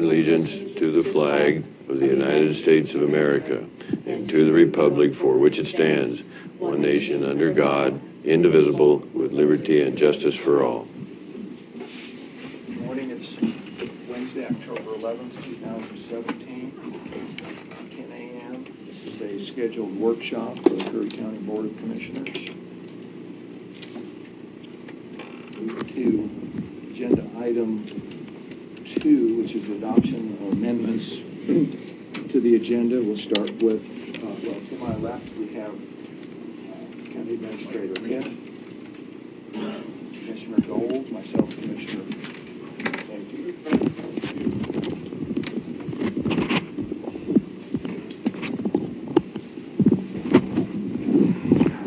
allegiance to the flag of the United States of America and to the republic for which it stands, one nation under God, indivisible, with liberty and justice for all. Good morning. It's Wednesday, October 11th, 2017, 10 a.m. This is a scheduled workshop for the Curry County Board of Commissioners. Move to agenda item 2, which is the adoption of amendments to the agenda. We'll start with, to my left, we have County Administrator Hitt, Commissioner Gold, myself, Commissioner. Thank you.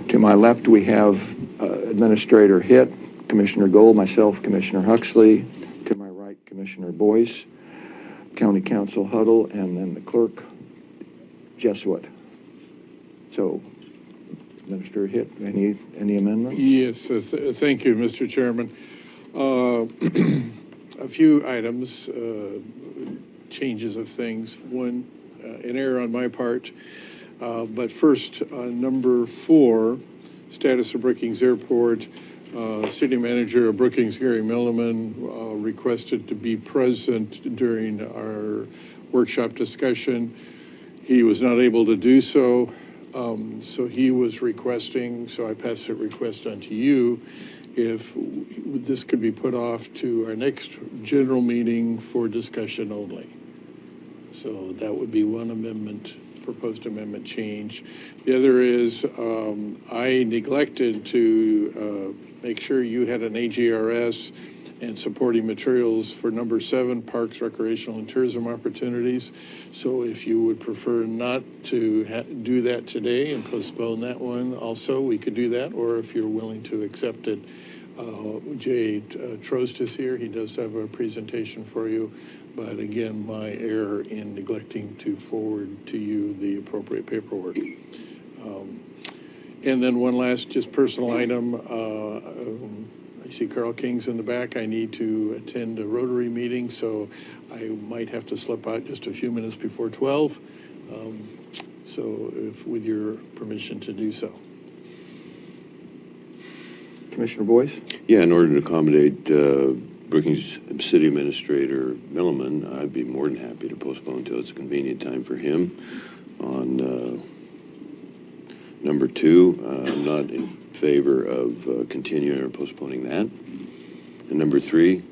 To my left, we have Administrator Hitt, Commissioner Gold, myself, Commissioner Huxley. To my right, Commissioner Boyce, County Council Huddle, and then the clerk, Jesuit. So, Administrator Hitt, any amendments? Yes, thank you, Mr. Chairman. A few items, changes of things. One, an error on my part. But first, number 4, status of Brookings Airport. City Manager of Brookings, Gary Milliman, requested to be present during our workshop discussion. He was not able to do so, so he was requesting, so I pass that request on to you, if this could be put off to our next general meeting for discussion only. So that would be one amendment, proposed amendment change. The other is I neglected to make sure you had an AGRS and supporting materials for number 7, Parks, Recreational, and Tourism Opportunities. So if you would prefer not to do that today and postpone that one also, we could do that. Or if you're willing to accept it, Jay Trost is here. He does have a presentation for you. But again, my error in neglecting to forward to you the appropriate paperwork. And then one last just personal item. I see Carl King's in the back. I need to attend a Rotary meeting, so I might have to slip out just a few minutes before 12. So if with your permission to do so. Commissioner Boyce? Yeah, in order to accommodate Brookings City Administrator Milliman, I'd be more than happy to postpone until it's a convenient time for him. On number 2, I'm not in favor of continuing or postponing that. And number 3,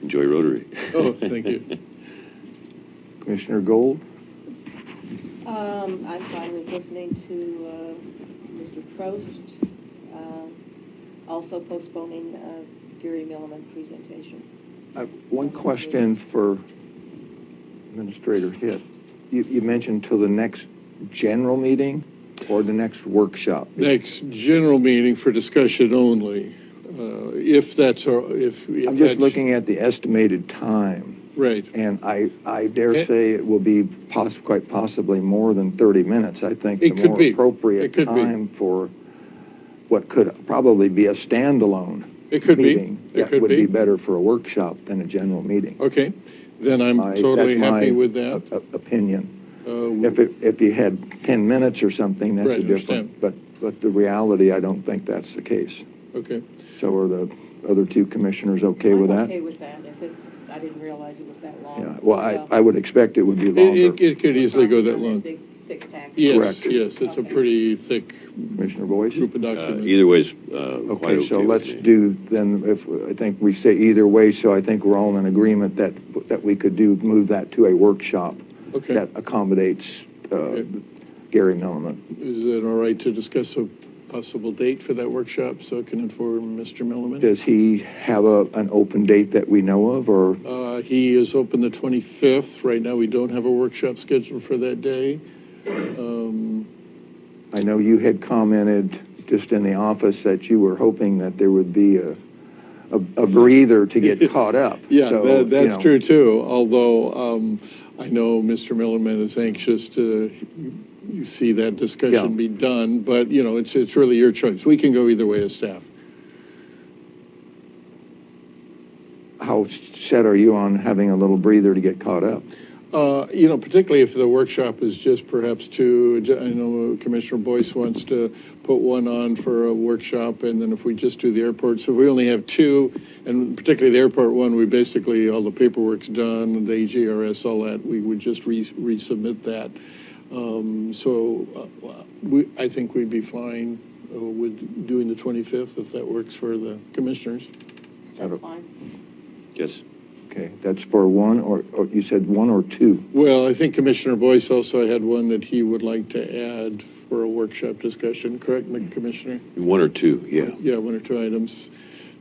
enjoy Rotary. Oh, thank you. Commissioner Gold? I'm fine with listening to Mr. Trost. Also postponing Gary Milliman presentation. I have one question for Administrator Hitt. You mentioned till the next general meeting or the next workshop? Next general meeting for discussion only. If that's, if I'm just looking at the estimated time. Right. And I dare say it will be quite possibly more than 30 minutes. I think the more appropriate time for what could probably be a standalone meeting would be better for a workshop than a general meeting. Okay, then I'm totally happy with that. Opinion. If you had 10 minutes or something, that's a different. But the reality, I don't think that's the case. Okay. So are the other 2 commissioners okay with that? I'm okay with that. If it's, I didn't realize it was that long. Yeah. Well, I would expect it would be longer. It could easily go that long. Big, thick package. Yes, Correct. yes, it's a pretty thick Commissioner Boyce? group of documents. Either way's Okay, quite so with let's me. do then, I think we say either way, so I think we're all in agreement that we could move that to a workshop Okay. that accommodates Gary Milliman. Is it all right to discuss a possible date for that workshop so it can inform Mr. Milliman? Does he have an open date that we know of, or? He is open the 25th. Right now, we don't have a workshop scheduled for that day. I know you had commented just in the office that you were hoping that there would be a breather to get caught up. Yeah, So, that's true too. Although I know Mr. Milliman is anxious to see that discussion be done, but you know, it's really your choice. We can go either way as staff. how set are you on having a little breather to get caught up? Particularly if the workshop is just perhaps two. I know Commissioner Boyce wants to put one on for a workshop, and then if we just do the airport, so if we only have two, and particularly the airport one, we basically, all the paperwork's done, the AGRS, all that, we would just resubmit that. I think we'd be fine with doing the 25th, if that works for the commissioners. That's fine. Yes. Okay, that's for one, or you said one or two? Well, I think Commissioner Boyce also had one that he would like to add for a workshop discussion, correct, Commissioner? One or two, yeah. Yeah, one or two items.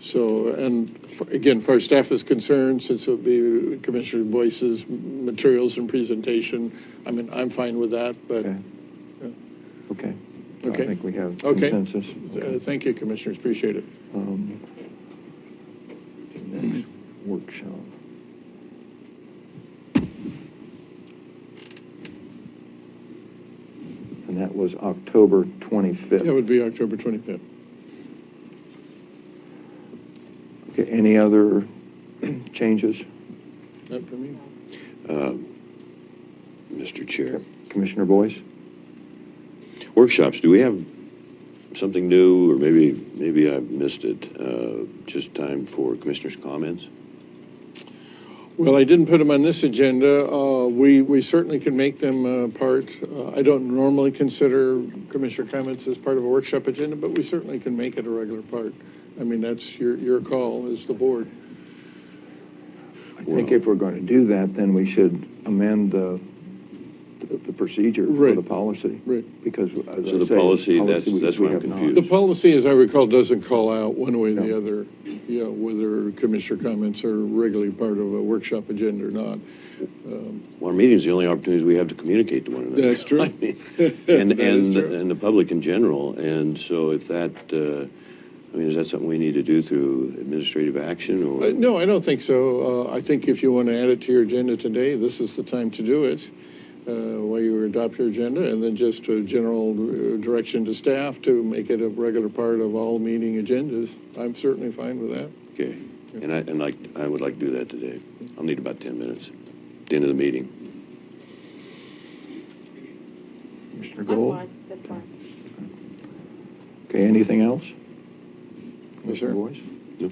So, and again, far as staff is concerned, since it would be Commissioner Boyce's materials and presentation, I mean, I'm fine with that, but, Okay. Okay. Okay. I think we have Okay. consensus. Thank you, Commissioners, appreciate it. Next workshop. And that was October 25th. That would be October 25th. Okay, any other changes? Not for me. Mr. Chair. Commissioner Boyce? Workshops, do we have something new, or maybe I've missed it, just time for commissioners' comments? Well, I didn't put them on this agenda. We certainly can make them part. I don't normally consider commissioner comments as part of a workshop agenda, but we certainly can make it a regular part. I mean, that's your call as the board. I think if we're going to do that, then we should amend the procedure for Right. the policy. Right. Because, as So I the say, policy, we that's where I'm have not. confused. The policy, as I recall, doesn't call out one way or the No. other, whether commissioner comments are regularly part of a workshop agenda or not. Well, our meeting's the only opportunities we have to communicate to one another. That's true. I mean, and, That is and, true. and the public in general. And so if that, is that something we need to do through administrative action, or? No, I don't think so. I think if you want to add it to your agenda today, this is the time to do it, while you adopt your agenda, and then just a general direction to staff to make it a regular part of all meeting agendas. I'm certainly fine with that. Okay, and I would like to do that today. I'll need about 10 minutes at the end of the meeting. Commissioner I'm Gold? fine, that's fine. Okay, anything else? Yes, sir. Commissioner Boyce? No.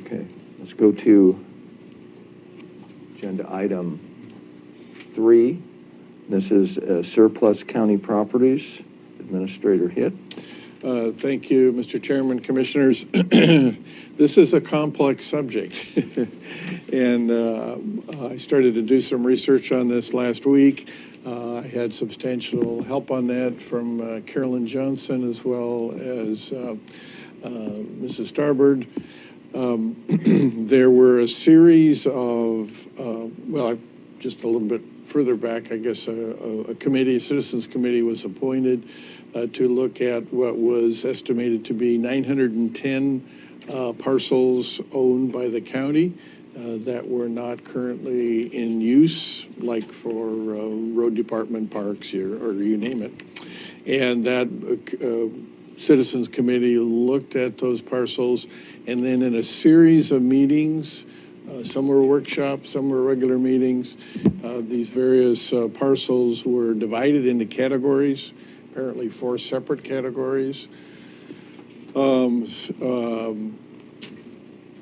Okay, let's go to agenda item 3. This is surplus county properties. Administrator Hitt. Thank you, Mr. Chairman, Commissioners. This is a complex subject. And I started to do some research on this last week. I had substantial help on that from Carolyn Johnson as well as Mrs. Starbird. There were a series of, just a little bit further back, I guess, a committee, a citizens committee was appointed to look at what was estimated to be 910 parcels owned by the county that were not currently in use, like for road department, parks, or you name it. And that citizens committee looked at those parcels, and then in a series of meetings, some were workshops, some were regular meetings, these various parcels were divided into categories, apparently 4 separate categories.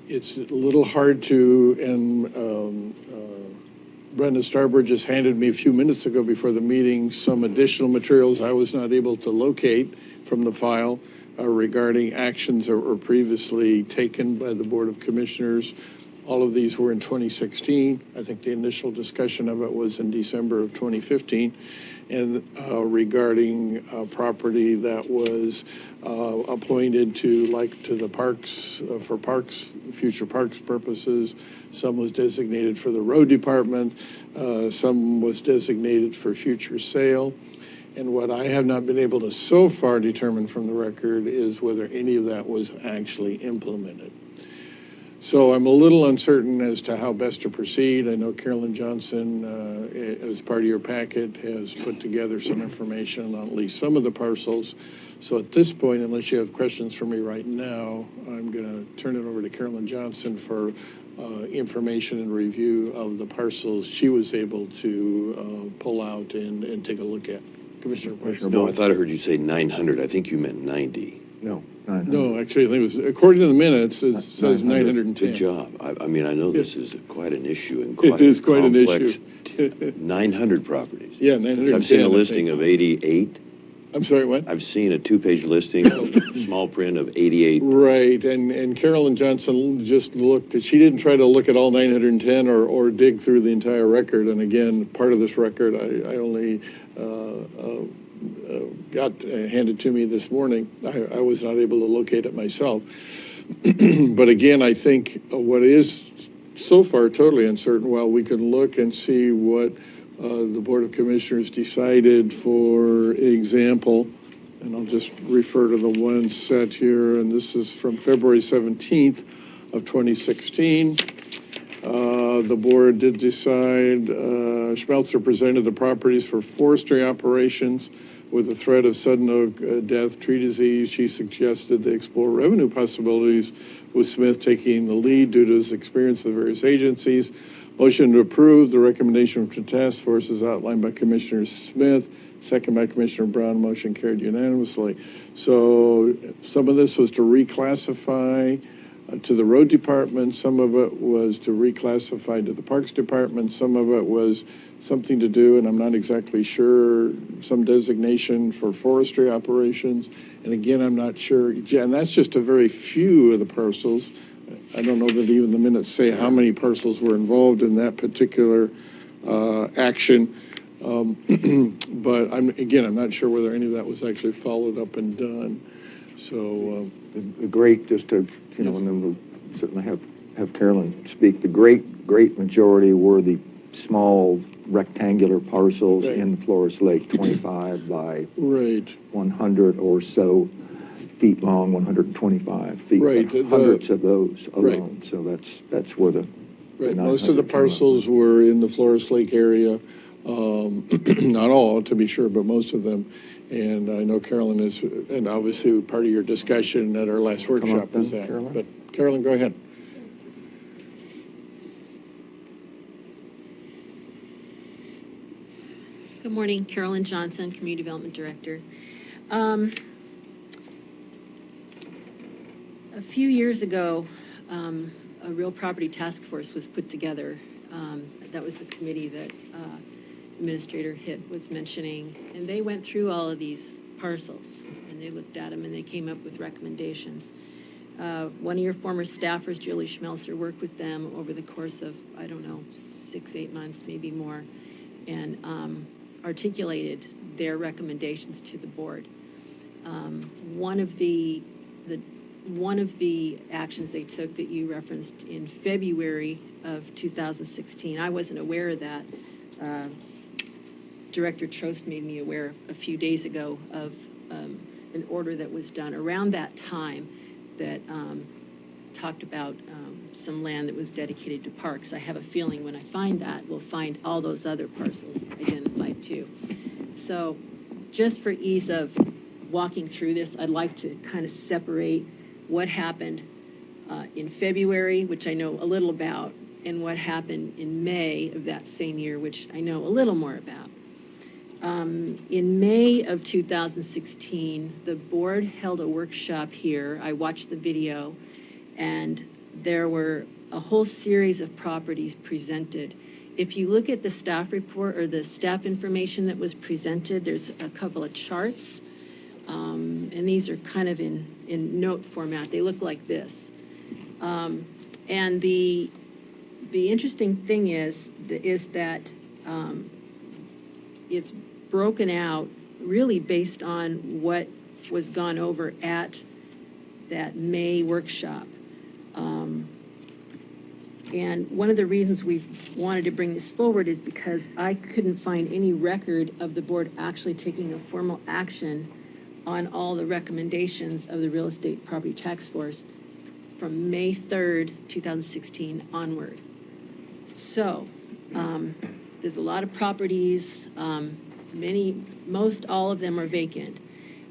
It's a little hard to, and Brenda Starbird just handed me a few minutes ago before the meeting some additional materials I was not able to locate from the file regarding actions that were previously taken by the Board of Commissioners. All of these were in 2016. I think the initial discussion of it was in December of 2015. And regarding property that was appointed to the parks, for parks, future parks purposes. Some was designated for the road department. Some was designated for future sale. And what I have not been able to so far determine from the record is whether any of that was actually implemented. So I'm a little uncertain as to how best to proceed. I know Carolyn Johnson, as part of your packet, has put together some information on at least some of the parcels. So at this point, unless you have questions for me right now, I'm going to turn it over to Carolyn Johnson for information and review of the parcels she was able to pull out and take a look at. Commissioner Boyce. No, I thought I heard you say 900. I think you meant 90. No, 900. No, actually, I think it was, according to the minutes, it says 900. 910. Good job. I mean, I know this is quite an issue and quite It is a quite an complex- issue. 900 properties. Yeah, 910. I've seen a I listing think. of 88. I'm sorry, what? I've seen a two-page listing, small print of 88. Right, and Carolyn Johnson just looked, she didn't try to look at all 910 or dig through the entire record. And again, part of this record, I only got handed to me this morning. I was not able to locate it myself. But again, I think what is so far totally uncertain, while we can look and see what the Board of Commissioners decided, for example, and I'll just refer to the one set here, and this is from February 17th of 2016. The board did decide, Schmelzer presented the properties for forestry operations with the threat of sudden oak death, tree disease. She suggested they explore revenue possibilities, with Smith taking the lead due to his experience with various agencies. Motion to approve the recommendation from the task force is outlined by Commissioner Smith, second by Commissioner Brown. Motion carried unanimously. So some of this was to reclassify to the road department. Some of it was to reclassify to the parks department. Some of it was something to do, and I'm not exactly sure, some designation for forestry operations. And again, I'm not sure, and that's just a very few of the parcels. I don't know that even the minutes say how many parcels were involved in that particular action. But I'm not sure whether any of that was actually followed up and done. So The great, just to, and then we'll certainly have Carolyn speak, the great majority were the small rectangular parcels Right. in Flores Lake, 25 by right. 100 or so feet long, 125 feet. Right, but hundreds of those Right. alone. So that's where the Right, most of the 900 came up. parcels were in the Flores Lake area. Not all, to be sure, but most of them. And I know Carolyn is, and obviously part of your discussion at our last workshop then, was that. Carolyn. But Carolyn, go ahead. Good morning, Carolyn Johnson, Community Development Director. A few years ago, a real property task force was put together. That was the committee that Administrator Hitt was mentioning. And they went through all of these parcels, and they looked at them, and they came up with recommendations. One of your former staffers, Julie Schmelzer, worked with them over the course of, 6-8 months, maybe more, and articulated their recommendations to the board. One of the actions they took that you referenced in February of 2016, I wasn't aware of that. Director Trost made me aware a few days ago of an order that was done around that time that talked about some land that was dedicated to parks. I have a feeling when I find that, we'll find all those other parcels identified too. So just for ease of walking through this, I'd like to kind of separate what happened in February, which I know a little about, and what happened in May of that same year, which I know a little more about. In May of 2016, the board held a workshop here. I watched the video, and there were a whole series of properties presented. If you look at the staff report or the staff information that was presented, there's a couple of charts, and these are kind of in note format. They look like this. And the interesting thing is that it's broken out really based on what was gone over at that May workshop. And one of the reasons we've wanted to bring this forward is because I couldn't find any record of the board actually taking a formal action on all the recommendations of the Real Estate Property Task Force from May 3rd, 2016 onward. So, there's a lot of properties, most all of them are vacant.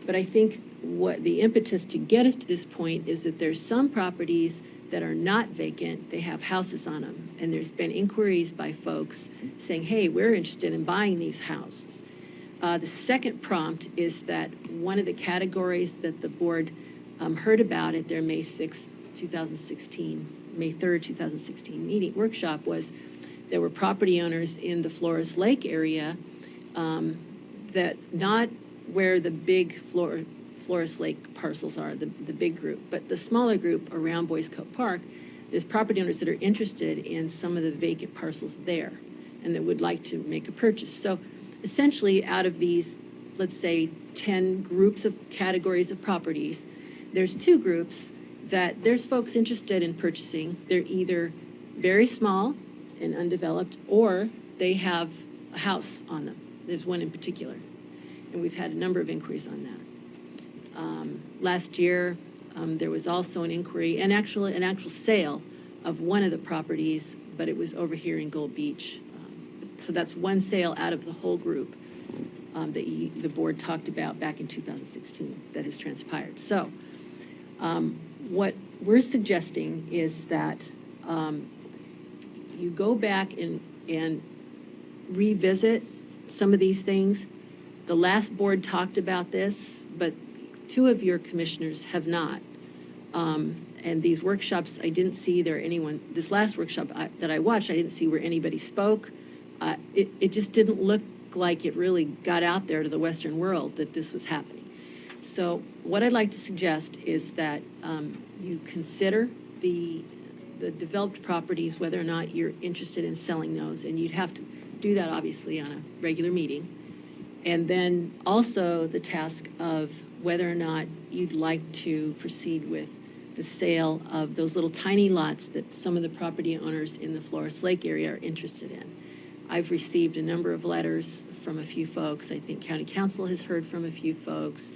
But I think what the impetus to get us to this point is that there's some properties that are not vacant, they have houses on them. And there's been inquiries by folks saying, hey, we're interested in buying these houses. The second prompt is that one of the categories that the board heard about at their May 6th, 2016, May 3rd, 2016 workshop was there were property owners in the Flores Lake area that not where the big Flores Lake parcels are, the big group, but the smaller group around Boys Cove Park, there's property owners that are interested in some of the vacant parcels there and that would like to make a purchase. So essentially out of these, let's say 10 groups of categories of properties, there's two groups that there's folks interested in purchasing. They're either very small and undeveloped, or they have a house on them. There's one in particular, and we've had a number of inquiries on that. Last year, there was also an inquiry, an actual sale of one of the properties, but it was over here in Gold Beach. So that's one sale out of the whole group that the board talked about back in 2016 that has transpired. So what we're suggesting is that you go back and revisit some of these things. The last board talked about this, but two of your commissioners have not. And these workshops, I didn't see this last workshop that I watched, I didn't see where anybody spoke. It just didn't look like it really got out there to the Western world that this was happening. So what I'd like to suggest is that you consider the developed properties, whether or not you're interested in selling those, and you'd have to do that obviously on a regular meeting. And then also the task of whether or not you'd like to proceed with the sale of those little tiny lots that some of the property owners in the Flores Lake area are interested in. I've received a number of letters from a few folks. I think County Council has heard from a few folks.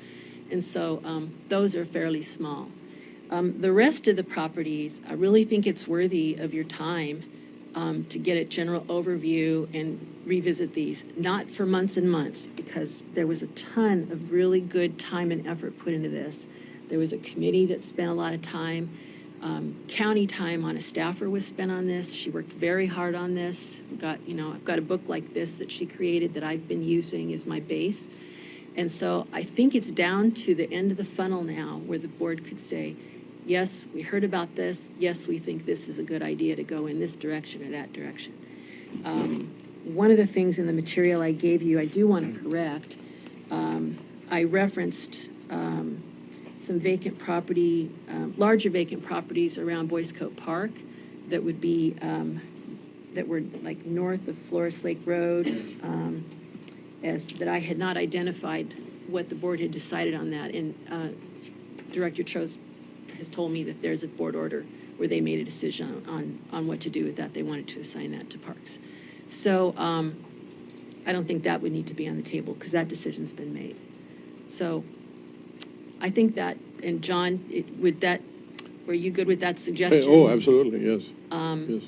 And so those are fairly small. The rest of the properties, I really think it's worthy of your time to get a general overview and revisit these, not for months and months, because there was a ton of really good time and effort put into this. There was a committee that spent a lot of time. County time on a staffer was spent on this. She worked very hard on this. I've got a book like this that she created that I've been using as my base. And so I think it's down to the end of the funnel now where the board could say, yes, we heard about this. Yes, we think this is a good idea to go in this direction or that direction. One of the things in the material I gave you, I do want to correct. I referenced some vacant property, larger vacant properties around Boys Cove Park that would be, that were like north of Flores Lake Road, as that I had not identified what the board had decided on that. And Director Chose has told me that there's a board order where they made a decision on what to do with that. They wanted to assign that to Parks. So I don't think that would need to be on the table because that decision's been made. So I think that, and John, were you good with that suggestion? Oh, absolutely, yes. Yes.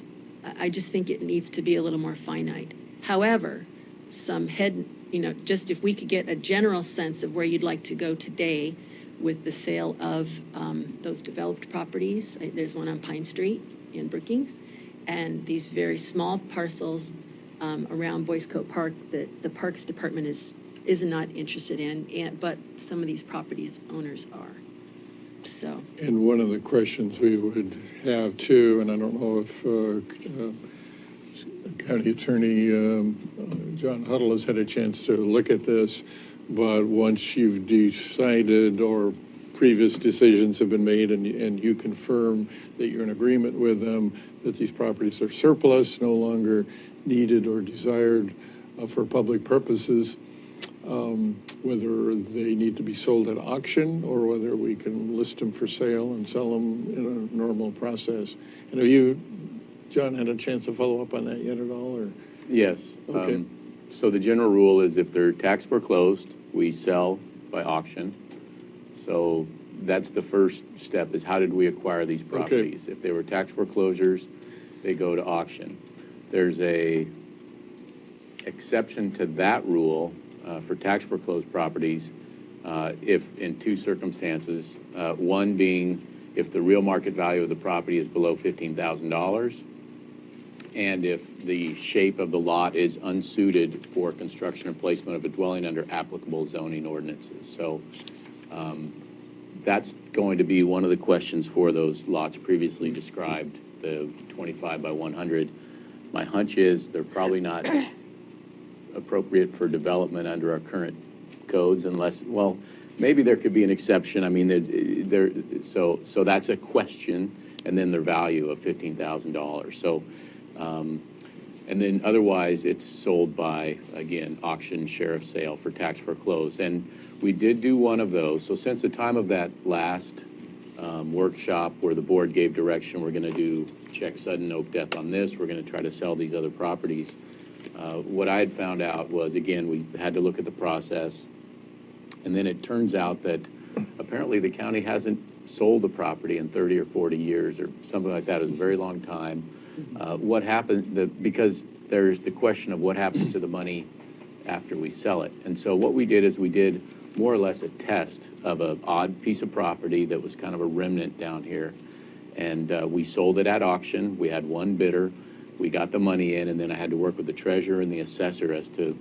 I just think it needs to be a little more finite. However, just if we could get a general sense of where you'd like to go today with the sale of those developed properties. There's one on Pine Street in Brookings, and these very small parcels around Boys Cove Park that the Parks Department is not interested in, but some of these properties owners are. So. And one of the questions we would have too, and I don't know if County Attorney John Huddle has had a chance to look at this, but once you've decided or previous decisions have been made and you confirm that you're in agreement with them, that these properties are surplus, no longer needed or desired for public purposes, whether they need to be sold at auction or whether we can list them for sale and sell them in a normal process. And have you, John, had a chance to follow up on that yet at all? Or? Yes. Okay. So the general rule is if they're tax foreclosed, we sell by auction. So that's the first step, is how did we acquire these properties? If they were tax foreclosures, they go to auction. There's a exception to that rule for tax foreclosed properties if in two circumstances. One being if the real market value of the property is below $15,000, and if the shape of the lot is unsuited for construction or placement of a dwelling under applicable zoning ordinances. So that's going to be one of the questions for those lots previously described, the 25 by 100. My hunch is they're probably not appropriate for development under our current codes unless, well, maybe there could be an exception. I mean, so that's a question, and then their value of $15,000. So, and then otherwise it's sold by, again, auction, sheriff's sale for tax foreclosed. And we did do one of those. So since the time of that last workshop where the board gave direction, we're going to check sudden oak death on this, we're going to try to sell these other properties. What I had found out was, again, we had to look at the process, and then it turns out that apparently the county hasn't sold a property in 30 or 40 years or something like that. It was a very long time. What happened, because there's the question of what happens to the money after we sell it. And so what we did is we did more or less a test of an odd piece of property that was kind of a remnant down here. And we sold it at auction. We had one bidder. We got the money in, and then I had to work with the treasurer and the assessor as to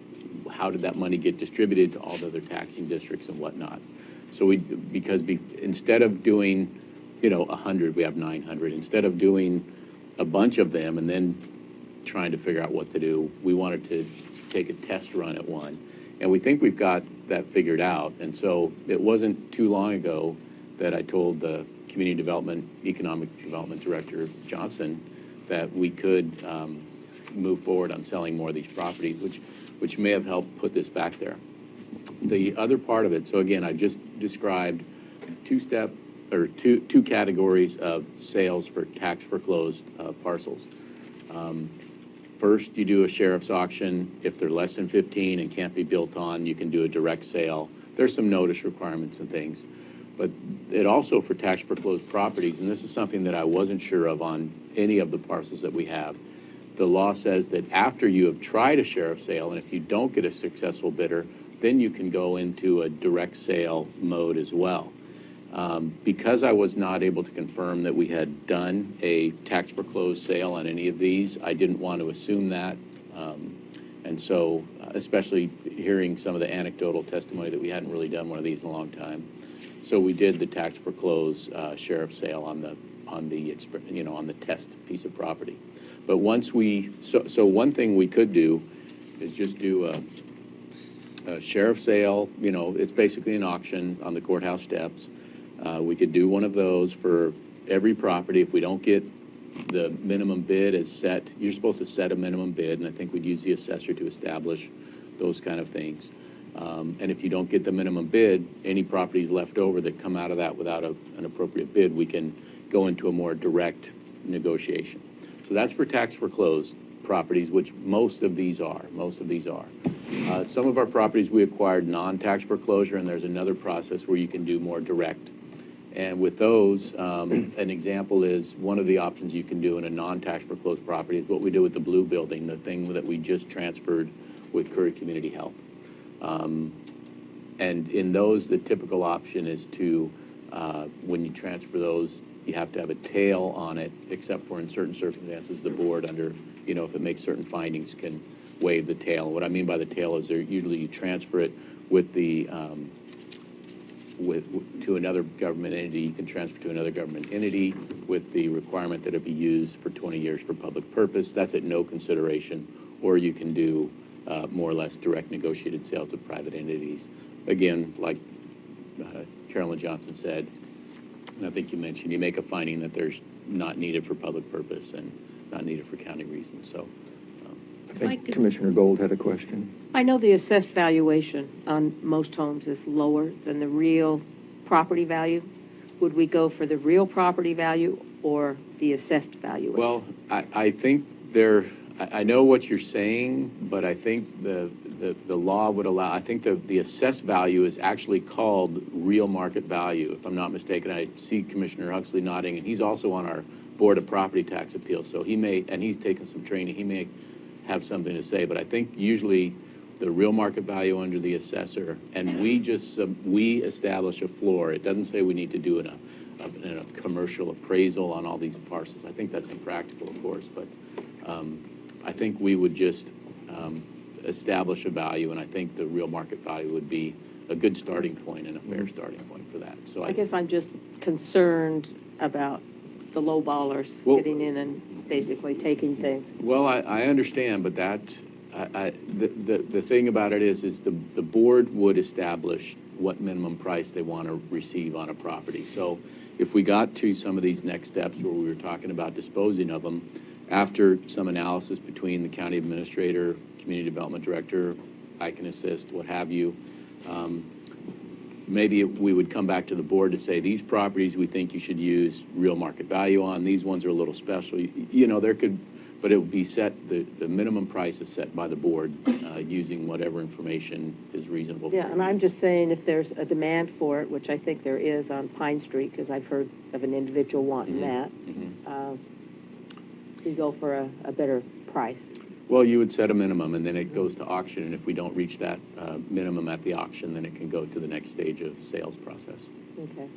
how did that money get distributed to all the other taxing districts and whatnot. So instead of doing, 100, we have 900. Instead of doing a bunch of them and then trying to figure out what to do, we wanted to take a test run at one. And we think we've got that figured out. And so it wasn't too long ago that I told the Community Development, Economic Development Director Johnson that we could move forward on selling more of these properties, which may have helped put this back there. The other part of it, so again, I just described two categories of sales for tax foreclosed parcels. First, you do a sheriff's auction. If they're less than 15 and can't be built on, you can do a direct sale. There's some notice requirements and things. But it also, for tax foreclosed properties, and this is something that I wasn't sure of on any of the parcels that we have, the law says that after you have tried a sheriff's sale, and if you don't get a successful bidder, then you can go into a direct sale mode as well. Because I was not able to confirm that we had done a tax foreclosed sale on any of these, I didn't want to assume that. And so, especially hearing some of the anecdotal testimony that we hadn't really done one of these in a long time. So we did the tax foreclosed sheriff's sale on the test piece of property. But once so one thing we could do is just do a sheriff's sale. It's basically an auction on the courthouse steps. We could do one of those for every property. If we don't get the minimum bid is set, you're supposed to set a minimum bid, and I think we'd use the assessor to establish those kind of things. And if you don't get the minimum bid, any properties left over that come out of that without an appropriate bid, we can go into a more direct negotiation. So that's for tax foreclosed properties, which most of these are. Some of our properties we acquired non-tax foreclosure, and there's another process where you can do more direct. And with those, an example is one of the options you can do in a non-tax foreclosed property is what we do with the Blue Building, the thing that we just transferred with Curry Community Health. And in those, the typical option is to, when you transfer those, you have to have a tail on it, except for in certain circumstances, the board under, if it makes certain findings, can waive the tail. What I mean by the tail is usually you transfer it with to another government entity. You can transfer to another government entity with the requirement that it be used for 20 years for public purpose. That's at no consideration. Or you can do more or less direct negotiated sales with private entities. Again, like Carolyn Johnson said, and I think you mentioned, you make a finding that there's not needed for public purpose and not needed for county reasons. So I think Commissioner Gold had a question. I know the assessed valuation on most homes is lower than the real property value. Would we go for the real property value or the assessed valuation? Well, I think I know what you're saying, but I think the law would allow, I think the assessed value is actually called real market value, if I'm not mistaken. I see Commissioner Huxley nodding, and he's also on our Board of Property Tax Appeals, so he may, and he's taken some training, he may have something to say, but I think usually the real market value under the assessor, and we establish a floor. It doesn't say we need to do a commercial appraisal on all these parcels. I think that's impractical, of course, but I think we would just establish a value, and I think the real market value would be a good starting point and a fair starting point for that. So I guess I'm just concerned about the low ballers Well- getting in and basically taking things. Well, I understand, but the thing about it is the board would establish what minimum price they want to receive on a property. So if we got to some of these next steps where we were talking about disposing of them, after some analysis between the county administrator, community development director, I can assist, what have you, maybe we would come back to the board to say, these properties we think you should use real market value on, these ones are a little special. You know, there could, but it would be set, the minimum price is set by the board using whatever information is reasonable. Yeah, for and you. I'm just saying if there's a demand for it, which I think there is on Pine Street, because I've heard of an individual wanting that, we go for a better price. Well, you would set a minimum, and then it goes to auction, and if we don't reach that minimum at the auction, then it can go to the next stage of sales process. Okay.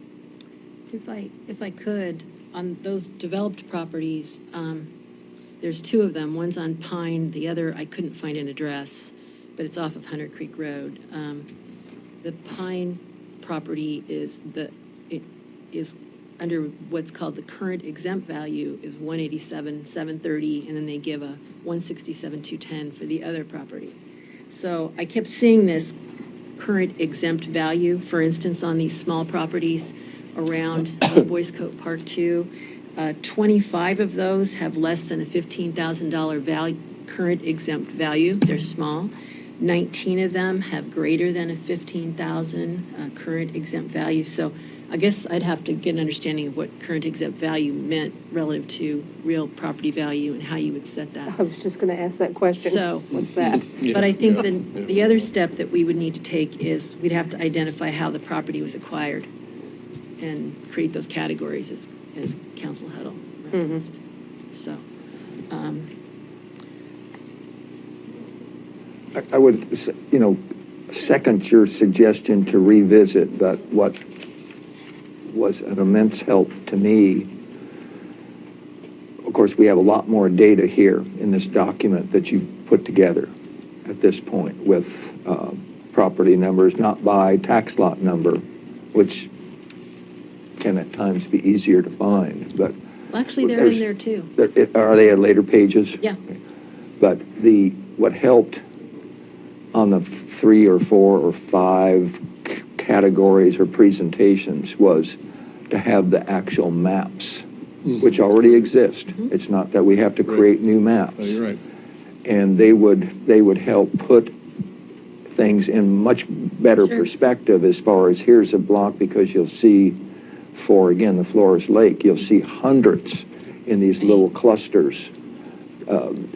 If I could, on those developed properties, there's two of them. One's on Pine, the other, I couldn't find an address, but it's off of Hunter Creek Road. The Pine property is under what's called the current exempt value is $187,730, and then they give a $167,210 for the other property. So I kept seeing this current exempt value, for instance, on these small properties around Boys Coat Park 2. 25 of those have less than a $15,000 value, current exempt value. They're small. 19 of them have greater than a $15,000 current exempt value. So I guess I'd have to get an understanding of what current exempt value meant relative to real property value and how you would set that. I was just going to ask that question. So- What's that? But I think the other step that we would need to take is we'd have to identify how the property was acquired and create those categories as Council Huddle referenced. So, I would, second your suggestion to revisit, but what was an immense help to me, of course, we have a lot more data here in this document that you put together at this point with property numbers, not by tax lot number, which can at times be easier to find, but. well, actually, they're in there too. Are they at later pages? Yeah. But what helped on the 3 or 4 or 5 categories or presentations was to have the actual maps, which already exist. It's not that we have to create new maps. Oh, you're right. And they would help put things in much better Sure. perspective as far as here's a block, because you'll see for, again, the Flores Lake, you'll see hundreds in these little clusters.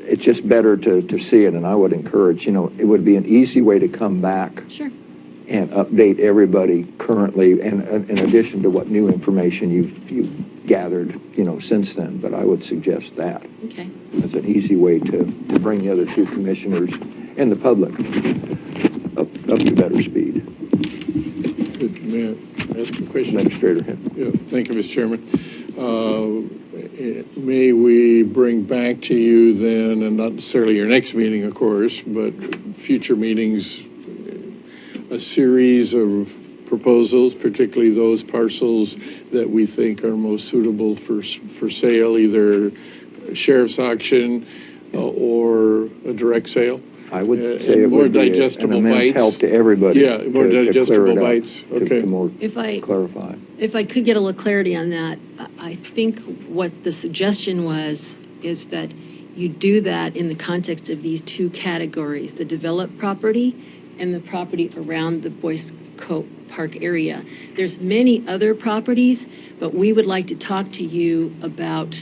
It's just better to see it, and I would encourage, it would be an easy way to come back Sure. and update everybody currently, and in addition to what new information you've gathered, since then. But I would suggest that Okay. as an easy way to bring the other two commissioners and the public up to better speed. Good. May I ask a question? Administrator Hitt. Yeah, thank you, Mr. Chairman. May we bring back to you then, and not necessarily your next meeting, of course, but future meetings, a series of proposals, particularly those parcels that we think are most suitable for sale, either sheriff's auction or a direct sale? I would And say it more would be an digestible immense bites. help to everybody. Yeah, more to clear digestible it up, bites. Okay. To more If I could get a little clarity on that, I think what the suggestion was is that you do that in the context of these two categories, the developed property and the property around the Boys Coat Park area. There's many other properties, but we would like to talk to you about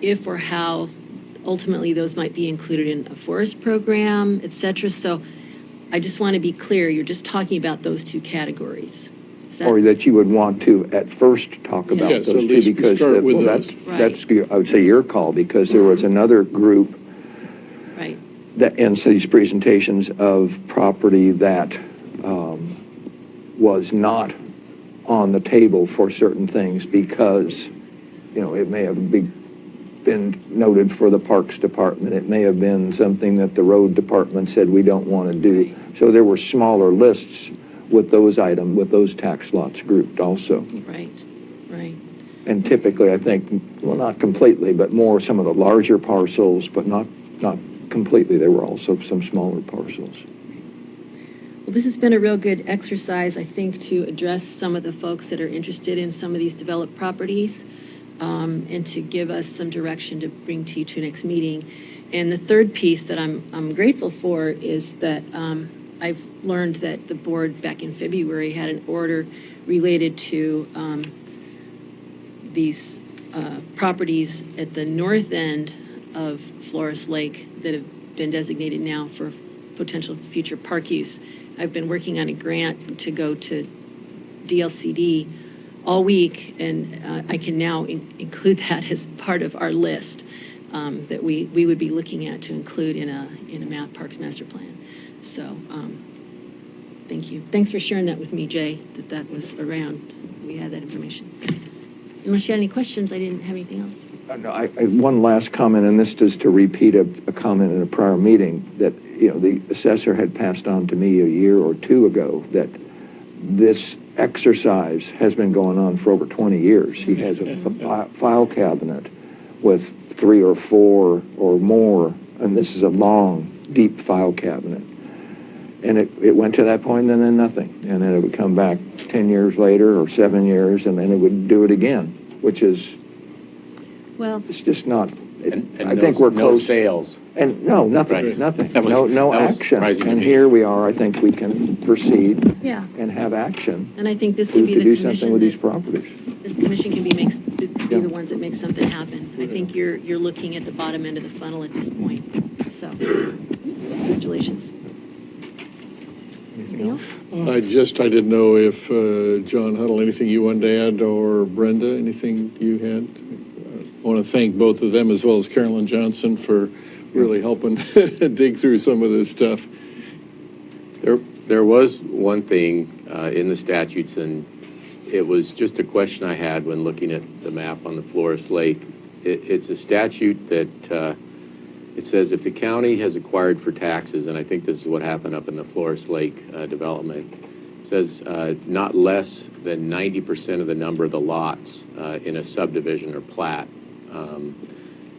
if or how ultimately, those might be included in a forest program, et cetera. So I just want to be clear, you're just talking about those two categories. Is Or that you would want to at first talk about Yes, those at two, least we because start with well, those. that's, I would say your call, because there was another group Right, that in these presentations of property that was not on the table for certain things because, it may have been noted for the Parks Department. It may have been something that the Road Department said we don't want to do. So there were smaller lists with those items, with those tax lots grouped also. right, right. And typically, I think, well, not completely, but more some of the larger parcels, but not completely. There were also some smaller parcels. Well, this has been a real good exercise, I think, to address some of the folks that are interested in some of these developed properties, and to give us some direction to bring to you to next meeting. And the third piece that I'm grateful for is that I've learned that the board back in February had an order related to these properties at the north end of Flores Lake that have been designated now for potential future park use. I've been working on a grant to go to DLCD all week, and I can now include that as part of our list that we would be looking at to include in a Parks Master Plan. So, thank you. Thanks for sharing that with me, Jay, that was around. We had that information. Unless you had any questions, I didn't have anything else. No, one last comment, and this is to repeat a comment in a prior meeting that, the assessor had passed on to me a year or two ago that this exercise has been going on for over 20 years. He has a file cabinet with 3 or 4 or more, and this is a long, deep file cabinet. And it went to that point and then nothing. And then it would come back 10 years later or 7 years, and then it would do it again, which is, Well, it's just not, And I think we're no close. sales. And no, nothing, Right. nothing. That was- No that was action. surprising to And me. here we are, I think we can proceed yeah, and have action and I think this to could be the do something commission with these that, properties. this commission can be Yeah. the ones that make something happen. I think you're looking at the bottom end of the funnel at this point. So, congratulations. Anything else? I didn't know if, John Huddle, anything you wanted to add, or Brenda, anything you had? I want to thank both of them as well as Carolyn Johnson for really helping dig through some of this stuff. There was one thing in the statutes, and it was just a question I had when looking at the map on the Flores Lake. It's a statute that it says if the county has acquired for taxes, and I think this is what happened up in the Flores Lake development, it says not less than 90% of the number of the lots in a subdivision or plat.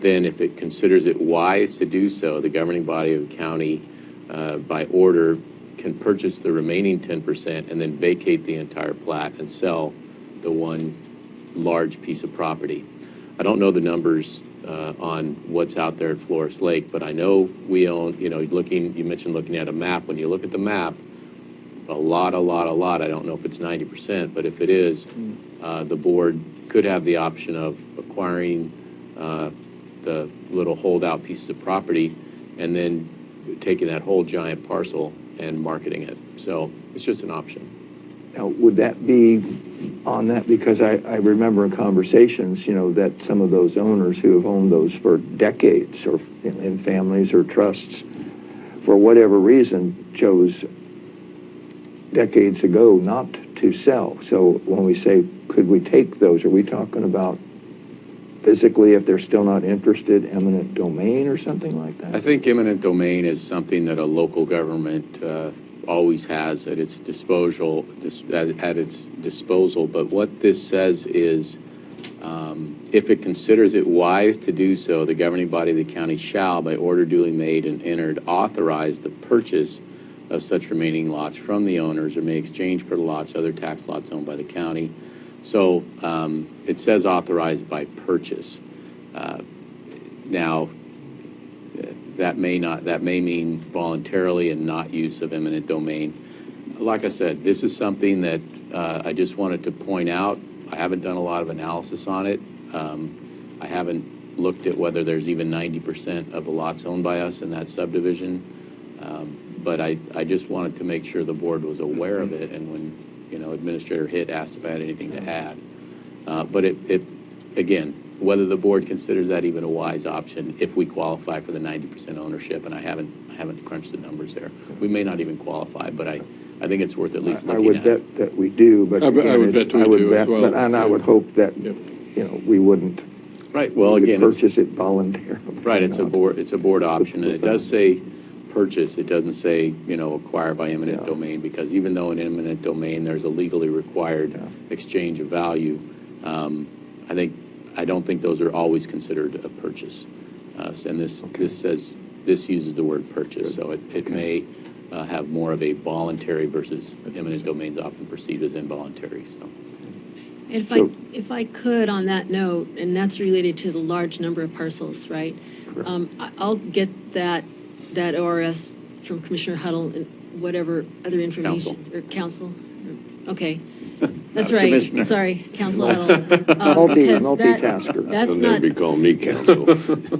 Then if it considers it wise to do so, the governing body of the county, by order, can purchase the remaining 10% and then vacate the entire plat and sell the one large piece of property. I don't know the numbers on what's out there at Flores Lake, but I know we own, you mentioned looking at a map. When you look at the map, a lot. I don't know if it's 90%, but if it is, the board could have the option of acquiring the little holdout pieces of property and then taking that whole giant parcel and marketing it. So it's just an option. Now, would that be on that? Because I remember in conversations, that some of those owners who have owned those for decades or in families or trusts, for whatever reason, chose decades ago not to sell. So when we say, could we take those, are we talking about physically, if they're still not interested, eminent domain or something like that? I think eminent domain is something that a local government always has at its disposal. But what this says is, if it considers it wise to do so, the governing body of the county shall, by order duly made and entered, authorize the purchase of such remaining lots from the owners, or may exchange for the lots other tax lots owned by the county. So it says authorized by purchase. Now, that may mean voluntarily and not use of eminent domain. Like I said, this is something that I just wanted to point out. I haven't done a lot of analysis on it. I haven't looked at whether there's even 90% of the lots owned by us in that subdivision. But I just wanted to make sure the board was aware of it, and when, Administrator Hitt asked if I had anything to add. But again, whether the board considers that even a wise option, if we qualify for the 90% ownership, and I haven't crunched the numbers there. We may not even qualify, but I think it's worth at least I looking would at. bet that we do, but I would again, bet we I would do as bet, well. and I would hope that, Yep. we wouldn't. Right, well, we would again, it's, purchase it voluntarily. right, it's a not. board option, and it does say purchase, it doesn't say, acquired by eminent Yeah. domain, because even though in eminent domain, there's a legally required Yeah. exchange of value, I don't think those are always considered a purchase. And this uses the word purchase, so it may have more of a voluntary versus eminent domains often perceived as involuntary, so. If So- I could on that note, and that's related to the large number of parcels, right? Correct. I'll get that ORS from Commissioner Huddle and whatever other information. Counsel. Or council. Okay. That's Not a right. commissioner. Sorry, Council Huddle. Because Multitasker. That's They'll never not, be calling me counsel.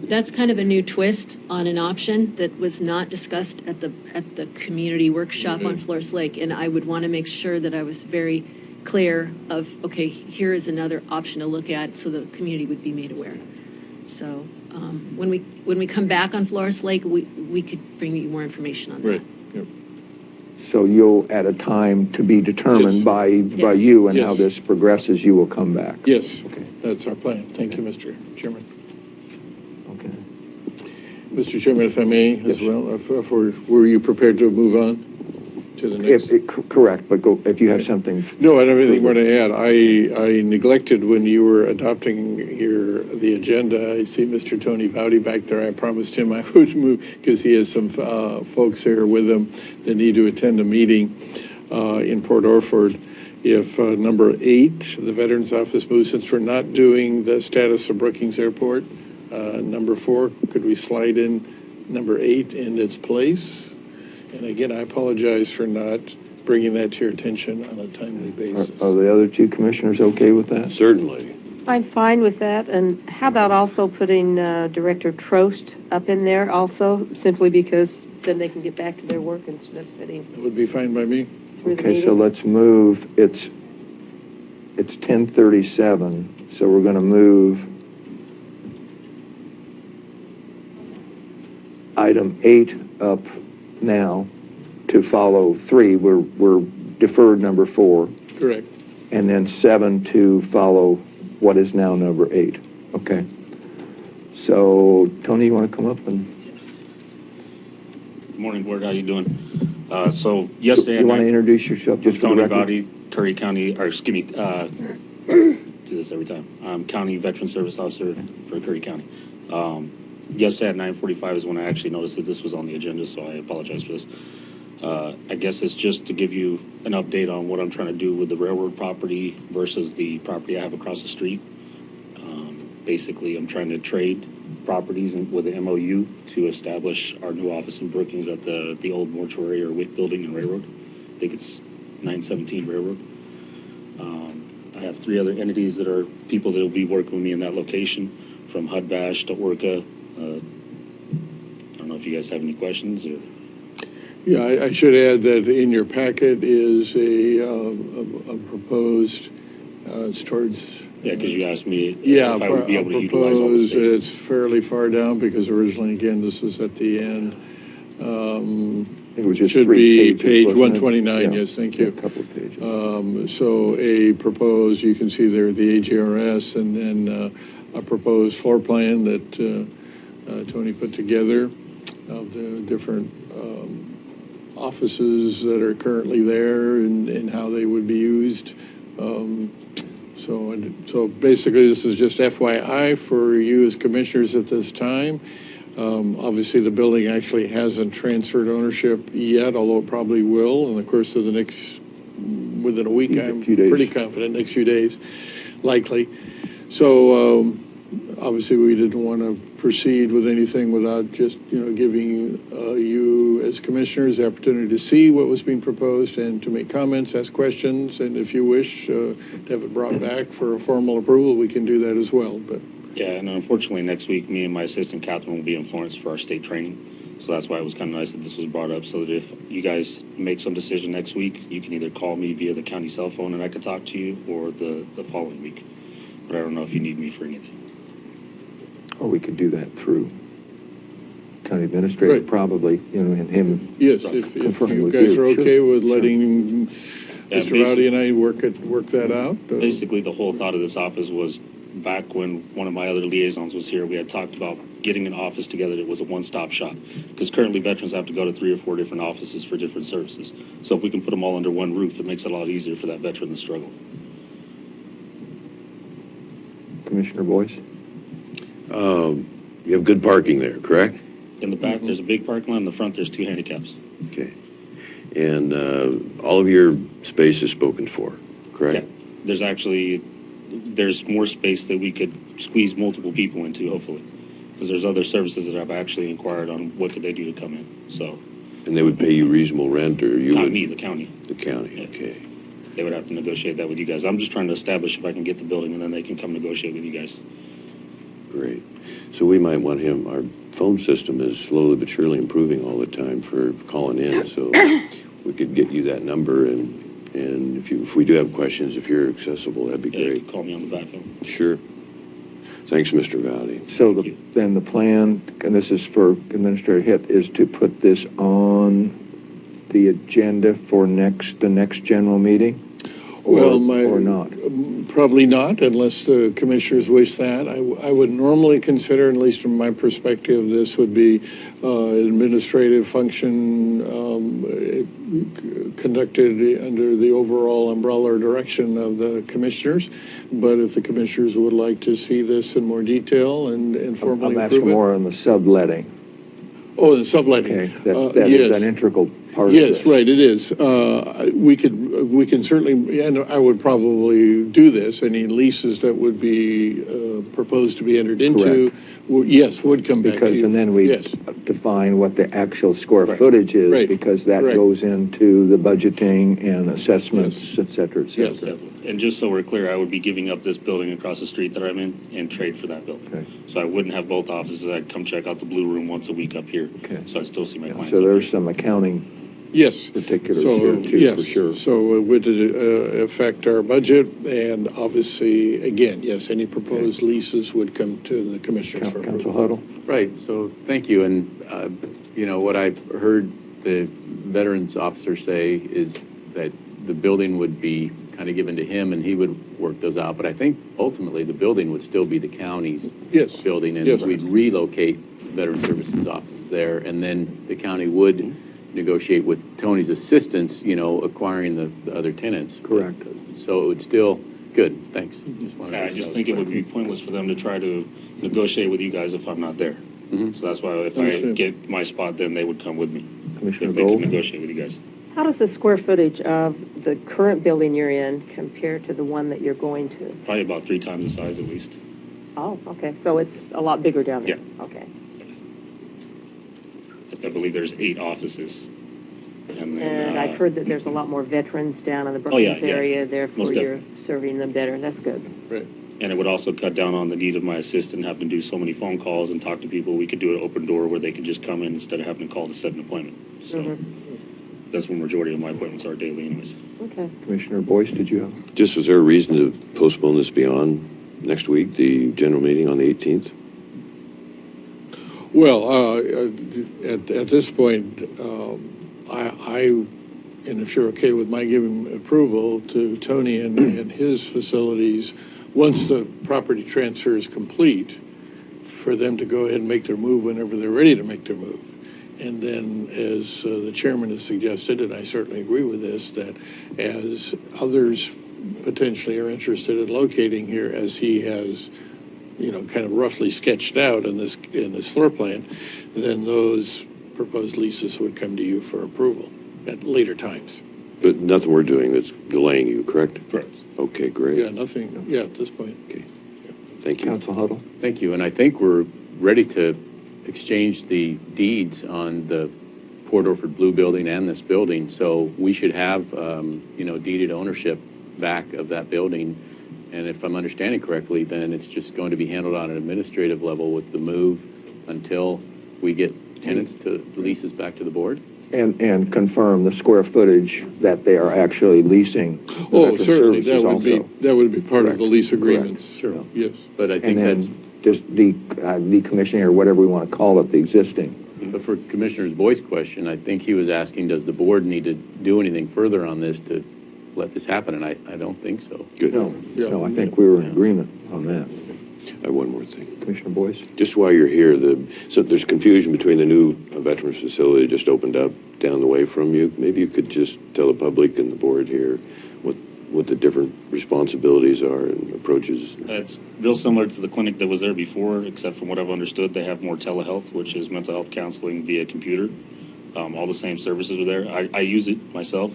that's kind of a new twist on an option that was not discussed at the community workshop on Flores Lake. And I would want to make sure that I was very clear of, okay, here is another option to look at so the community would be made aware. So when we come back on Flores Lake, we could bring you more information on that. Right. Yep. So you'll, at a time to be determined Yes. by Yes. you and how Yes. this progresses, you will come back? Yes, Okay. that's our plan. Thank you, Mr. Chairman. Okay. Mr. Chairman, if I may, as Yes. well, were you prepared to move on to the next? Correct, but go, if you have something. No, I don't have anything more to add. I neglected when you were adopting the agenda. I see Mr. Tony Vowdy back there. I promised him I would move because he has some folks here with him that need to attend a meeting in Port Orford. If number 8, the Veterans Office moves, since we're not doing the status of Brookings Airport, number 4, could we slide in number 8 in its place? And again, I apologize for not bringing that to your attention on a timely basis. Are the other two commissioners okay with that? Certainly. I'm fine with that, and how about also putting Director Trost up in there also, simply because then they can get back to their work instead of sitting That would be fine by me. through the Okay, so meeting? let's move, it's 10:37, so we're going to move item 8 up now to follow 3. We're deferred number 4, Correct. and then 7 to follow what is now number 8. Okay. So, Tony, you want to come up and, Good morning, Board. How you doing? So yesterday, you want to introduce yourself just for the Tony record? Vowdy, Curry County, or excuse me, do this every time. I'm County Veteran Service Officer for Curry County. Yesterday at 9:45 is when I actually noticed that this was on the agenda, so I apologize for this. I guess it's just to give you an update on what I'm trying to do with the railroad property versus the property I have across the street. Basically, I'm trying to trade properties with the MOU to establish our new office in Brookings at the old mortuary or WIC building in Railroad. I think it's 917 Railroad. I have 3 other entities that are people that will be working with me in that location, from HUD-BASH to ORCA. I don't know if you guys have any questions or. Yeah, I should add that in your packet is a proposed, it's towards. Yeah, because you asked me Yeah, if I would be a able to utilize all the proposed, it's spaces. fairly far down because originally, again, this is at the end. It was just Should 3 be pages, page wasn't it? 129, Yeah, yes, thank yeah, you. a couple of pages. So a proposed, you can see there the AGRS, and then a proposed floor plan that Tony put together of the different offices that are currently there and how they would be used. So basically, this is just FYI for you as commissioners at this time. Obviously, the building actually hasn't transferred ownership yet, although it probably will in the course of the next, within a week, I'm Few days. pretty confident, next few days, likely. So obviously, we didn't want to proceed with anything without just, giving you as commissioners the opportunity to see what was being proposed and to make comments, ask questions, and if you wish to have it brought back for a formal approval, we can do that as well. But Yeah, and unfortunately, next week, me and my assistant Catherine will be in Florence for our state training. So that's why it was kind of nice that this was brought up, so that if you guys make some decision next week, you can either call me via the county cell phone and I can talk to you, or the following week. But I don't know if you need me for anything. Or we could do that through county administrator, Right. probably, and him. Yes, if Conferring you with guys you, are sure, okay with sure. letting Yeah, Mr. Rowdy and I work that out. Basically, the whole thought of this office was, back when one of my other liaisons was here, we had talked about getting an office together that was a one-stop shop. Because currently, veterans have to go to 3 or 4 different offices for different services. So if we can put them all under one roof, it makes it a lot easier for that veteran to struggle. Commissioner Boyce? You have good parking there, correct? In the back, there's a big parking lot. In the front, there's 2 handicaps. Okay. And all of your space is spoken for, Yeah, correct? there's more space that we could squeeze multiple people into, hopefully. Because there's other services that I've actually inquired on what could they do to come in. So, And they would pay you reasonable rent, or you not would? me, the county. The county, Yeah. okay. They would have to negotiate that with you guys. I'm just trying to establish if I can get the building, and then they can come negotiate with you guys. Great. So we might want him, our phone system is slowly but surely improving all the time for calling in, so we could get you that number, and if we do have questions, if you're accessible, that'd be Yeah, you great. can call me on the back phone. Sure. Thanks, Mr. Vowdy. So Thank you. then the plan, and this is for Administrator Hitt, is to put this on the agenda for the next general meeting? Well, Or not? Probably not, unless the commissioners wish that. I would normally consider, at least from my perspective, this would be administrative function conducted under the overall umbrella or direction of the commissioners. But if the commissioners would like to see this in more detail and formally I'm approve asking it. more on the subletting. Oh, the subletting. Okay, that is Yes. an integral part of this. Yes, right, it is. We can certainly, and I would probably do this, any leases that would be proposed to be entered into, yes, would come back to Because, you. and then we Yes, define what the actual square Right. footage is, Right. because that Right. goes into the budgeting and assessments, et cetera, et Yes. cetera. And just so we're clear, I would be giving up this building across the street that I'm in and trade for that building. Okay. So I wouldn't have both offices. I'd come check out the blue room once a week up here. Okay. So I'd still see my clients. So up there's here. some accounting yes. particulars So, here too, yes, for sure. so it would affect our budget, and obviously, again, yes, any proposed leases would come to the commissioners for Council approval. Huddle? Right, so thank you. And, what I've heard the Veterans Officer say is that the building would be kind of given to him and he would work those out. But I think ultimately the building would still be the county's Yes. building, and Yes. we'd relocate Veteran Services offices there. And then the county would negotiate with Tony's assistants, acquiring the other tenants. Correct. So it would still, good, thanks. Just wanted to Yeah, I know just that think was it would clear. be pointless for them to try to negotiate with you guys if I'm not there. So that's why if I Understood. get my spot, then they would come with me. Commissioner If they can Gold? negotiate with you guys. How does the square footage of the current building you're in compare to the one that you're going to? Probably about 3 times the size at least. Oh, okay, so it's a lot bigger down there? Yeah. Okay. I believe there's 8 offices. And then, And I've heard that there's a lot more veterans down in the Oh, yeah, Brookings yeah. area, therefore Most you're definitely. serving them better. That's good. Right. And it would also cut down on the need of my assistant having to do so many phone calls and talk to people. We could do an open door where they could just come in instead of having to call to set an appointment. So that's when majority of my appointments are daily anyways. Okay. Commissioner Boyce, did you have? Just, was there a reason to postpone this beyond next week, the general meeting on the 18th? Well, at this point, and if you're okay with my giving approval to Tony and his facilities, once the property transfer is complete, for them to go ahead and make their move whenever they're ready to make their move. And then, as the chairman has suggested, and I certainly agree with this, that as others potentially are interested in locating here, as he has, kind of roughly sketched out in this floor plan, then those proposed leases would come to you for approval at later times. But nothing we're doing that's delaying you, correct? Correct. Okay, great. Yeah, nothing, yeah, at this point. Okay, thank you. Council Huddle? Thank you, and I think we're ready to exchange the deeds on the Port Orford Blue Building and this building, so we should have, deeded ownership back of that building And if I'm understanding correctly, then it's just going to be handled on an administrative level with the move until we get tenants to leases back to the board? And confirm the square footage that they are actually leasing. the Oh, veteran certainly, services that would be part of Correct. the lease Correct. agreements. Sure. Yes. But I And think that's, then just decommissioning or whatever we want to call it, the existing. but for Commissioner Boy's question, I think he was asking, does the board need to do anything further on this to let this happen? And I don't think so. Good. No, I think we were in agreement on that. I have one more thing. Commissioner Boyce? Just while you're here, so there's confusion between the new veterans facility just opened up down the way from you. Maybe you could just tell the public and the board here what the different responsibilities are and approaches. It's real similar to the clinic that was there before, except from what I've understood, they have more telehealth, which is mental health counseling via computer. All the same services are there. I use it myself.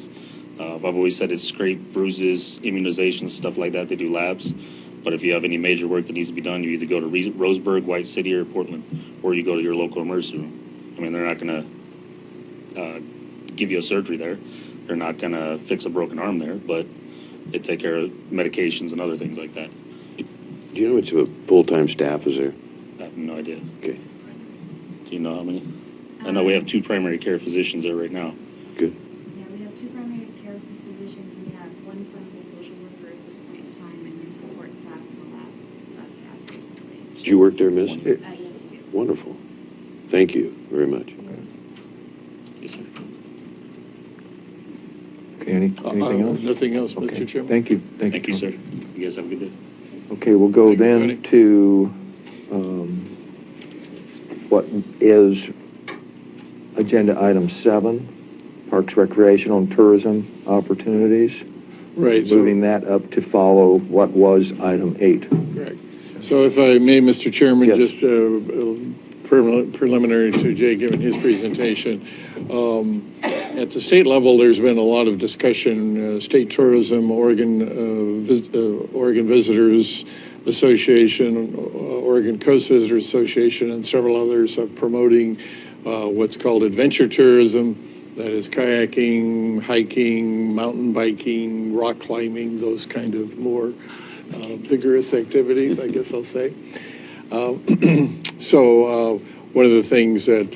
I've always said it's scrape, bruises, immunizations, stuff like that. They do labs. But if you have any major work that needs to be done, you either go to Roseburg, White City, or Portland, or you go to your local emergency room. I mean, they're not going to give you a surgery there. They're not going to fix a broken arm there, but they take care of medications and other things like that. Do you know how much full-time staff is there? I have no idea. Okay, Do you know how many? I know we have 2 primary care physicians there right now. good. Yeah, we have 2 primary care physicians, we have 1 clinical social worker at this point in time, and then support staff in the lab staff, basically. Did you work there, Miss? Yes, I do. Wonderful. Thank you very much. Yes, sir. Okay, anything else? Nothing else, Okay, Mr. Chairman? Thank you. Thank you, sir. You guys have a good day. Okay, we'll go Thank you, then Tony. to what is agenda item 7, Parks, Recreational, and Tourism Opportunities. Right. so- Moving that up to follow what was item 8. Correct. So if I may, Mr. Chairman, Yes. just preliminary to Jay giving his presentation. At the state level, there's been a lot of discussion, state tourism, Oregon Visitors Association, Oregon Coast Visitors Association, and several others are promoting what's called adventure tourism. That is kayaking, hiking, mountain biking, rock climbing, those kind of more vigorous activities, I guess I'll say. So one of the things that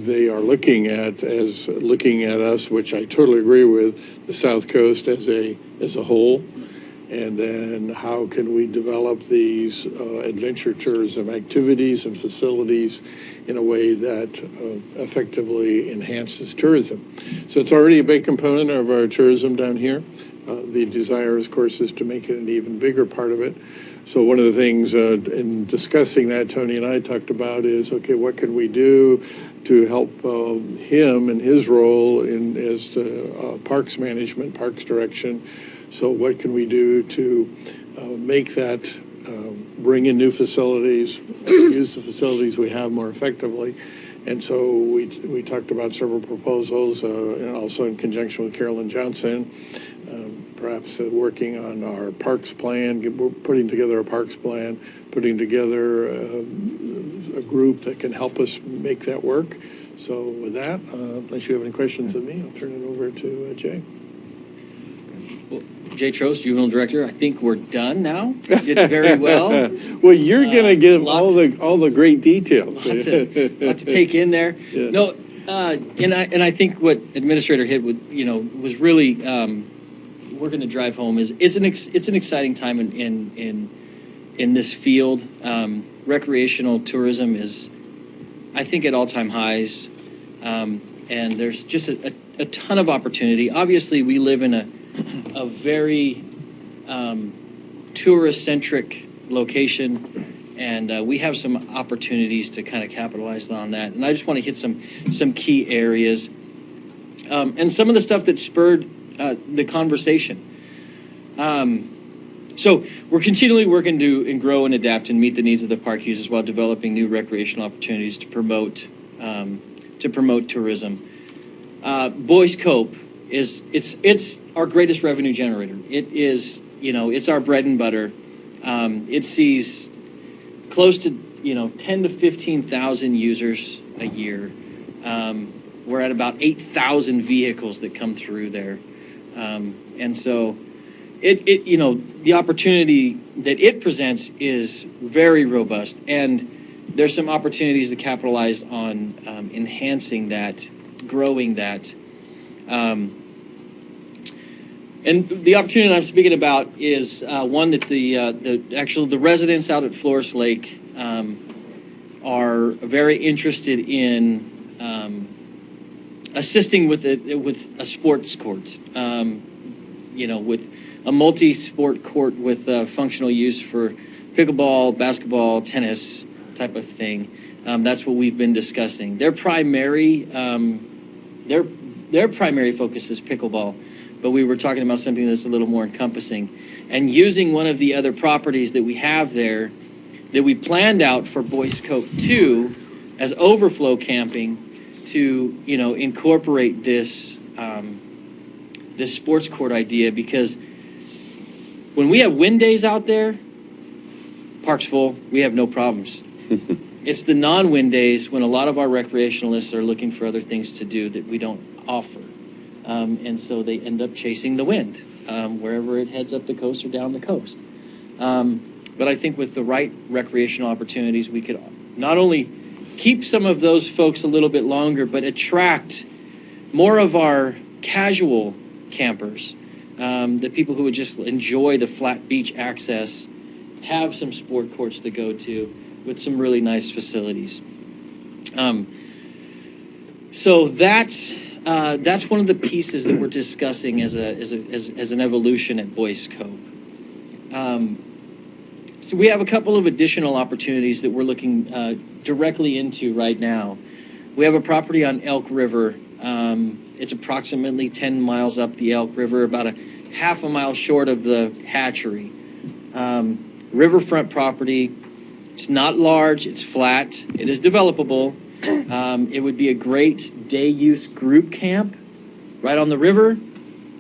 they are looking at us, which I totally agree with, the South Coast as a whole, and then how can we develop these adventure tourism activities and facilities in a way that effectively enhances tourism. So it's already a big component of our tourism down here. The desire, of course, is to make it an even bigger part of it. So one of the things in discussing that, Tony and I talked about is, okay, what can we do to help him in his role as the parks management, parks direction? So what can we do to make that, bring in new facilities, use the facilities we have more effectively? And so we talked about several proposals, and also in conjunction with Carolyn Johnson, perhaps working on our parks plan. We're putting together a parks plan, putting together a group that can help us make that work. So with that, unless you have any questions of me, I'll turn it over to Jay. Well, Jay Trost, Juvenile Director, I think we're done now. You did very well. Well, you're going to give lot all the great details. Lot to take in there. Yeah. No, and I think what Administrator hit was really we're going to drive home is it's an exciting time in this field. Recreational tourism is, I think, at all-time highs, and there's just a ton of opportunity. Obviously, we live in a very tourist-centric location, and we have some opportunities to kind of capitalize on that. And I just want to hit some key areas and some of the stuff that spurred the conversation. So we're continually working to grow and adapt and meet the needs of the park users while developing new recreational opportunities to promote tourism. Boyce Cope it's our greatest revenue generator. It is, it's our bread and butter. It sees close to 10 to 15,000 users a year. We're at about 8,000 vehicles that come through there. And so the opportunity that it presents is very robust, and there's some opportunities to capitalize on enhancing that, growing that. And the opportunity that I'm speaking about is one that the residents out at Flores Lake are very interested in assisting with a sports court. With a multi-sport court with functional use for pickleball, basketball, tennis type of thing. That's what we've been discussing. Their primary focus is pickleball, but we were talking about something that's a little more encompassing. And using one of the other properties that we have there that we planned out for Boys Cove 2 as overflow camping to, incorporate this this sports court idea, because when we have wind days out there, park's full, we have no problems. It's the non-wind days when a lot of our recreationalists are looking for other things to do that we don't offer. And so they end up chasing the wind, wherever it heads up the coast or down the coast. But I think with the right recreational opportunities, we could not only keep some of those folks a little bit longer, but attract more of our casual campers, the people who would just enjoy the flat beach access, have some sport courts to go to with some really nice facilities. So that's one of the pieces that we're discussing as an evolution at Boys Cove. So we have a couple of additional opportunities that we're looking directly into right now. We have a property on Elk River. It's approximately 10 miles up the Elk River, about a half a mile short of the hatchery. Riverfront property. It's not large, it's flat, it is developable. It would be a great day use group camp right on the river.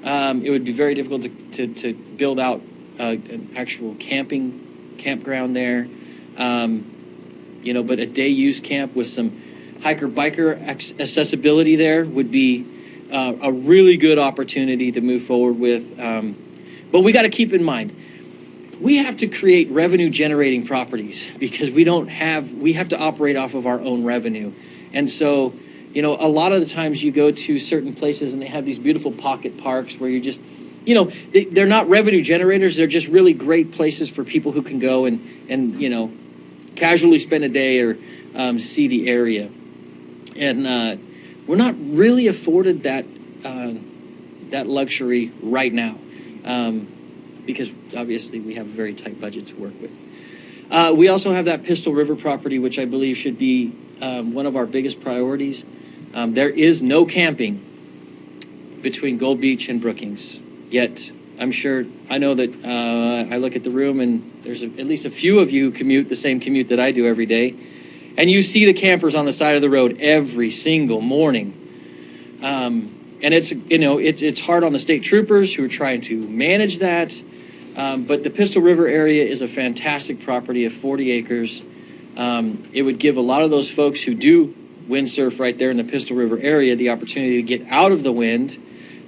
It would be very difficult to build out an actual campground there. But a day use camp with some hiker-biker accessibility there would be a really good opportunity to move forward with. But we got to keep in mind, we have to create revenue generating properties because we have to operate off of our own revenue. And so, a lot of the times you go to certain places and they have these beautiful pocket parks where you just, they're not revenue generators. They're just really great places for people who can go and casually spend a day or see the area. And we're not really afforded that luxury right now. Because obviously we have a very tight budget to work with. We also have that Pistol River property, which I believe should be one of our biggest priorities. There is no camping between Gold Beach and Brookings, yet I know that I look at the room and there's at least a few of you who commute the same commute that I do every day, and you see the campers on the side of the road every single morning. And it's hard on the state troopers who are trying to manage that. But the Pistol River area is a fantastic property of 40 acres. It would give a lot of those folks who do windsurf right there in the Pistol River area the opportunity to get out of the wind,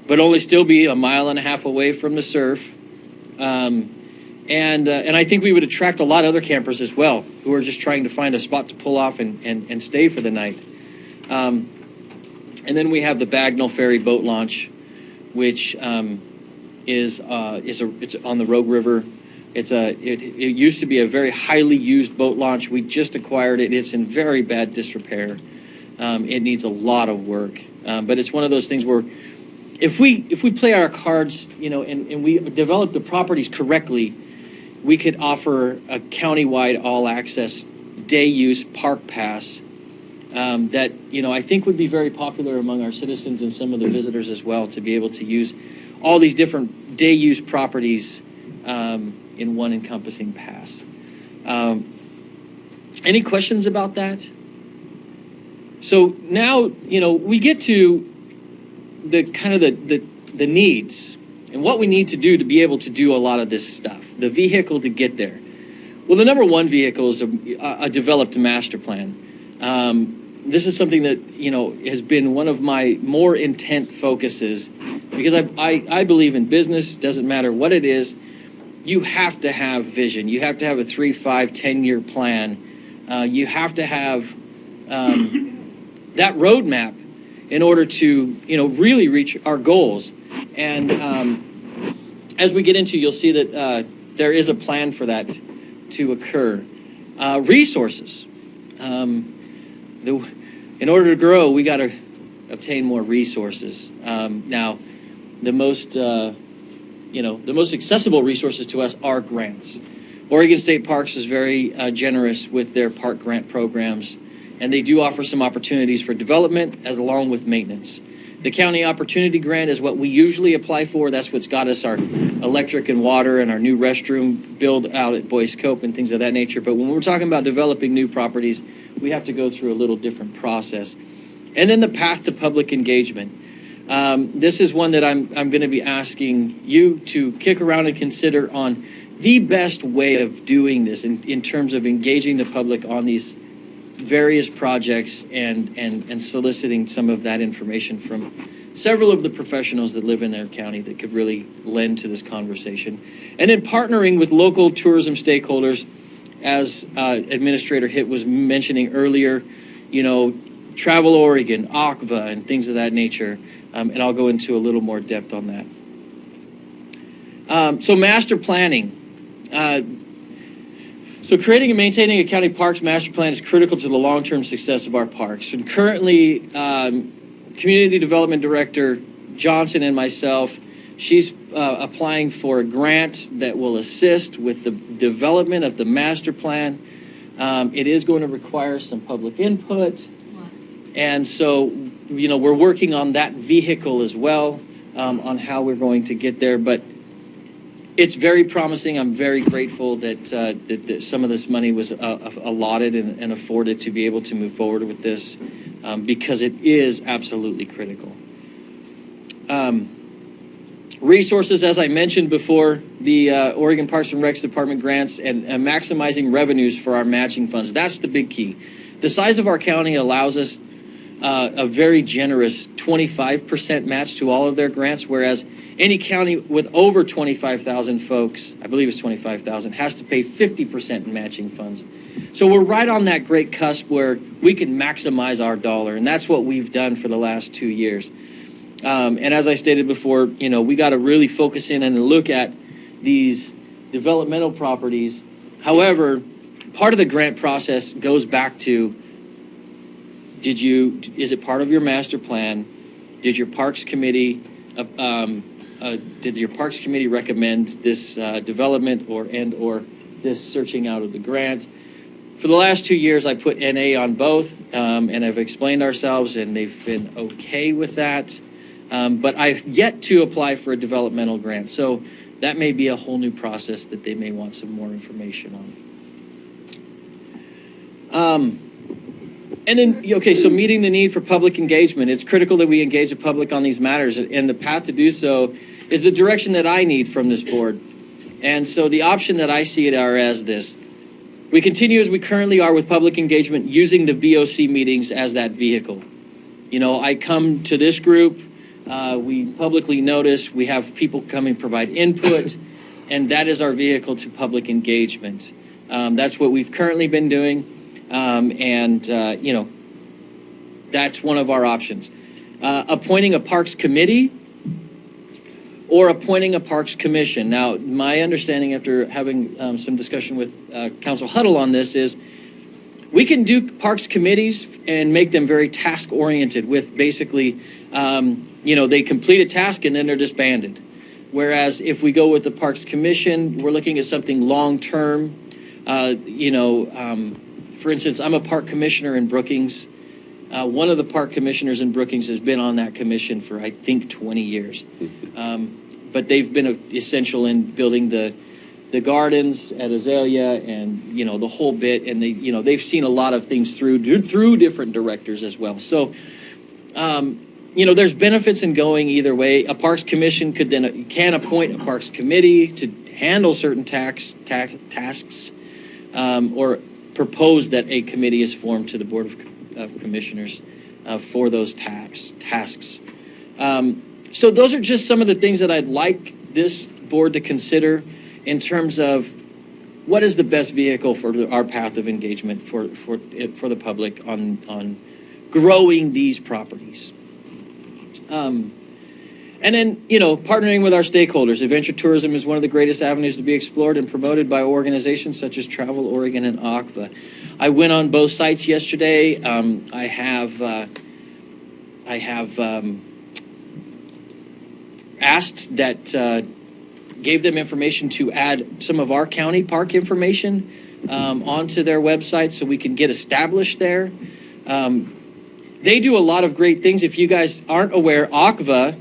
but only still be a mile and a half away from the surf. And I think we would attract a lot of other campers as well who are just trying to find a spot to pull off and stay for the night. And then we have the Bagnell Ferry boat launch, which it's on the Rogue River. It used to be a very highly used boat launch. We just acquired it. It's in very bad disrepair. It needs a lot of work, but it's one of those things where if we play our cards, and we develop the properties correctly, we could offer a countywide all-access day-use park pass that I think would be very popular among our citizens and some of the visitors as well, to be able to use all these different day-use properties in one encompassing pass. Any questions about that? So now, we get to the kind of the needs and what we need to do to be able to do a lot of this stuff, the vehicle to get there. Well, the number one vehicle is a developed master plan. This is something that, has been one of my more intent focuses Because I believe in business, doesn't matter what it is, you have to have vision. You have to have a 3, 5, 10-year plan. You have to have that roadmap in order to, really reach our goals. And as we get into, you'll see that there is a plan for that to occur. Resources. In order to grow, we got to obtain more resources. Now, the most accessible resources to us are grants. Oregon State Parks is very generous with their park grant programs, and they do offer some opportunities for development as along with maintenance. The County Opportunity Grant is what we usually apply for. That's what's got us our electric and water and our new restroom build out at Boyce Cope and things of that nature. But when we're talking about developing new properties, we have to go through a little different process. And then the path to public engagement. This is one that I'm going to be asking you to kick around and consider on the best way of doing this in terms of engaging the public on these various projects and soliciting some of that information from several of the professionals that live in their county that could really lend to this conversation. And then partnering with local tourism stakeholders, as Administrator Hitt was mentioning earlier, Travel Oregon, ACVA, and things of that nature. And I'll go into a little more depth on that. So master planning. So creating and maintaining a county parks master plan is critical to the long-term success of our parks. And currently, Community Development Director Johnson and myself, she's applying for a grant that will assist with the development of the master plan. It is going to require some public input. And so, we're working on that vehicle as well, on how we're going to get there. But it's very promising. I'm very grateful that some of this money was allotted and afforded to be able to move forward with this, because it is absolutely critical. Resources, as I mentioned before, the Oregon Parks and Recs Department grants and maximizing revenues for our matching funds. That's the big key. The size of our county allows us a very generous 25% match to all of their grants, whereas any county with over 25,000 folks, I believe it's 25,000, has to pay 50% in matching funds. So we're right on that great cusp where we can maximize our dollar, and that's what we've done for the last 2 years. And as I stated before, we got to really focus in and look at these developmental properties. However, part of the grant process goes back to, is it part of your master plan? Did your Parks Committee recommend this development or this searching out of the grant? For the last 2 years, I put NA on both, and I've explained ourselves, and they've been okay with that. But I've yet to apply for a developmental grant, so that may be a whole new process that they may want some more information on. And then, so meeting the need for public engagement. It's critical that we engage the public on these matters, and the path to do so is the direction that I need from this board. And so the option that I see it are as this. We continue as we currently are with public engagement using the BOC meetings as that vehicle. I come to this group, we publicly notice, we have people come and provide input, and that is our vehicle to public engagement. That's what we've currently been doing. That's one of our options. Appointing a Parks Committee or appointing a Parks Commission. Now, my understanding after having some discussion with Council Huddle on this is we can do Parks Committees and make them very task-oriented with basically, they complete a task and then they're disbanded. Whereas if we go with the Parks Commission, we're looking at something long-term, for instance, I'm a park commissioner in Brookings. One of the park commissioners in Brookings has been on that commission for, I think, 20 years. But they've been essential in building the gardens at Azalea and, the whole bit. And they've seen a lot of things through different directors as well. So, there's benefits in going either way. A Parks Commission can appoint a Parks Committee to handle certain tasks, or propose that a committee is formed to the Board of Commissioners for those tasks. So those are just some of the things that I'd like this board to consider in terms of what is the best vehicle for our path of engagement for the public on growing these properties. And then, partnering with our stakeholders. Adventure tourism is one of the greatest avenues to be explored and promoted by organizations such as Travel Oregon and ACVA. I went on both sites yesterday. I have asked that, gave them information to add some of our county park information onto their website so we can get established there. They do a lot of great things. If you guys aren't aware, ACVA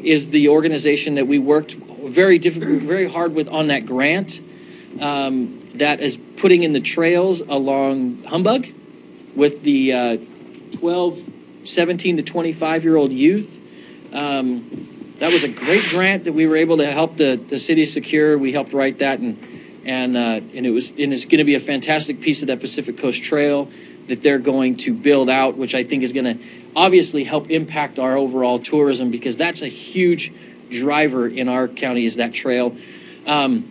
is the organization that we worked very hard with on that grant that is putting in the trails along Humbug with the 17 to 25-year-old youth. That was a great grant that we were able to help the city secure. We helped write that, and it's going to be a fantastic piece of that Pacific Coast Trail that they're going to build out, which I think is going to obviously help impact our overall tourism, because that's a huge driver in our county, is that trail. And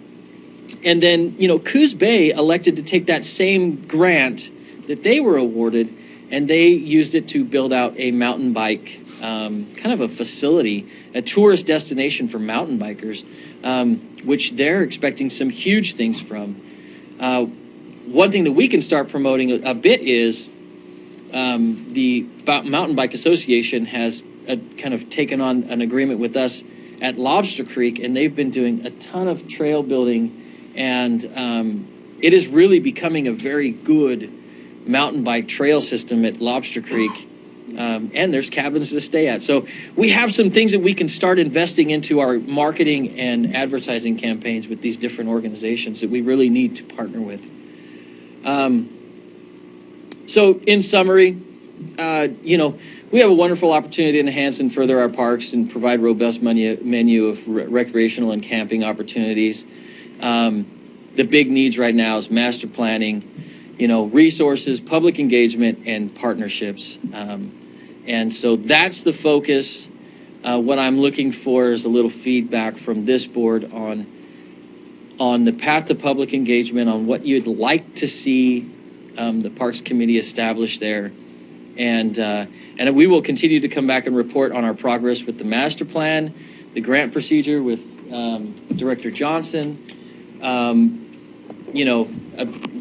then, Coos Bay elected to take that same grant that they were awarded, and they used it to build out a mountain bike, kind of a facility, a tourist destination for mountain bikers, which they're expecting some huge things from. One thing that we can start promoting a bit is the Mountain Bike Association has kind of taken on an agreement with us at Lobster Creek, and they've been doing a ton of trail building, and it is really becoming a very good mountain bike trail system at Lobster Creek, and there's cabins to stay at. So we have some things that we can start investing into our marketing and advertising campaigns with these different organizations that we really need to partner with. So in summary, we have a wonderful opportunity to enhance and further our parks and provide robust menu of recreational and camping opportunities. The big needs right now is master planning, resources, public engagement, and partnerships. And so that's the focus. What I'm looking for is a little feedback from this board on the path to public engagement, on what you'd like to see the Parks Committee establish there. And we will continue to come back and report on our progress with the master plan, the grant procedure with Director Johnson,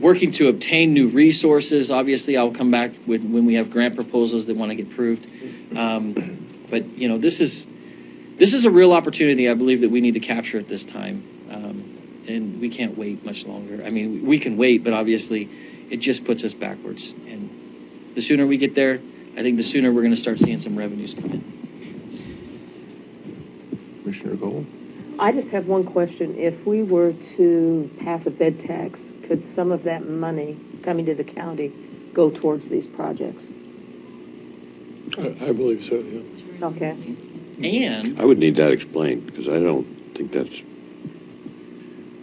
working to obtain new resources. Obviously, I'll come back when we have grant proposals that want to get approved. But this is a real opportunity, I believe, that we need to capture at this time. And we can't wait much longer. I mean, we can wait, but obviously it just puts us backwards. And the sooner we get there, I think the sooner we're going to start seeing some revenues come in. Commissioner Gold? I just have one question. If we were to pass a bed tax, could some of that money coming to the county go towards these projects? I believe so, yeah. Okay. And I would need that explained, because I don't think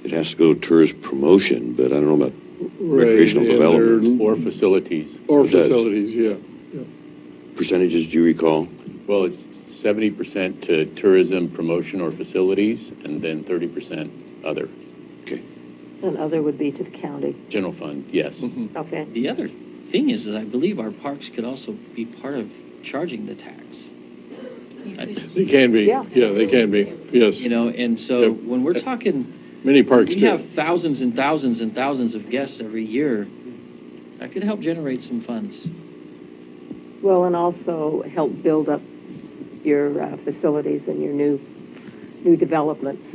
it has to go to tourist promotion, but I don't know about recreational Right, and development. Or facilities. Or It does. facilities, yeah. Percentages, do you recall? Well, it's 70% to tourism, promotion, or facilities, and then 30% other. Okay. And other would be to the county. General fund, yes. Okay. the other thing is I believe our parks could also be part of charging the tax. They can be, Yeah. yeah, they can be, yes. And so Yep. when we're talking, Many parks we do. have thousands and thousands and thousands of guests every year, that could help generate some funds. Well, and also help build up your facilities and your new developments.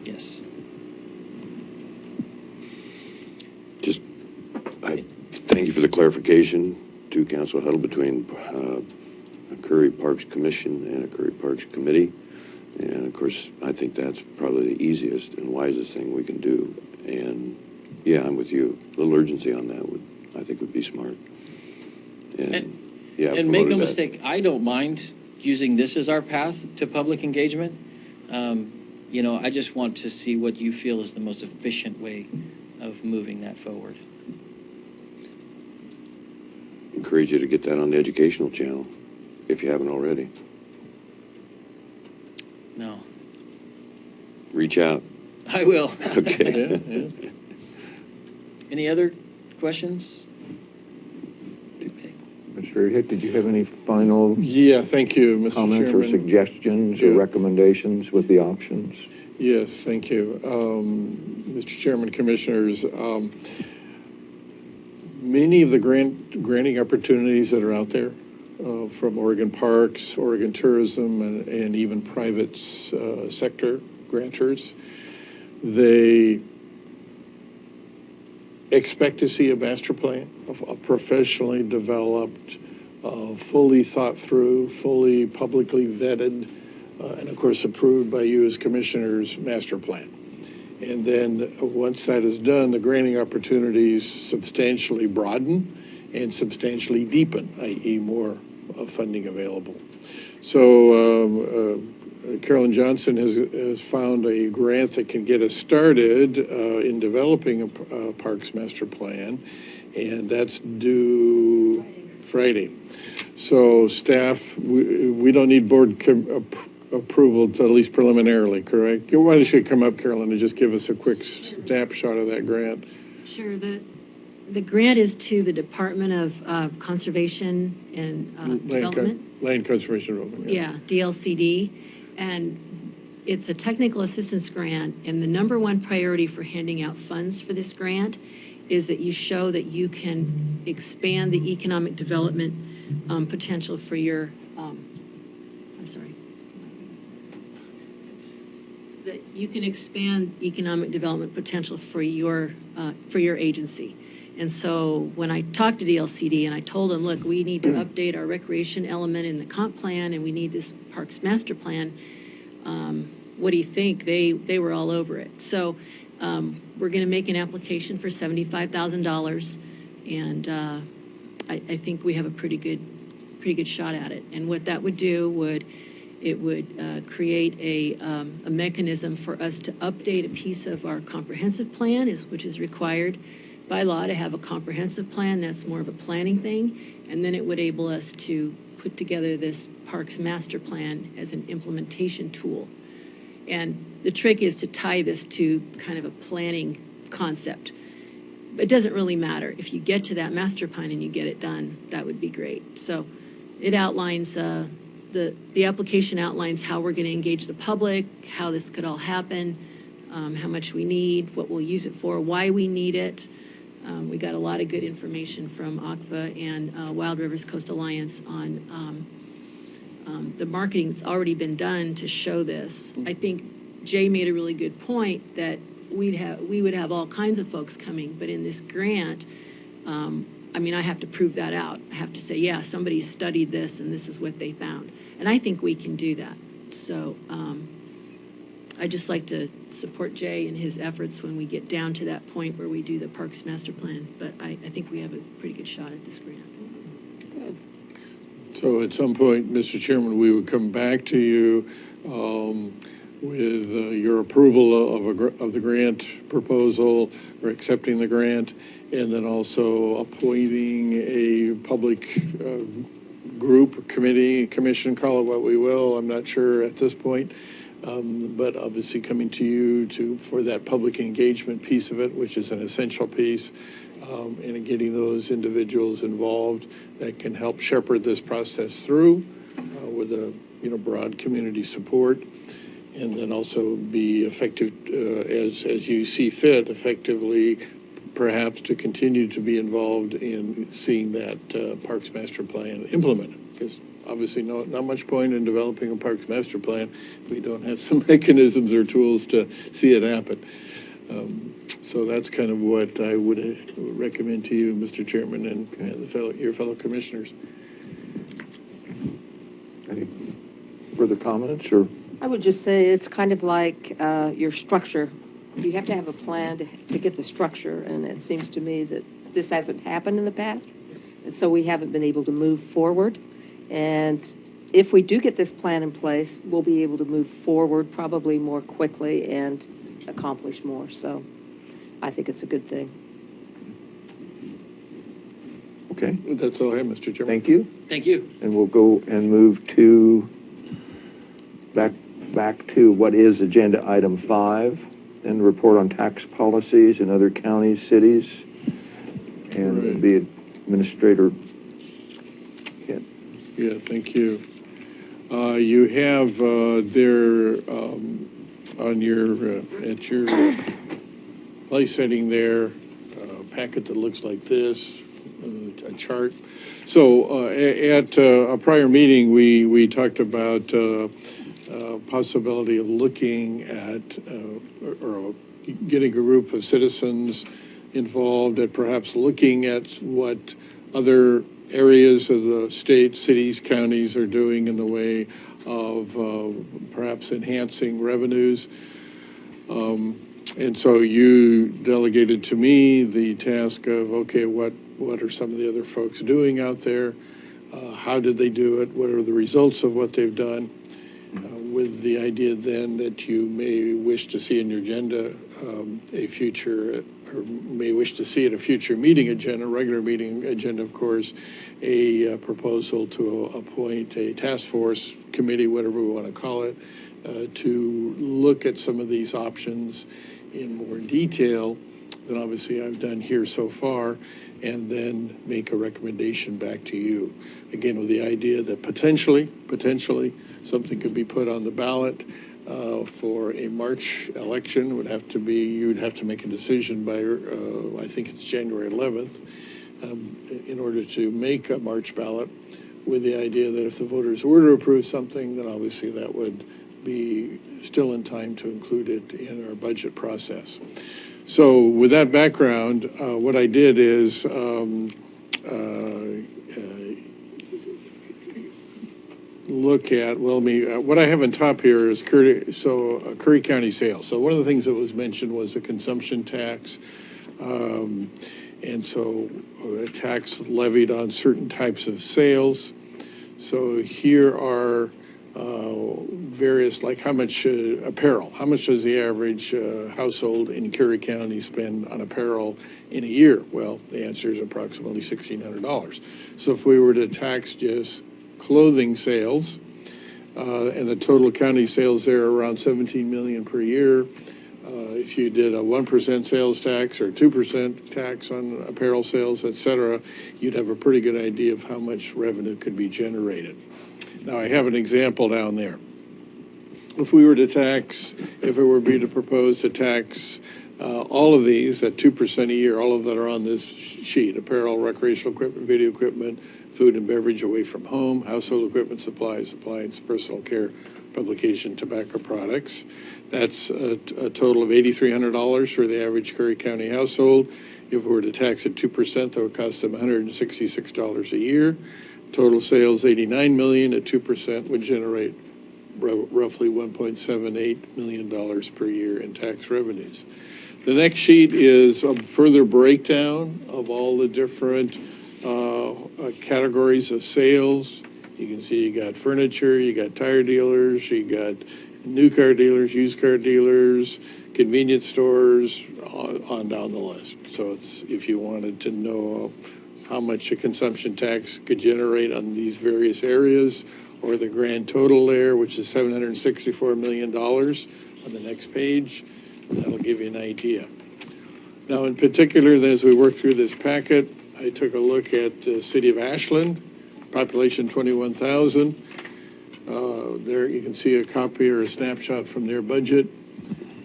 Yes. Just, I thank you for the clarification to Council Huddle between a Curry Parks Commission and a Curry Parks Committee. And of course, I think that's probably the easiest and wisest thing we can do. And yeah, I'm with you. A little urgency on that I think would be smart. And yeah, And make no promoted that. mistake, I don't mind using this as our path to public engagement. I just want to see what you feel is the most efficient way of moving that forward. Encourage you to get that on the educational channel, if you haven't already. No. Reach out. I will. Okay. Yeah. Any other questions? Mr. Hitt, did you have any final Yeah, thank you, Mr. comments or Chairman. suggestions or Yeah. recommendations with the options? Yes, thank you. Mr. Chairman, Commissioners, many of the granting opportunities that are out there from Oregon Parks, Oregon Tourism, and even private sector grantors, they expect to see a master plan, a professionally developed, fully thought through, fully publicly vetted, and of course approved by you as commissioners master plan. And then once that is done, the granting opportunities substantially broaden and substantially deepen, i.e. more funding available. So Carolyn Johnson has found a grant that can get us started in developing a Parks Master Plan, and that's due Friday. So staff, we don't need board approval, at least preliminarily, correct? Why don't you come up, Carolyn, and just give us a quick snapshot of that grant? Sure. The grant is to the Department of Conservation and Development. Land Conservation Development. Yeah, DLCD. And it's a technical assistance grant. And the number one priority for handing out funds for this grant is that you show that you can expand the economic development potential for your, I'm sorry. That you can expand economic development potential for your agency. And so when I talked to DLCD and I told them, look, we need to update our recreation element in the comp plan and we need this Parks Master Plan, what do you think? They were all over it. So we're going to make an application for $75,000, and I think we have a pretty good shot at it. And what that would do would create a mechanism for us to update a piece of our comprehensive plan, which is required by law to have a comprehensive plan. That's more of a planning thing. And then it would enable us to put together this Parks Master Plan as an implementation tool. And the trick is to tie this to kind of a planning concept. It doesn't really matter. If you get to that master plan and you get it done, that would be great. So it outlines, the application outlines how we're going to engage the public, how this could all happen, how much we need, what we'll use it for, why we need it. We got a lot of good information from ACVA and Wild Rivers Coast Alliance on the marketing that's already been done to show this. I think Jay made a really good point that we would have all kinds of folks coming, but in this grant, I mean, I have to prove that out. I have to say, yeah, somebody studied this and this is what they found. And I think we can do that. So I'd just like to support Jay in his efforts when we get down to that point where we do the Parks Master Plan. But I think we have a pretty good shot at this grant. So at some point, Mr. Chairman, we would come back to you with your approval of the grant proposal or accepting the grant, and then also appointing a public group, committee, commission, call it what we will. I'm not sure at this point, but obviously coming to you for that public engagement piece of it, which is an essential piece, and getting those individuals involved that can help shepherd this process through with a broad community support, and then also be effective as you see fit, effectively perhaps to continue to be involved in seeing that Parks Master Plan implemented. Because obviously not much point in developing a Parks Master Plan if we don't have some mechanisms or tools to see it happen. So that's kind of what I would recommend to you, Mr. Chairman, and your fellow commissioners. Any further comments or? I would just say it's kind of like your structure. You have to have a plan to get the structure, and it seems to me that this hasn't happened in the past, and so we haven't been able to move forward. And if we do get this plan in place, we'll be able to move forward probably more quickly and accomplish more. So I think it's a good thing. Okay, That's all I have, Mr. Chairman. thank you. Thank you. And we'll go and move to back back to what is agenda item 5, then report on tax policies in other counties, cities, and it would be Administrator Hitt. Yeah, thank you. You have there on your, at your place setting there, a packet that looks like this, a chart. So at a prior meeting, we talked about possibility of looking at or getting a group of citizens involved at perhaps looking at what other areas of the state, cities, counties are doing in the way of perhaps enhancing revenues. And so you delegated to me the task of, okay, what are some of the other folks doing out there? How did they do it? What are the results of what they've done? With the idea then that you may wish to see in your agenda a future, or may wish to see at a future meeting agenda, regular meeting agenda, of course, a proposal to appoint a task force committee, whatever we want to call it, to look at some of these options in more detail than obviously I've done here so far, and then make a recommendation back to you. Again, with the idea that potentially, something could be put on the ballot for a March election. You'd have to make a decision by, I think it's January 11th, in order to make a March ballot, with the idea that if the voters were to approve something, then obviously that would be still in time to include it in our budget process. So with that background, what I did is look at, what I have on top here is Curry County sales. So one of the things that was mentioned was the consumption tax. And so a tax levied on certain types of sales. So here are various, like how much apparel, how much does the average household in Curry County spend on apparel in a year? Well, the answer is approximately $1,600. So if we were to tax just clothing sales, and the total county sales there are around 17 million per year. If you did a 1% sales tax or 2% tax on apparel sales, et cetera, you'd have a pretty good idea of how much revenue could be generated. Now, I have an example down there. If we were to tax, if it were to propose to tax all of these at 2% a year, all of that are on this sheet: apparel, recreational equipment, video equipment, food and beverage away from home, household equipment, supplies, appliance, personal care, publication, tobacco products. That's a total of $8,300 for the average Curry County household. If we were to tax at 2%, that would cost them $166 a year. Total sales, $89 million at 2% would generate roughly $1.78 million per year in tax revenues. The next sheet is a further breakdown of all the different categories of sales. You can see you got furniture, you got tire dealers, you got new car dealers, used car dealers, convenience stores, on down the list. So it's, if you wanted to know how much a consumption tax could generate on these various areas, or the grand total there, which is $764 million on the next page, that'll give you an idea. Now, in particular, as we work through this packet, I took a look at the city of Ashland, population 21,000. There you can see a copy or a snapshot from their budget.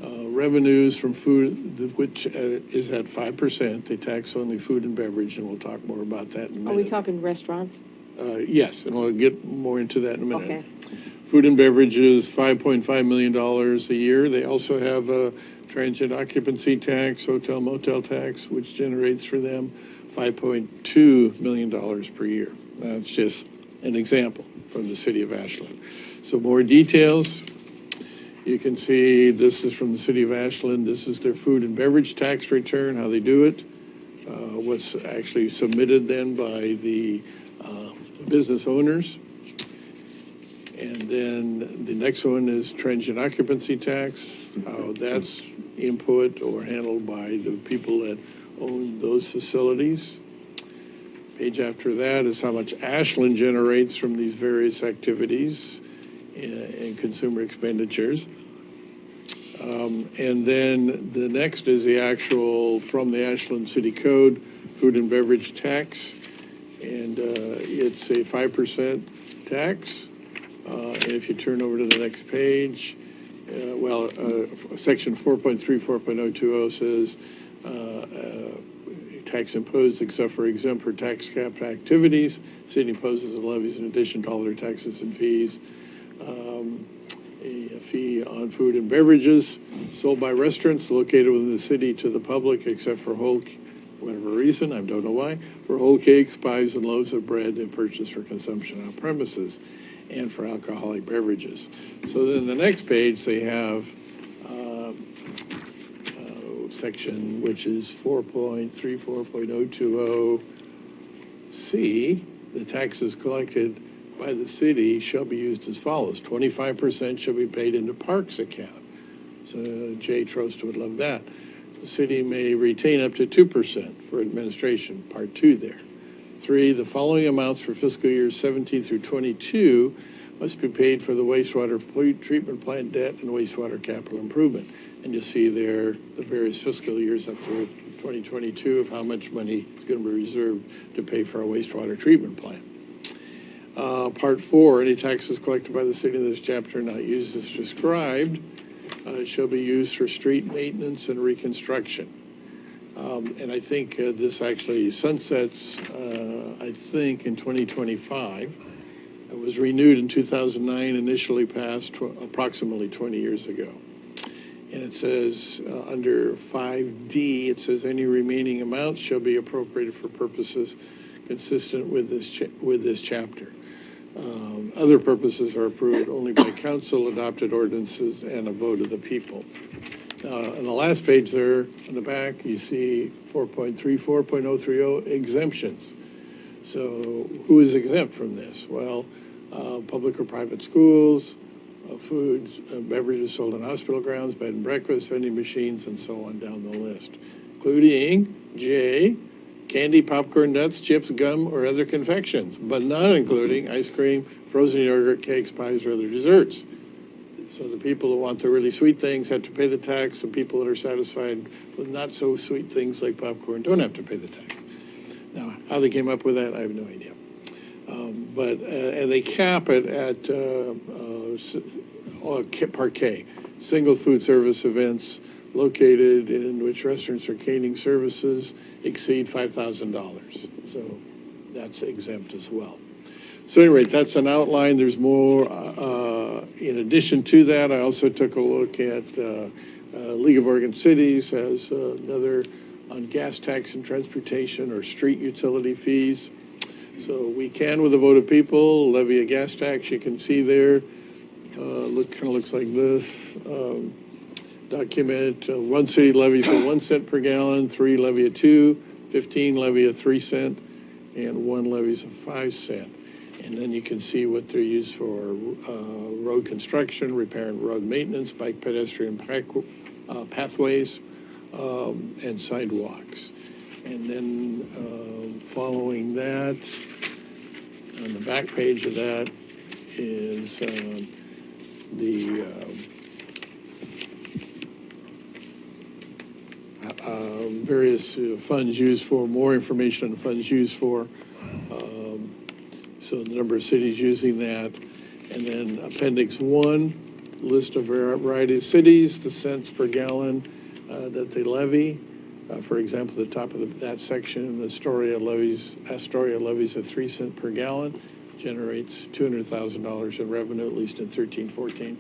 Revenues from food, which is at 5%. They tax only food and beverage, and we'll talk more about that in a minute. Are we talking restaurants? Yes, and we'll get more into that in a minute. Okay. Food and beverages, $5.5 million a year. They also have a transient occupancy tax, hotel motel tax, which generates for them $5.2 million per year. That's just an example from the city of Ashland. So more details. You can see this is from the city of Ashland. This is their food and beverage tax return, how they do it. What's actually submitted then by the business owners. And then the next one is transient occupancy tax, how that's input or handled by the people that own those facilities. Page after that is how much Ashland generates from these various activities. in consumer expenditures. And then the next is the actual, from the Ashland City Code, food and beverage tax. And it's a 5% tax. And if you turn over to the next page, section 4.34.020 says, tax imposed except for exempt or tax cap activities. City imposes and levies in addition to all their taxes and fees. A fee on food and beverages sold by restaurants located within the city to the public except for whatever reason, I don't know why, for whole cakes, pies, and loaves of bread and purchased for consumption on premises, and for alcoholic beverages. So then the next page, they have section, which is 4.34.020C, the taxes collected by the city shall be used as follows. 25% shall be paid into parks account. So Jay Trost would love that. The city may retain up to 2% for administration, part 2 there. 3, the following amounts for fiscal years 17 through 22 must be paid for the wastewater treatment plant debt and wastewater capital improvement. And you see there the various fiscal years up through 2022 of how much money is going to be reserved to pay for our wastewater treatment plant. Part 4, any taxes collected by the city in this chapter not used as described shall be used for street maintenance and reconstruction. And I think this actually sunsets, I think, in 2025. It was renewed in 2009, initially passed approximately 20 years ago. And it says, under 5D, it says any remaining amounts shall be appropriated for purposes consistent with this chapter. Other purposes are approved only by council, adopted ordinances, and a vote of the people. On the last page there, on the back, you see 4.34.030 exemptions. So who is exempt from this? Well, public or private schools, foods, beverages sold in hospital grounds, bed and breakfast, vending machines, and so on down the list, including J, candy, popcorn, nuts, chips, gum, or other confections, but not including ice cream, frozen yogurt, cakes, pies, or other desserts. So the people who want the really sweet things have to pay the tax, and people that are satisfied with not so sweet things like popcorn don't have to pay the tax. Now, how they came up with that, I have no idea. And they cap it at Part K, single food service events located in which restaurants or catering services exceed $5,000. So that's exempt as well. So anyway, that's an outline. There's more. In addition to that, I also took a look at League of Oregon Cities has another on gas tax and transportation or street utility fees. So we can, with a vote of people, levy a gas tax. You can see there, kind of looks like this. Document, one city levies a 1 cent per gallon, 3 levy a 2, 15 levy a 3 cent, and 1 levies a 5 cent. And then you can see what they're used for: road construction, repair and road maintenance, bike pedestrian pathways, and sidewalks. And then following that, on the back page of that is the various funds used for, more information on funds used for. So the number of cities using that. And then Appendix 1, list of a variety of cities, the cents per gallon that they levy. For example, the top of that section, Astoria levies a 3 cent per gallon, generates $200,000 in revenue, at least in 13-14.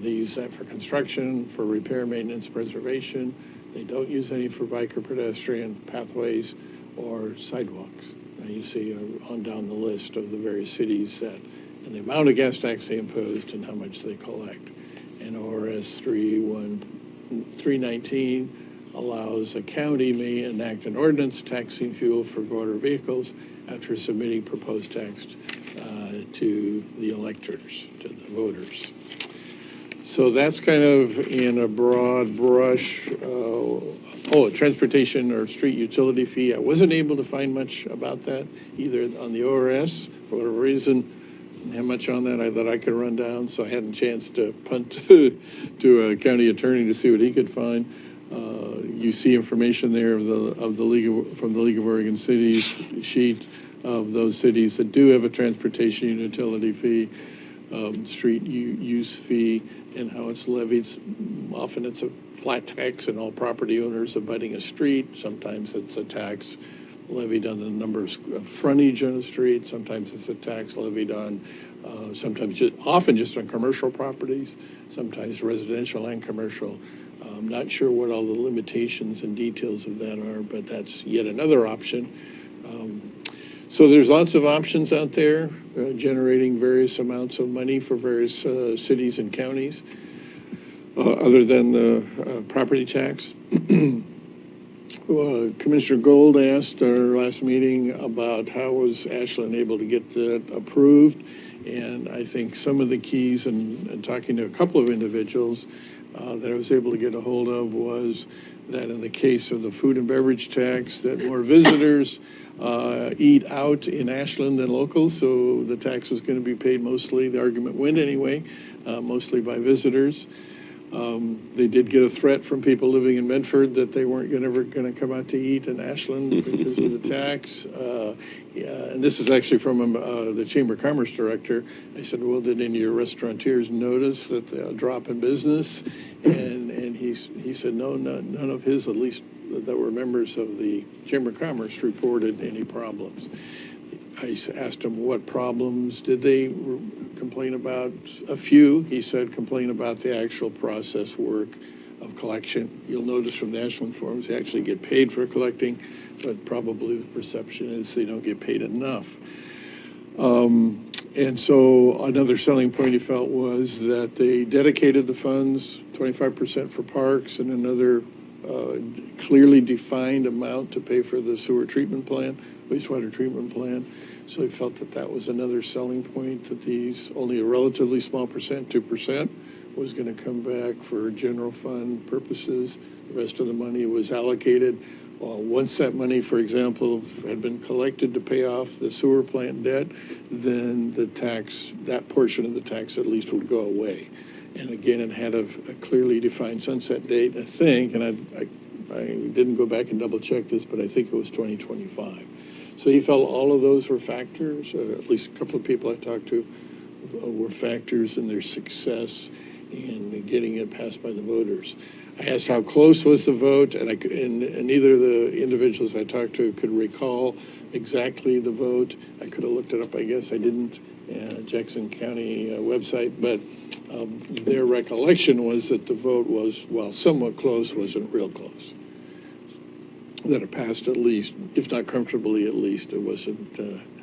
They use that for construction, for repair, maintenance, preservation. They don't use any for bike or pedestrian pathways or sidewalks. Now you see on down the list of the various cities that, and the amount of gas tax they imposed and how much they collect. And ORS 319 allows a county may enact an ordinance taxing fuel for motor vehicles after submitting proposed tax to the electors, to the voters. So that's kind of in a broad brush. A transportation or street utility fee. I wasn't able to find much about that either on the ORS. For whatever reason, have much on that I could run down, so I had a chance to punt to a county attorney to see what he could find. You see information there of the League from the League of Oregon Cities sheet of those cities that do have a transportation and utility fee, street use fee, and how it's levied. Often it's a flat tax on all property owners abutting a street. Sometimes it's a tax levied on the number of frontage on a street. Sometimes it's a tax levied on, often just on commercial properties, sometimes residential and commercial. I'm not sure what all the limitations and details of that are, but that's yet another option. So there's lots of options out there, generating various amounts of money for various cities and counties, other than the property tax. Commissioner Gold asked at our last meeting about how was Ashland able to get that approved, and I think some of the keys, and talking to a couple of individuals that I was able to get a hold of, was that in the case of the food and beverage tax, that more visitors eat out in Ashland than locals, so the tax is going to be paid mostly, the argument went anyway, mostly by visitors. They did get a threat from people living in Medford that they weren't ever going to come out to eat in Ashland because of the tax. And this is actually from the Chamber of Commerce director. I said, well, did any of your restaurateurs notice that the drop in business? And he said, no, none of his, at least that were members of the Chamber of Commerce, reported any problems. I asked him what problems did they complain about. A few, he said, complain about the actual process work of collection. You'll notice from the Ashland forms they actually get paid for collecting, but probably the perception is they don't get paid enough. And so another selling point he felt was that they dedicated the funds, 25% for parks and another clearly defined amount to pay for the sewer treatment plant, wastewater treatment plant. So he felt that that was another selling point, that these, only a relatively small percent, 2%, was going to come back for general fund purposes. The rest of the money was allocated. Once that money, for example, had been collected to pay off the sewer plant debt, then the tax, that portion of the tax at least would go away. And again, it had a clearly defined sunset date, I think, and I didn't go back and double check this, but I think it was 2025. So he felt all of those were factors, at least a couple of people I talked to were factors in their success in getting it passed by the voters. I asked how close was the vote, and neither of the individuals I talked to could recall exactly the vote. I could have looked it up, I guess. I didn't. Jackson County website, but their recollection was that the vote was, while somewhat close, wasn't real close. That it passed at least, if not comfortably at least. It wasn't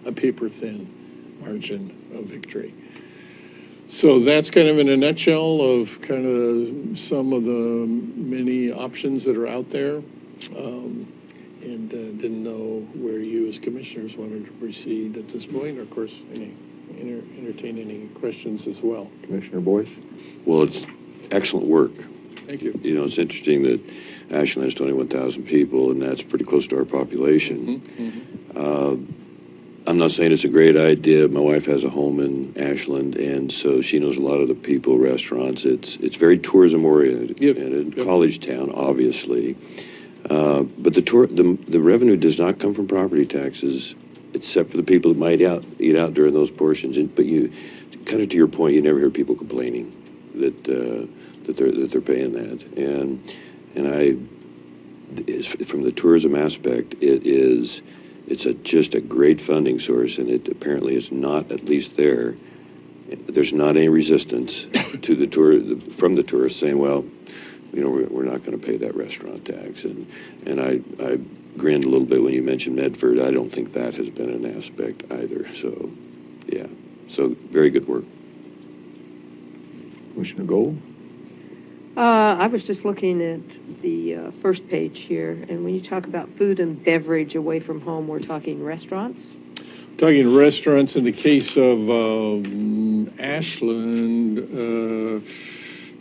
a paper-thin margin of victory. So that's kind of in a nutshell of kind of some of the many options that are out there. And didn't know where you as commissioners wanted to proceed at this point, or of course, entertain any questions as well. Commissioner Boyce? Well, it's excellent work. Thank you. You know, it's interesting that Ashland has 21,000 people, and that's pretty close to our population. I'm not saying it's a great idea. My wife has a home in Ashland, and so she knows a lot of the people, restaurants. It's very tourism oriented, and a college town, obviously. But the revenue does not come from property taxes, except for the people that might eat out during those portions. But you, kind of to your point, you never hear people complaining that they're paying that. And from the tourism aspect, it's just a great funding source, and it apparently is not, at least there's not any resistance to from the tourists saying, well, you know, we're not going to pay that restaurant tax. And I grinned a little bit when you mentioned Medford. I don't think that has been an aspect either. So, yeah. So, very good work. Commissioner Gold? I was just looking at the first page here, and when you talk about food and beverage away from home, we're talking restaurants? Talking restaurants, in the case of Ashland,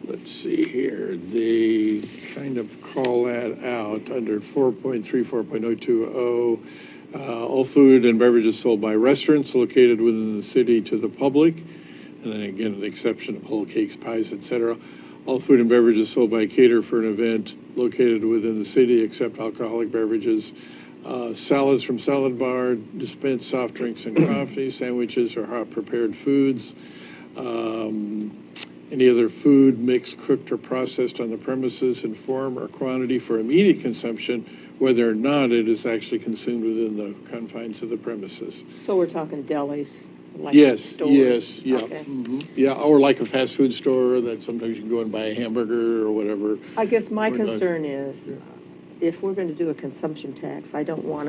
let's see here, they kind of call that out under 4.3, 4.020. All food and beverages sold by restaurants located within the city to the public, and then again, with the exception of whole cakes, pies, etc. All food and beverages sold by caterer for an event located within the city except alcoholic beverages. Salads from salad bar, dispensed soft drinks and coffee, sandwiches or hot prepared foods. Any other food mixed, cooked, or processed on the premises in form or quantity for immediate consumption, whether or not it is actually consumed within the confines of the premises. So we're talking delis, like Yes, stores? yes, yeah. Okay. Yeah, or like a fast food store that sometimes you can go and buy a hamburger or whatever. I guess my We're not- concern is, if we're going to do a consumption tax, I want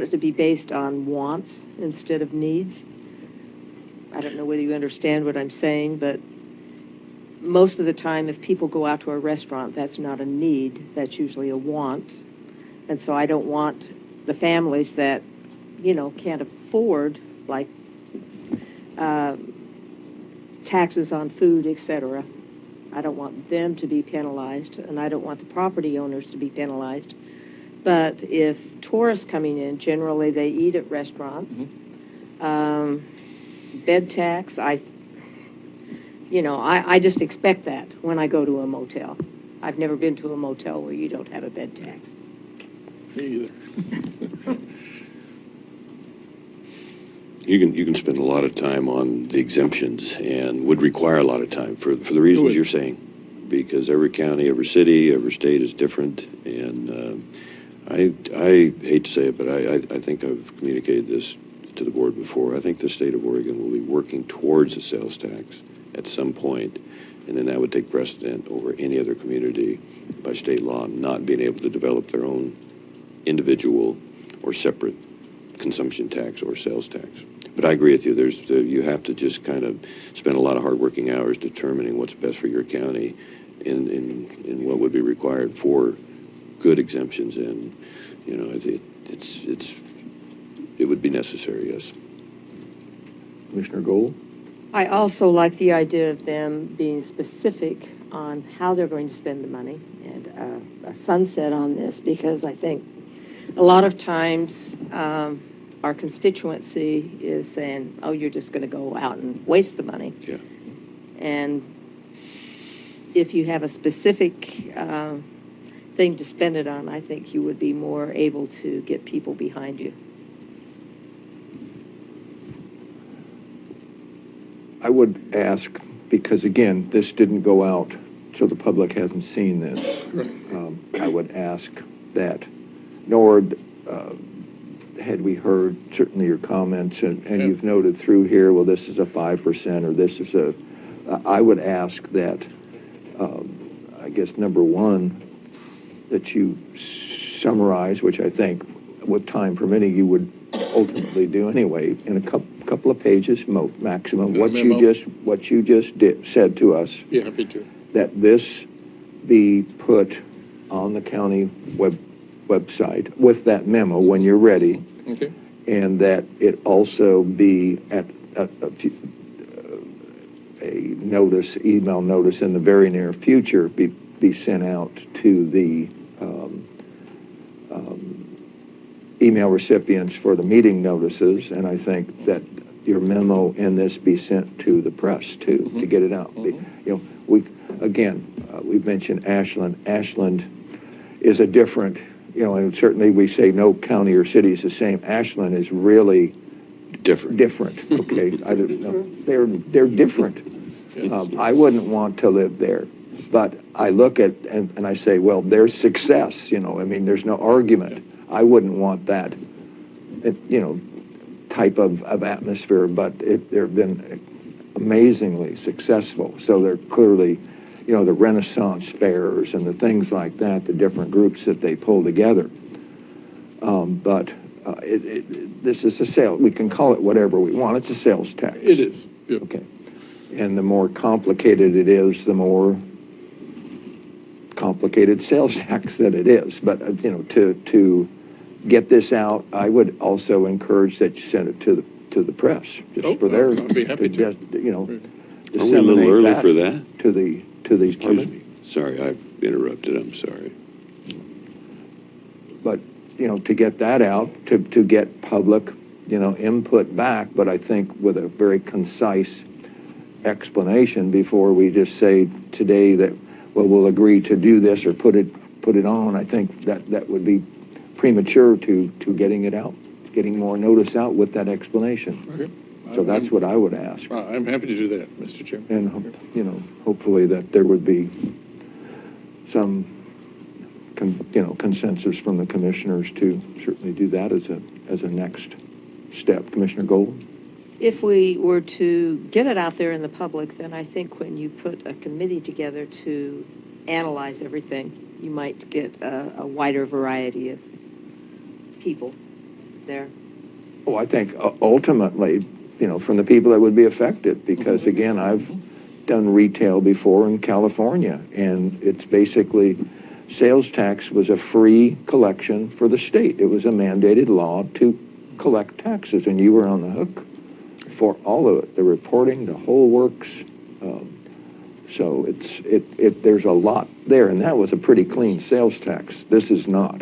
it to be based on wants instead of needs. I don't know whether you understand what I'm saying, but most of the time, if people go out to a restaurant, that's not a need, that's usually a want. And so I don't want the families that, can't afford, like, taxes on food, et cetera. I don't want them to be penalized, and I don't want the property owners to be penalized. But if tourists coming in, generally they eat at restaurants. Bed tax, I just expect that when I go to a motel. I've never been to a motel where you don't have a bed tax. Me either. You can spend a lot of time on the exemptions and would require a lot of time for the reasons would. you're saying, because every county, every city, every state is different. And I hate to say it, but I think I've communicated this to the board before. I think the state of Oregon will be working towards a sales tax at some point, and then that would take precedent over any other community by state law not being able to develop their own individual or separate consumption tax or sales tax. But I agree with you. You have to just kind of spend a lot of hard working hours determining what's best for your county in what would be required for good exemptions. And it would be necessary, yes. Commissioner Gold? I also like the idea of them being specific on how they're going to spend the money and a sunset on this, because I think a lot of times our constituency is saying, oh, you're just going to go out and waste the money. Yeah. And if you have a specific thing to spend it on, I think you would be more able to get people behind you. I would ask, because again, this didn't go out, so the public hasn't seen this. I would ask that, nor had we heard certainly your comments, and you've noted through here, well, this is a 5%, or this is I would ask that, I guess, number one, that you summarize, which I think, with time permitting, you would ultimately do anyway, in a couple of pages, maximum, what you just said to us. Yeah, happy to. That this be put on the county website with that memo when you're ready, Okay. and that it also be at a notice, email notice in the very near future, be sent out to the email recipients for the meeting notices, and I think that your memo in this be sent to the press too, to get it out. We've mentioned Ashland. Ashland is a different, and certainly we say no county or city is the same. Ashland is really Different. okay? I don't know. They're different. I wouldn't want to live there, but I look at and I say, well, there's success. There's no argument. I wouldn't want that, type of atmosphere, but they've been amazingly successful. So they're clearly, the Renaissance fairs and the things like that, the different groups that they pull together. This is a sale. We can call it whatever we want. It's a sales tax. It is. Yeah. Okay. And the more complicated it is, the more complicated sales tax that it is. But, to get this out, I would also encourage that you send it to the press, just for their, I'd be happy to. Are we a little disseminate early that for that? to the Excuse me. Sorry, I interrupted. I'm sorry. But to get that out, to get public, input back, but I think with a very concise explanation before we just say today that, well, we'll agree to do this or put it on. I think that would be premature to getting it out, getting more notice out with that explanation. Okay. So that's what I would ask. I'm happy to do that, Mr. Chairman. And, hopefully that there would be some, consensus from the commissioners to certainly do that as a next step. Commissioner Gold? If we were to get it out there in the public, then I think when you put a committee together to analyze everything, you might get a wider variety of people there. Oh, I think ultimately, from the people that would be affected, because again, I've done retail before in California, and it's basically, sales tax was a free collection for the state. It was a mandated law to collect taxes, and you were on the hook for all of it, the reporting, the whole works. So there's a lot there, and that was a pretty clean sales tax. This is not.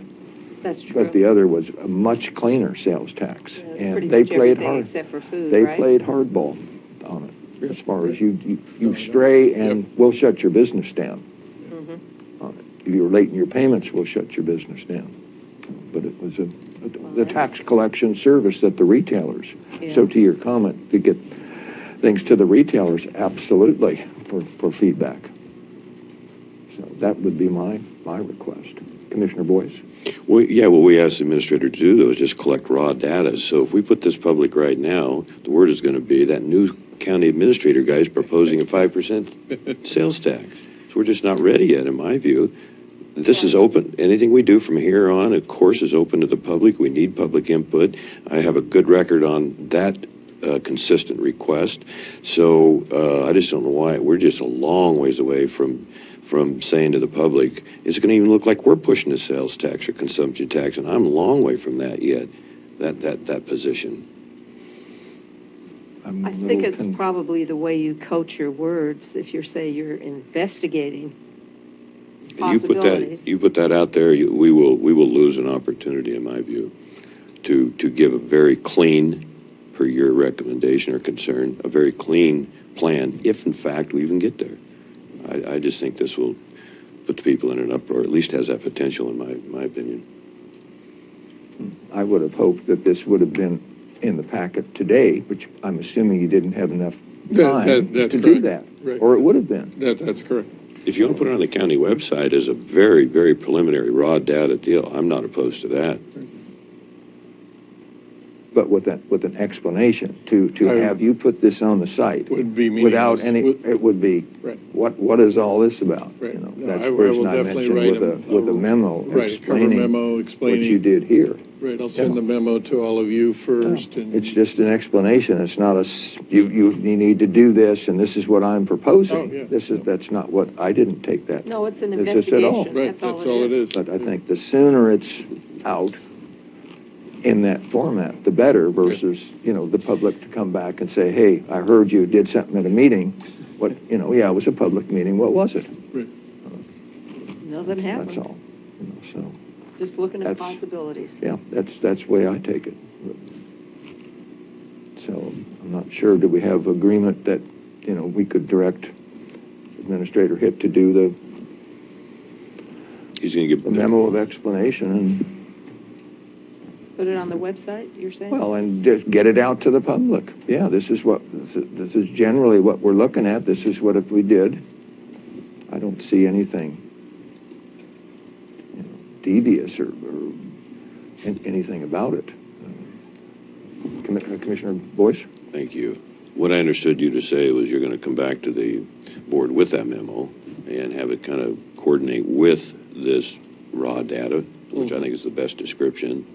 That's true. But the other was a much cleaner sales tax, Yeah, pretty and they much played everything hard. except for food, They right? played hardball on it, as far as you stray, and we'll shut your business down. Mm-hmm. On it. If you're late in your payments, we'll shut your business down. But it was the tax that's- collection service that the retailers. Yeah. So to your comment, to get things to the retailers, absolutely, for feedback. So that would be my request. Commissioner Boyce? Well, yeah, what we asked the administrator to do, though, is just collect raw data. So if we put this public right now, the word is going to be that new county administrator guy is proposing a 5% sales tax. So we're just not ready yet, in my view. This is open. Anything we do from here on, of course, is open to the public. We need public input. I have a good record on that consistent request. So I just don't know why. We're just a long ways away from saying to the public, is it going to even look like we're pushing a sales tax or consumption tax? And I'm a long way from that yet, that position. I'm a I think little it's probably the way you coach your words. If you're you're investigating And possibilities. you put that out there, we will lose an opportunity, in my view, to give a very clean, per your recommendation or concern, a very clean plan, if in fact we even get there. I just think this will put the people in an uproar, at least has that potential, in my opinion. I would have hoped that this would have been in the packet today, which I'm assuming you didn't have enough time That's to do correct. that. Right. Or it would have been. That's correct. If you want to put it on the county website as a very, very preliminary raw data deal, I'm not opposed to that. But with an explanation, to have you put this on the site. Would be Without meaningless. any, it would be, Right. what is all this about? Right. You know, No, that's I the will person I definitely mentioned write with a memo Right, a cover memo explaining what explaining. you did here. Right, I'll send the memo to all of you first. And It's just an explanation. It's not you need to do this, and this is what I'm proposing. Oh, yeah. That's not what, I didn't take that. No, it's an as this at all. investigation. Right, that's all it is. But I think the sooner it's out in that format, the better, versus, the public to come back and say, hey, I heard you did something at a meeting. What, yeah, it was a public meeting. What was it? Right. Nothing That's happened. all. So, Just looking at That's- possibilities. yeah, that's the way I take it. So I'm not sure, do we have agreement that, we could direct Administrator Hitt to do He's going to give the memo of explanation and, Put it on the website, you're saying? well, and just get it out to the public. Yeah, this is generally what we're looking at. This is what if we did. I don't see anything devious or anything about it. Commissioner Boyce? Thank you. What I understood you to say was you're going to come back to the board with that memo and have it kind of coordinate with this raw data, which I think is the best description,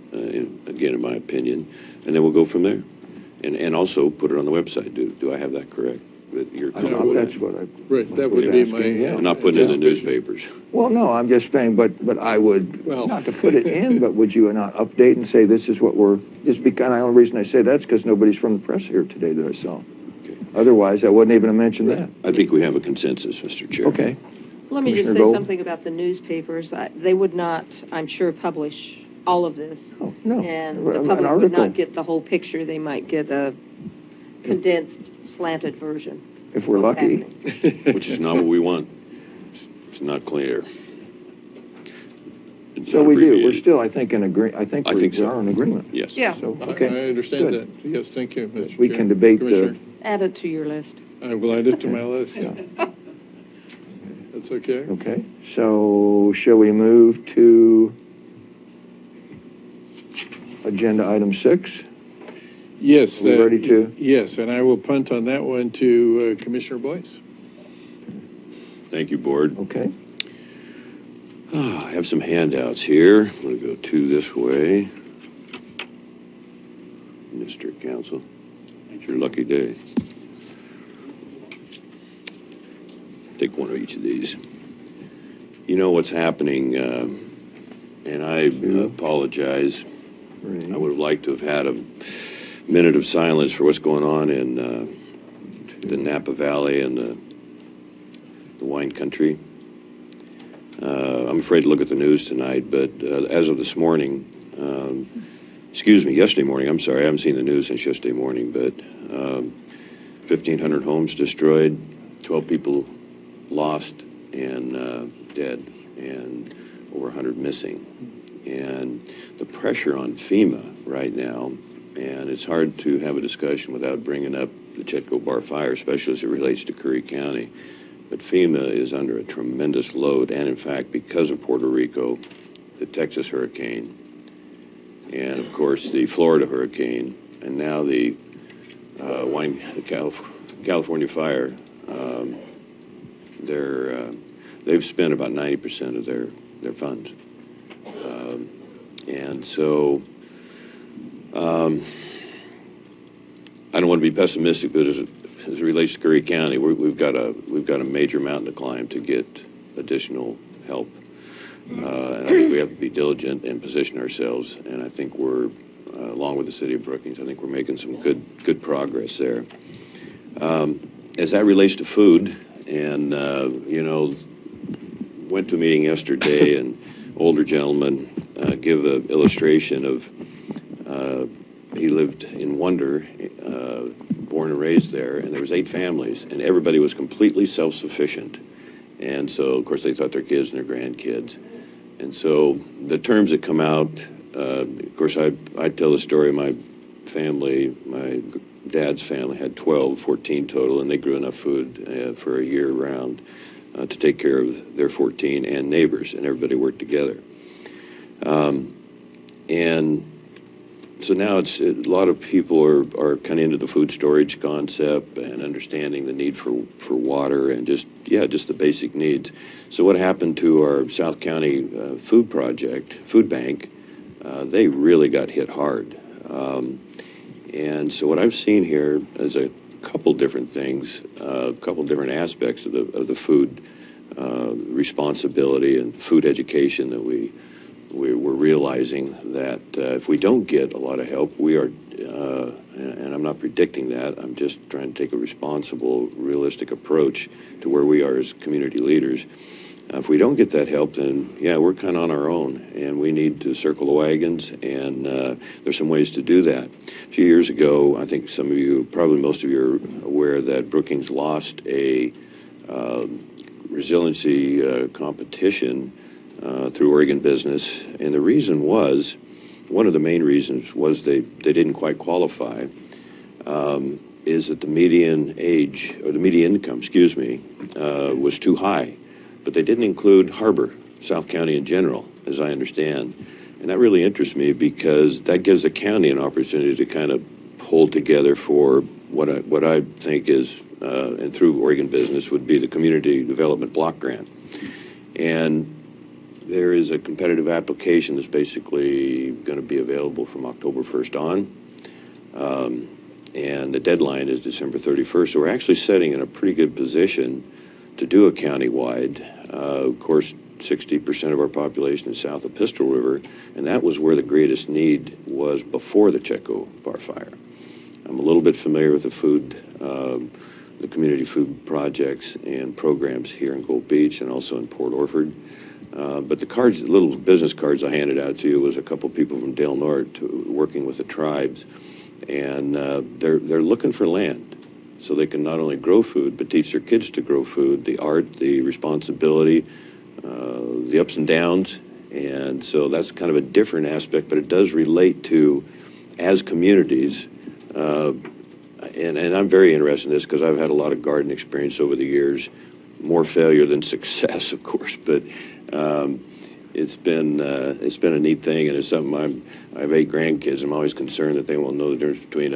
again, in my opinion, and then we'll go from there. And also put it on the website. Do I have that correct? That you're I don't comfortable know, with that's that? what I. Right, that was would be asking, my- yeah. I'm not putting it in the newspapers. Well, no, I'm just saying, but I would, Well- not to put it in, but would you not update and say, this is what just because, the only reason I say that's because nobody's from the press here today that I saw. Okay. Otherwise, I wouldn't even have mentioned that. I think we have a consensus, Mr. Chair. Okay. Let me just Commissioner say Gold? something about the newspapers. They would not, I'm sure, publish all of this. Oh, no. And the An public would article. not get the whole picture. They might get a condensed, slanted version. If we're of what's lucky. happening. Which is not what we want. It's not clear. It's So not we do, we're abbreviated. still, I think, I think I we think so. are in agreement. Yes. Yeah. So, I okay. understand good. that. Yes, thank you, Mr. Chair. We can debate the- Commissioner. Add it to your list. I will add it to my list. Yeah. That's okay. Okay, so shall we move to agenda item 6? Yes. Are we that- ready to- Yes, and I will punt on that one to Commissioner Boyce. Thank you, Board. Okay, I have some handouts here. I'm going to go 2 this way. District Council, it's your lucky day. Take one of each of these. You know what's happening, and I apologize. I would have liked to have had a minute of silence for what's going on in the Napa Valley and the wine country. I'm afraid to look at the news tonight, but as of this morning, yesterday morning, I'm sorry, I haven't seen the news since yesterday morning, but 1,500 homes destroyed, 12 people lost and dead, and over 100 missing. And the pressure on FEMA right now, and it's hard to have a discussion without bringing up the Chetco Bar fire, especially as it relates to Curry County. But FEMA is under a tremendous load, and in fact, because of Puerto Rico, the Texas hurricane, and of course the Florida hurricane, and now the California fire, they've spent about 90% of their funds. And so I don't want to be pessimistic, but as it relates to Curry County, we've got a major mountain to climb to get additional help. And I think we have to be diligent and position ourselves. And I think we're, along with the city of Brookings, I think we're making some good progress there. As that relates to food, and went to a meeting yesterday, and older gentleman give an illustration of he lived in Wonder, born and raised there, and there was 8 families, and everybody was completely self-sufficient. And so, of course, they thought their kids and their grandkids. And so the terms that come out, of course, I tell the story of my family. My dad's family had 14 total, and they grew enough food for a year round to take care of their 14 and neighbors, and everybody worked together. And so now a lot of people are kind of into the food storage concept and understanding the need for water and just the basic needs. So what happened to our South County food bank, they really got hit hard. And so what I've seen here is a couple different things, a couple different aspects of the food responsibility and food education that we're realizing that if we don't get a lot of help, we are, and I'm not predicting that, I'm just trying to take a responsible, realistic approach to where we are as community leaders. If we don't get that help, then, we're kind of on our own, and we need to circle the wagons, and there's some ways to do that. A few years ago, I think some of you, probably most of you are aware that Brookings lost a resiliency competition through Oregon Business, and the reason was, one of the main reasons was they didn't quite qualify, is that the median age, or the median income, was too high. But they didn't include Harbor, South County in general, as I understand. And that really interests me because that gives the county an opportunity to kind of pull together for what I think is, and through Oregon Business, would be the Community Development Block Grant. And there is a competitive application that's basically going to be available from October 1st on. And the deadline is December 31st. So we're actually sitting in a pretty good position to do a countywide. Of course, 60% of our population is south of Pistol River, and that was where the greatest need was before the Chetco Bar fire. I'm a little bit familiar with the food the community food projects and programs here in Gold Beach and also in Port Orford. But the cards, the little business cards I handed out to you was a couple people from Del Norte working with the tribes, and they're looking for land so they can not only grow food but teach their kids to grow food, the art, the responsibility, the ups and downs, and so that's kind of a different aspect, but it does relate to, as communities, and I'm very interested in this because I've had a lot of garden experience over the years, more failure than success, of course, but it's been a neat thing, and it's something I have 8 grandkids. I'm always concerned that they won't know the difference between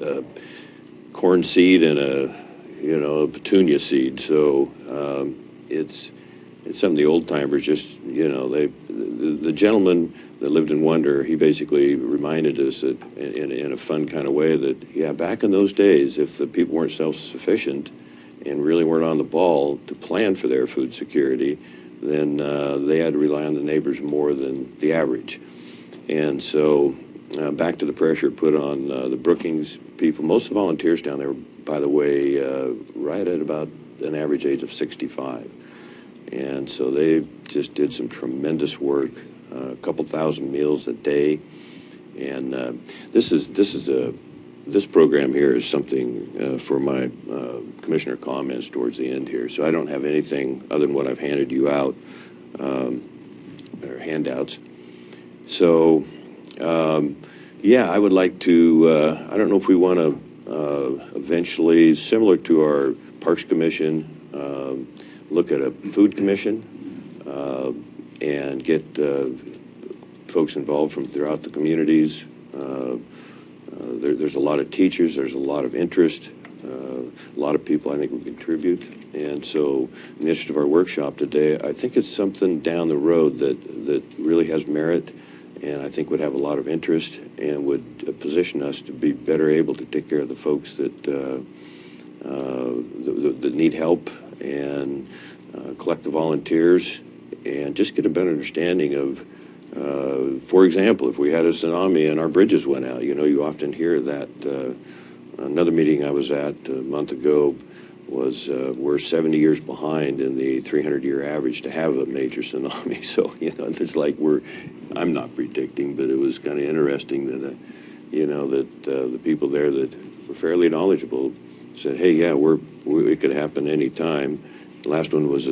a corn seed and a petunia seed. So it's something the old timers just the gentleman that lived in Wonder, he basically reminded us that in a fun kind of way that back in those days, if the people weren't self-sufficient and really weren't on the ball to plan for their food security, then they had to rely on the neighbors more than the average. And so back to the pressure put on the Brookings people. Most of the volunteers down there, by the way, right at about an average age of 65. And so they just did some tremendous work, a couple thousand meals a day. And this program here is something for my commissioner comments towards the end here. So I don't have anything other than what I've handed you out, or handouts. So, I would like to, I don't know if we want to eventually, similar to our Parks Commission, look at a food commission and get folks involved from throughout the communities. There's a lot of teachers, there's a lot of interest, a lot of people I think will contribute. And so in the interest of our workshop today, I think it's something down the road that really has merit and I think would have a lot of interest and would position us to be better able to take care of the folks that need help and collect the volunteers and just get a better understanding of, for example, if we had a tsunami and our bridges went out, you often hear that. Another meeting I was at a month ago was we're 70 years behind in the 300-year average to have a major tsunami. So, there's like I'm not predicting, but it was kind of interesting that, the people there that were fairly knowledgeable said, hey, it could happen any time. The last one was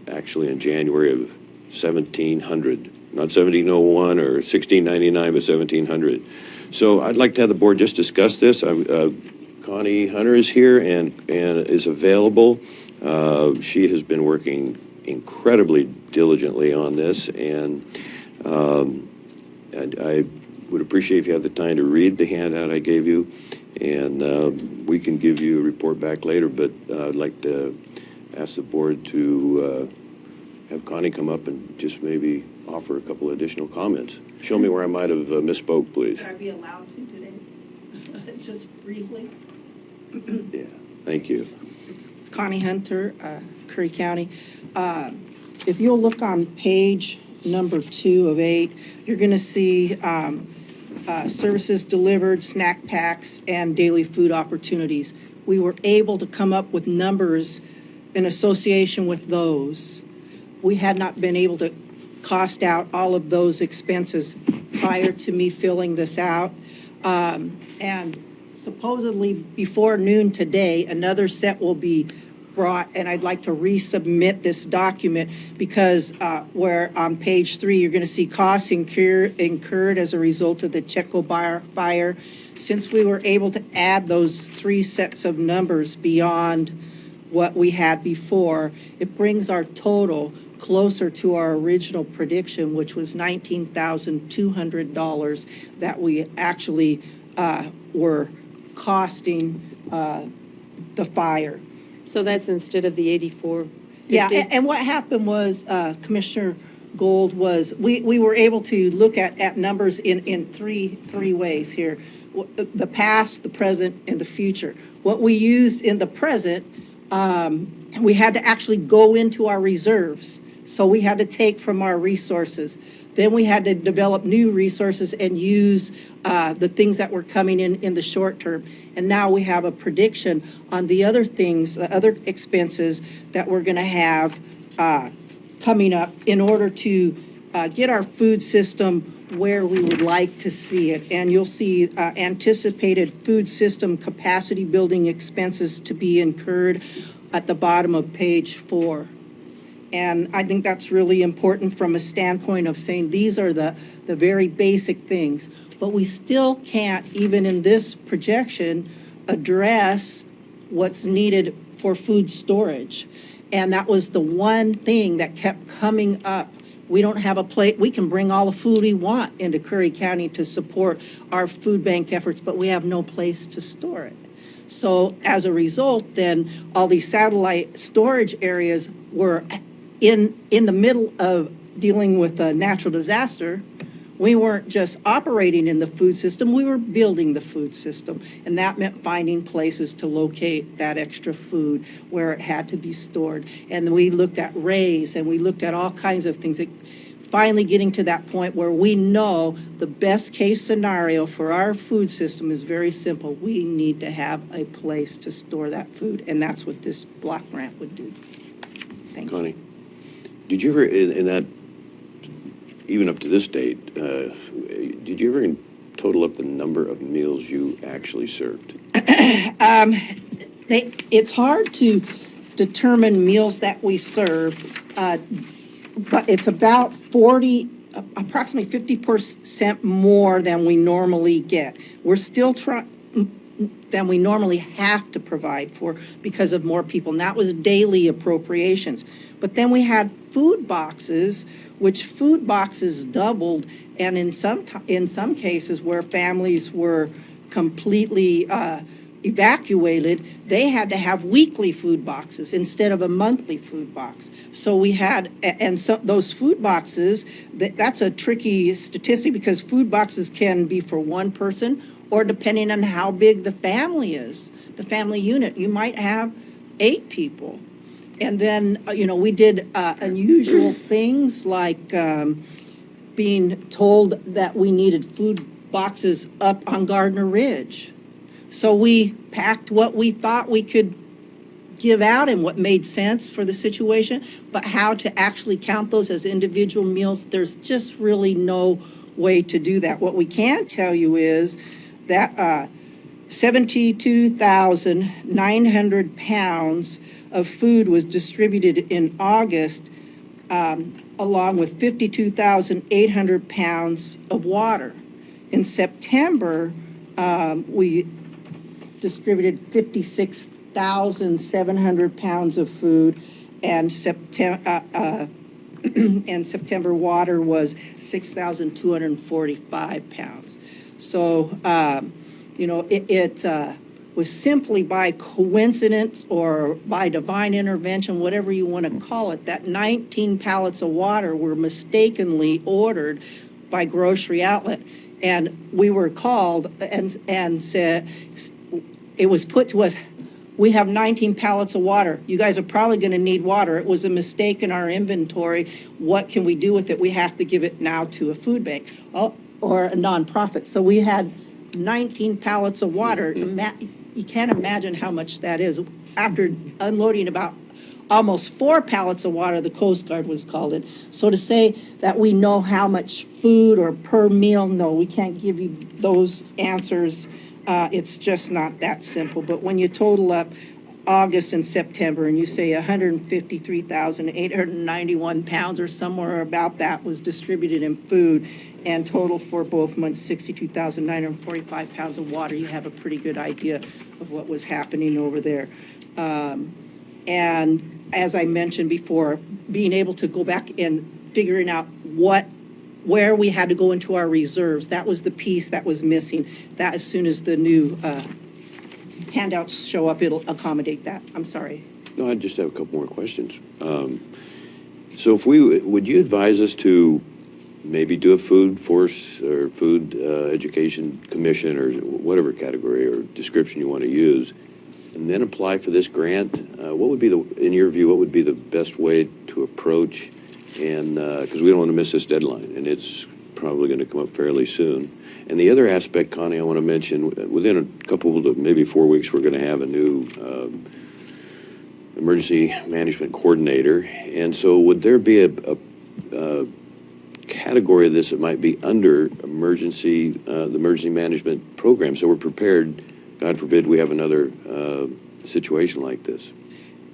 actually in January of 1700, not 1701 or 1699, but 1700. So I'd like to have the board just discuss this. Connie Hunter is here and is available. She has been working incredibly diligently on this, and I would appreciate if you had the time to read the handout I gave you, and we can give you a report back later, but I'd like to ask the board to have Connie come up and just maybe offer a couple additional comments. Show me where I might have misspoke, please. Would I be allowed to today? Just briefly. Yeah, thank you. Connie Hunter, Curry County. If you'll look on page number 2 of 8, you're going to see services delivered, snack packs, and daily food opportunities. We were able to come up with numbers in association with those. We had not been able to cost out all of those expenses prior to me filling this out. And supposedly before noon today, another set will be brought, and I'd like to resubmit this document because where on page 3, you're going to see costs incurred as a result of the Checo fire. Since we were able to add those 3 sets of numbers beyond what we had before, it brings our total closer to our original prediction, which was $19,200 that we actually were costing the fire. So that's instead of the 84? Yeah, and what happened was, Commissioner Gold, was we were able to look at numbers in three ways here. The past, the present, and the future. What we used in the present, we had to actually go into our reserves So we had to take from our resources. Then we had to develop new resources and use the things that were coming in the short term. And now we have a prediction on the other things, the other expenses that we're going to have coming up in order to get our food system where we would like to see it. And you'll see anticipated food system capacity building expenses to be incurred at the bottom of page 4. And I think that's really important from a standpoint of saying these are the very basic things. But we still can't, even in this projection, address what's needed for food storage. And that was the one thing that kept coming up. We don't have a plate. We can bring all the food we want into Curry County to support our food bank efforts, but we have no place to store it. So as a result, then all these satellite storage areas were in the middle of dealing with a natural disaster. We weren't just operating in the food system, we were building the food system. And that meant finding places to locate that extra food where it had to be stored. And we looked at raise and we looked at all kinds of things. Finally getting to that point where we know the best case scenario for our food system is very simple. We need to have a place to store that food. And that's what this block grant would do. Thank you. Connie, did you ever, in that, even up to this date, did you ever total up the number of meals you actually served? It's hard to determine meals that we serve, but it's about approximately 50% more than we normally get. We're still than we normally have to provide for because of more people. And that was daily appropriations. But then we had food boxes, which food boxes doubled, and in some cases where families were completely evacuated, they had to have weekly food boxes instead of a monthly food box. So we had, and so those food boxes, that's a tricky statistic because food boxes can be for one person or depending on how big the family is, the family unit. You might have 8 people. And then, we did unusual things like being told that we needed food boxes up on Gardner Ridge. So we packed what we thought we could give out and what made sense for the situation, but how to actually count those as individual meals, there's just really no way to do that. What we can tell you is that 72,900 pounds of food was distributed in August, along with 52,800 pounds of water. In September, we distributed 56,700 pounds of food, and September water was 6,245 pounds. So, it was simply by coincidence or by divine intervention, whatever you want to call it, that 19 pallets of water were mistakenly ordered by Grocery Outlet. And we were called and said, it was put to us, we have 19 pallets of water. You guys are probably going to need water. It was a mistake in our inventory. What can we do with it? We have to give it now to a food bank or a nonprofit. So we had 19 pallets of water. You can't imagine how much that is. After unloading about almost 4 pallets of water, the Coast Guard was called in. So to say that we know how much food or per meal, no, we can't give you those answers. It's just not that simple. But when you total up August and September and you say 153,891 pounds or somewhere about that was distributed in food, and total for both months 62,945 pounds of water, you have a pretty good idea of what was happening over there. And as I mentioned before, being able to go back and figuring out where we had to go into our reserves, that was the piece that was missing. That as soon as the new handouts show up, it'll accommodate that. I'm sorry. No, I just have a couple more questions. So would you advise us to maybe do a food force or food education commission or whatever category or description you want to use, and then apply for this grant? What would be in your view, what would be the best way to approach and, because we don't want to miss this deadline, and it's probably going to come up fairly soon. And the other aspect, Connie, I want to mention, within a couple of, maybe 4 weeks, we're going to have a new emergency management coordinator. And so would there be a category of this that might be under emergency, the emergency management program? So we're prepared, God forbid, we have another situation like this.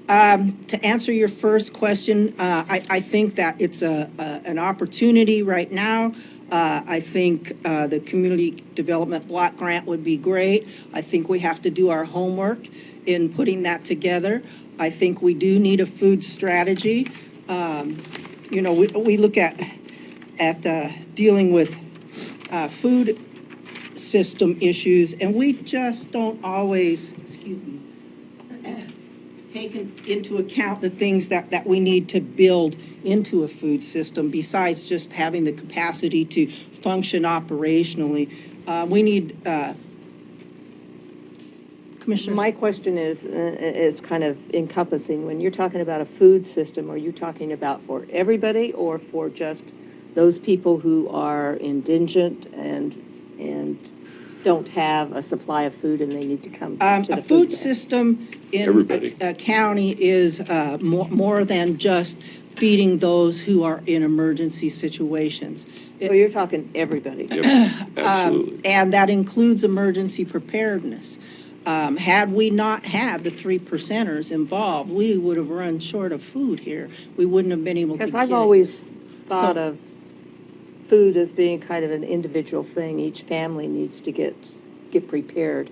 To answer your first question, I think that it's an opportunity right now. I think the community development block grant would be great. I think we have to do our homework in putting that together. I think we do need a food strategy. You know, we look at dealing with food system issues, and we just don't always, excuse me, taken into account the things that we need to build into a food system besides just having the capacity to function operationally. We need, Commissioner? My question is kind of encompassing. When you're talking about a food system, are you talking about for everybody or for just those people who are indigent and don't have a supply of food and they need to come to the A food bank? system in Everybody. a county is more than just feeding those who are in emergency situations. So you're talking everybody. Yep, absolutely. And that includes emergency preparedness. Had we not had the 3%ers involved, we would have run short of food here. We wouldn't have been able to Because get I've it. always thought So- of food as being kind of an individual thing. Each family needs to get prepared.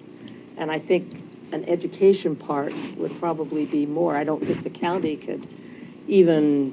And I think an education part would probably be more. I don't think the county could even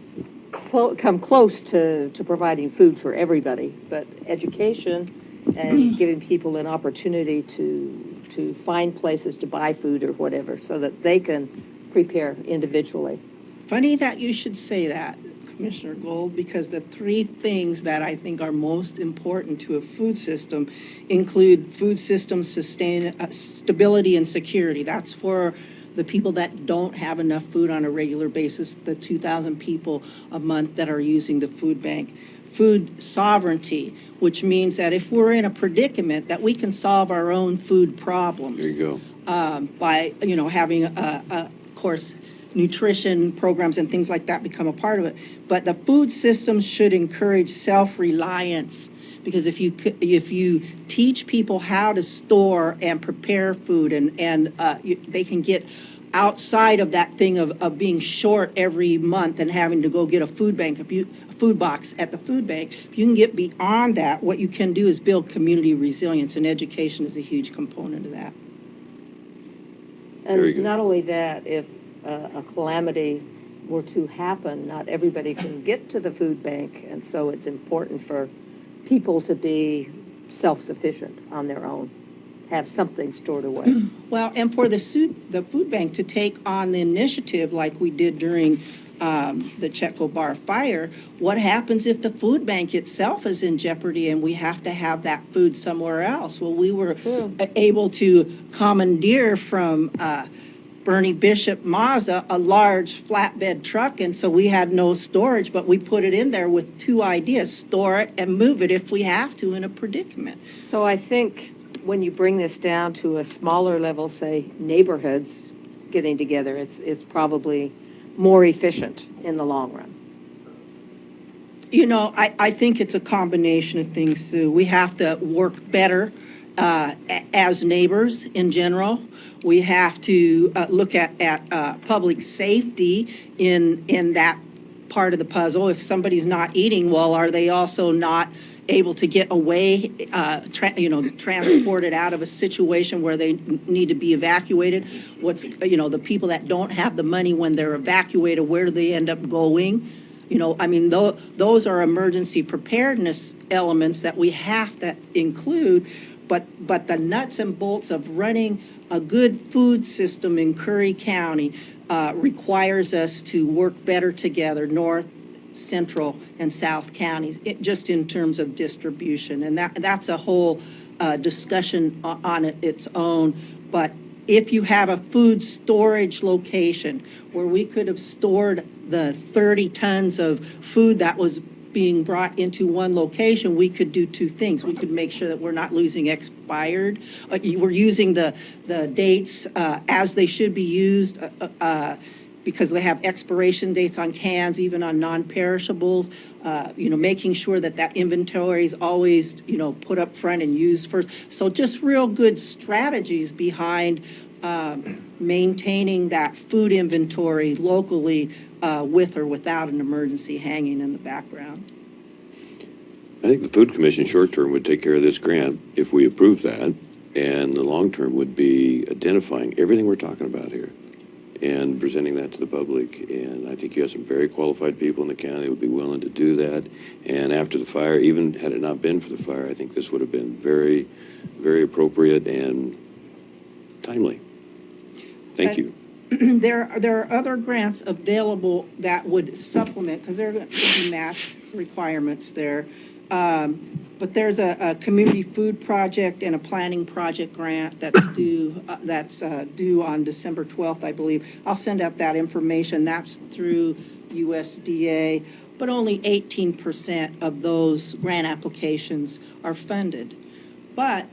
come close to providing food for everybody. But education and giving people an opportunity to find places to buy food or whatever so that they can prepare individually. Funny that you should say that, Commissioner Gold, because the three things that I think are most important to a food system include food system stability and security. That's for the people that don't have enough food on a regular basis, the 2,000 people a month that are using the food bank. Food sovereignty, which means that if we're in a predicament, that we can solve our own food problems. There you go. By, having, of course, nutrition programs and things like that become a part of it. But the food system should encourage self-reliance, because if you teach people how to store and prepare food and they can get outside of that thing of being short every month and having to go get a food box at the food bank, if you can get beyond that, what you can do is build community resilience, and education is a huge component of that. Very And good. not only that, if a calamity were to happen, not everybody can get to the food bank, and so it's important for people to be self-sufficient on their own, have something stored away. Well, and for the food bank to take on the initiative like we did during the Checo Bar fire, what happens if the food bank itself is in jeopardy and we have to have that food somewhere else? Well, we were able to commandeer from Bernie Bishop Mazda a large flatbed truck, and so we had no storage, but we put it in there with two ideas: store it and move it if we have to in a predicament. So I think when you bring this down to a smaller level, say neighborhoods getting together, it's probably more efficient in the long run. I think it's a combination of things, Sue. We have to work better as neighbors in general. We have to look at public safety in that part of the puzzle. If somebody's not eating well, are they also not able to get away, transported out of a situation where they need to be evacuated? What's, the people that don't have the money when they're evacuated, where do they end up going? Those are emergency preparedness elements that we have to include, but the nuts and bolts of running a good food system in Curry County requires us to work better together, North, Central, and South counties, just in terms of distribution. And that's a whole discussion on its own. But if you have a food storage location where we could have stored the 30 tons of food that was being brought into one location, we could do two things. We could make sure that we're not losing expired, we're using the dates as they should be used, because they have expiration dates on cans, even on non-perishables, making sure that that inventory is always, put up front and used first. So just real good strategies behind maintaining that food inventory locally with or without an emergency hanging in the background. I think the Food Commission short-term would take care of this grant if we approve that, and the long-term would be identifying everything we're talking about here and presenting that to the public. And I think you have some very qualified people in the county that would be willing to do that. And after the fire, even had it not been for the fire, I think this would have been very, very appropriate and timely. Thank you. There are other grants available that would supplement, because there are going to be match requirements there. But there's a community food project and a planning project grant that's due on December 12th, I believe. I'll send out that information. That's through USDA, but only 18% of those grant applications are funded. But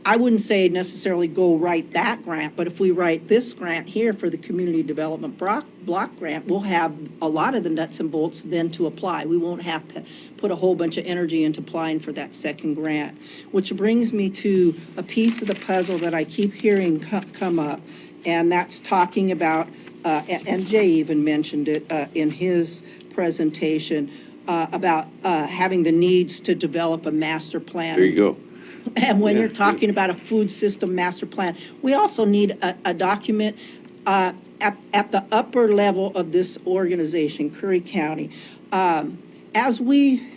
I wouldn't say necessarily go write that grant, but if we write this grant here for the community development block grant, we'll have a lot of the nuts and bolts then to apply. We won't have to put a whole bunch of energy into applying for that second grant, which brings me to a piece of the puzzle that I keep hearing come up, and that's talking about, and Jay even mentioned it in his presentation, about having the needs to develop a master plan. There you go. And when Yeah, you're talking about a food system master plan, we also need a document at the upper level of this organization, Curry County. As we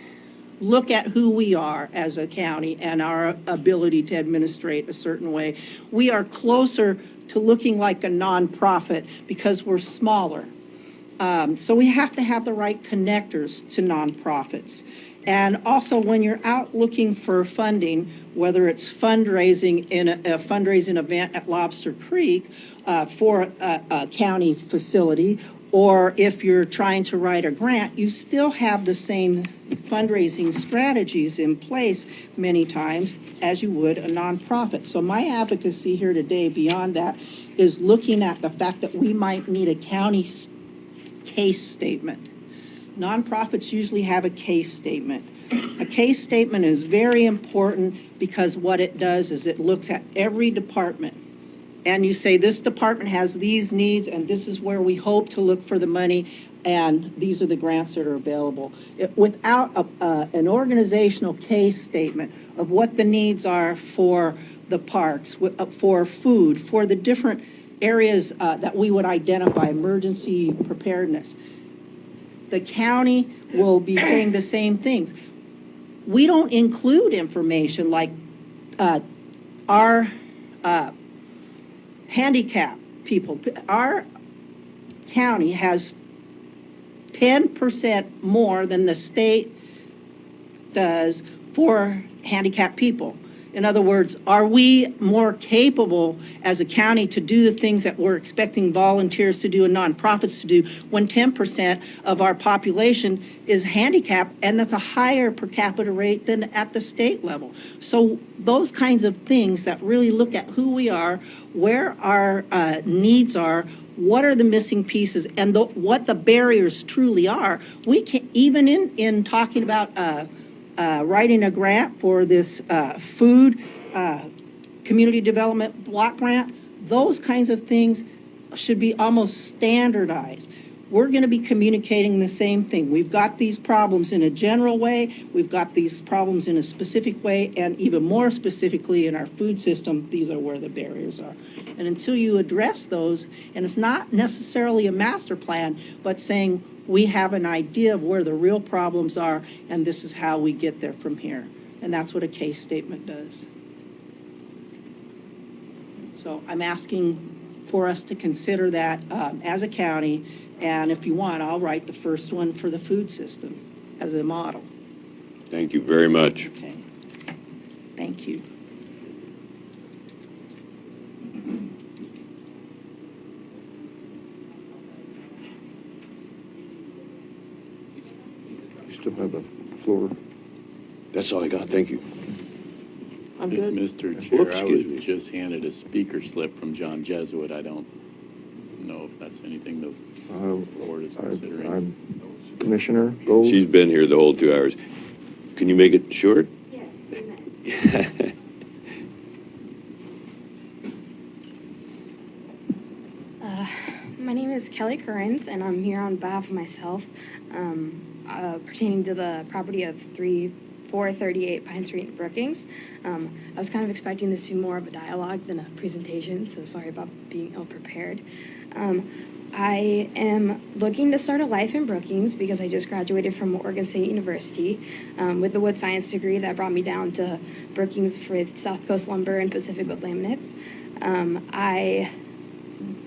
look at who we are as a county and our ability to administrate a certain way, we are closer to looking like a nonprofit because we're smaller. So we have to have the right connectors to nonprofits. And also, when you're out looking for funding, whether it's fundraising in a fundraising event at Lobster Creek for a county facility, or if you're trying to write a grant, you still have the same fundraising strategies in place many times as you would a nonprofit. So my advocacy here today, beyond that, is looking at the fact that we might need a county case statement. Nonprofits usually have a case statement. A case statement is very important because what it does is it looks at every department. And you say, this department has these needs, and this is where we hope to look for the money, and these are the grants that are available. Without an organizational case statement of what the needs are for the parks, for food, for the different areas that we would identify, emergency preparedness, the county will be saying the same things. We don't include information like our handicap people. Our county has 10% more than the state does for handicapped people. In other words, are we more capable as a county to do the things that we're expecting volunteers to do and nonprofits to do when 10% of our population is handicapped, and that's a higher per capita rate than at the state level? So those kinds of things that really look at who we are, where our needs are, what are the missing pieces, and what the barriers truly are. We can, even in talking about writing a grant for this food community development block grant, those kinds of things should be almost standardized. We're going to be communicating the same thing. We've got these problems in a general way, we've got these problems in a specific way, and even more specifically in our food system, these are where the barriers are. And until you address those, and it's not necessarily a master plan, but saying, we have an idea of where the real problems are, and this is how we get there from here. And that's what a case statement does. So I'm asking for us to consider that as a county, and if you want, I'll write the first one for the food system as a model. Thank you very much. Okay. Thank you. still have the floor. That's all I got, thank you. I'm good. Mr. Chair, I excuse me. was just handed a speaker slip from John Jesuit. I don't know if that's anything the board is considering. Commissioner Gold? She's been here the whole 2 hours. Can you make it short? Yes, 3 minutes. My name is Kelly Currens, and I'm here on behalf of myself pertaining to the property of 438 Pine Street in Brookings. I was kind of expecting this to be more of a dialogue than a presentation, so sorry about being ill-prepared. I am looking to start a life in Brookings because I just graduated from Oregon State University with a wood science degree that brought me down to Brookings for South Coast Lumber and Pacific Wood Laminates.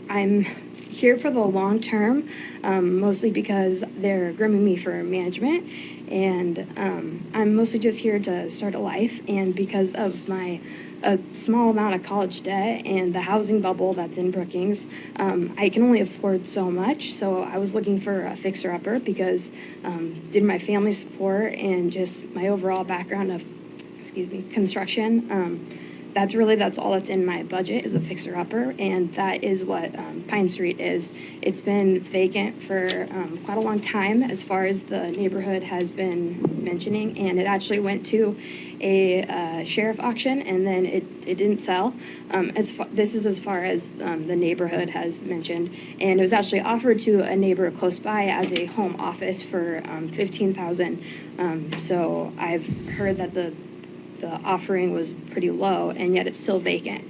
I'm here for the long term, mostly because they're grooming me for management, and I'm mostly just here to start a life, and because of my a small amount of college debt and the housing bubble that's in Brookings, I can only afford so much, so I was looking for a fixer-upper because due to my family support and just my overall background of, construction, that's all that's in my budget is a fixer-upper, and that is what Pine Street is. It's been vacant for quite a long time as far as the neighborhood has been mentioning, and it actually went to a sheriff auction, and then it didn't sell. This is as far as the neighborhood has mentioned, and it was actually offered to a neighbor close by as a home office for $15,000. So I've heard that the offering was pretty low, and yet it's still vacant.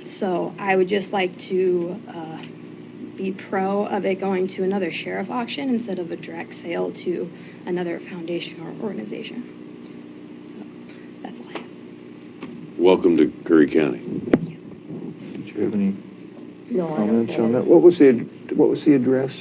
So I would just like to be pro of it going to another sheriff auction instead of a direct sale to another foundation or organization. So that's all I have. Welcome to Curry County. Did you have any No, I don't comments on that? have What was the address?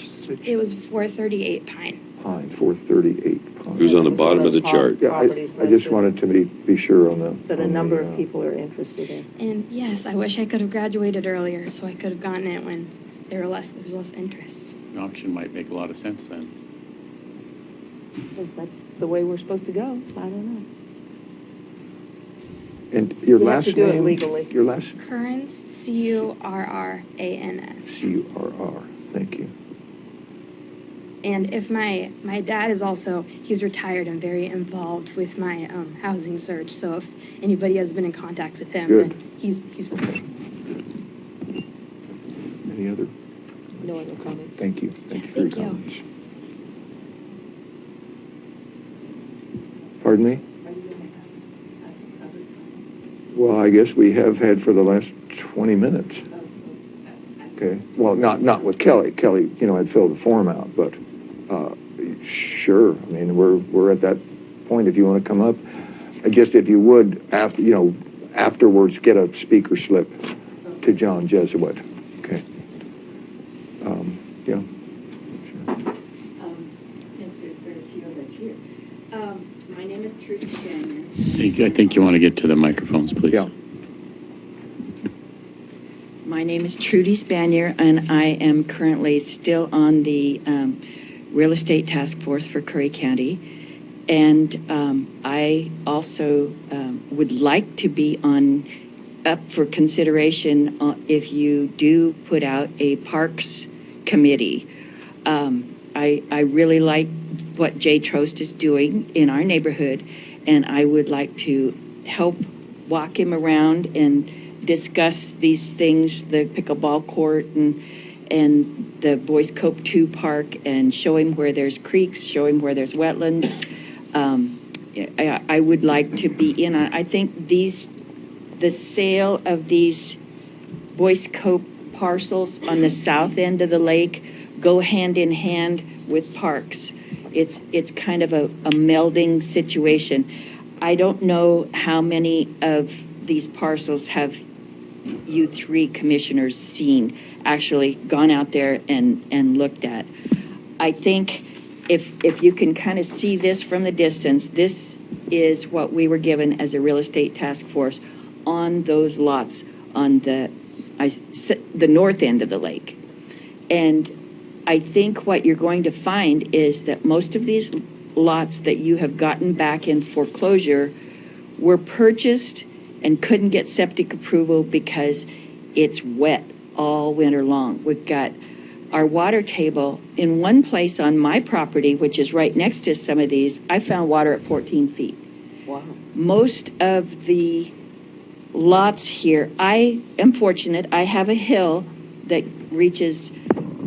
It was 438 Pine. Pine, 438 Pine. Who's on the bottom of the chart? Yeah, properties I just listed. wanted to be sure on the. That a on the, number of people are interested in. And yes, I wish I could have graduated earlier so I could have gotten it when there was less interest. An auction might make a lot of sense then. If that's the way we're supposed to go, I don't know. And your We have last to do it name? legally. Your last? Currens, Currans. C-U-R-R, thank you. And if my dad is also, he's retired and very involved with my housing search. So if anybody has been in contact with him, Good. then he's prepared. Any other? No other comments? Thank you. Thank you for your Thank you. comments. Pardon me? Well, I guess we have had for the last 20 minutes. Okay, well, not with Kelly. Kelly, had filled the form out, but sure. I mean, we're at that point. If you want to come up, just if you would, afterwards, get a speaker slip to John Jesuit. Okay. Yeah. Sure. Since there's very few of us here. My name is Trudy Spanier. I think you want to get to the microphones, please. Yeah. My name is Trudy Spanier, and I am currently still on the Real Estate Task Force for Curry County. And I also would like to be up for consideration if you do put out a Parks Committee. I really like what Jay Trost is doing in our neighborhood, and I would like to help walk him around and discuss these things, the pickleball court and the Boys Cove 2 Park, and show him where there's creeks, show him where there's wetlands. I would like to be in on, I think the sale of these Boys Cove parcels on the south end of the lake go hand in hand with parks. It's kind of a melding situation. I don't know how many of these parcels have you three commissioners seen, actually gone out there and looked at. I think if you can kind of see this from the distance, this is what we were given as a real estate task force on those lots on the north end of the lake. And I think what you're going to find is that most of these lots that you have gotten back in foreclosure were purchased and couldn't get septic approval because it's wet all winter long. We've got our water table in one place on my property, which is right next to some of these. I found water at 14 feet. Wow. Most of the lots here, I am fortunate, I have a hill that reaches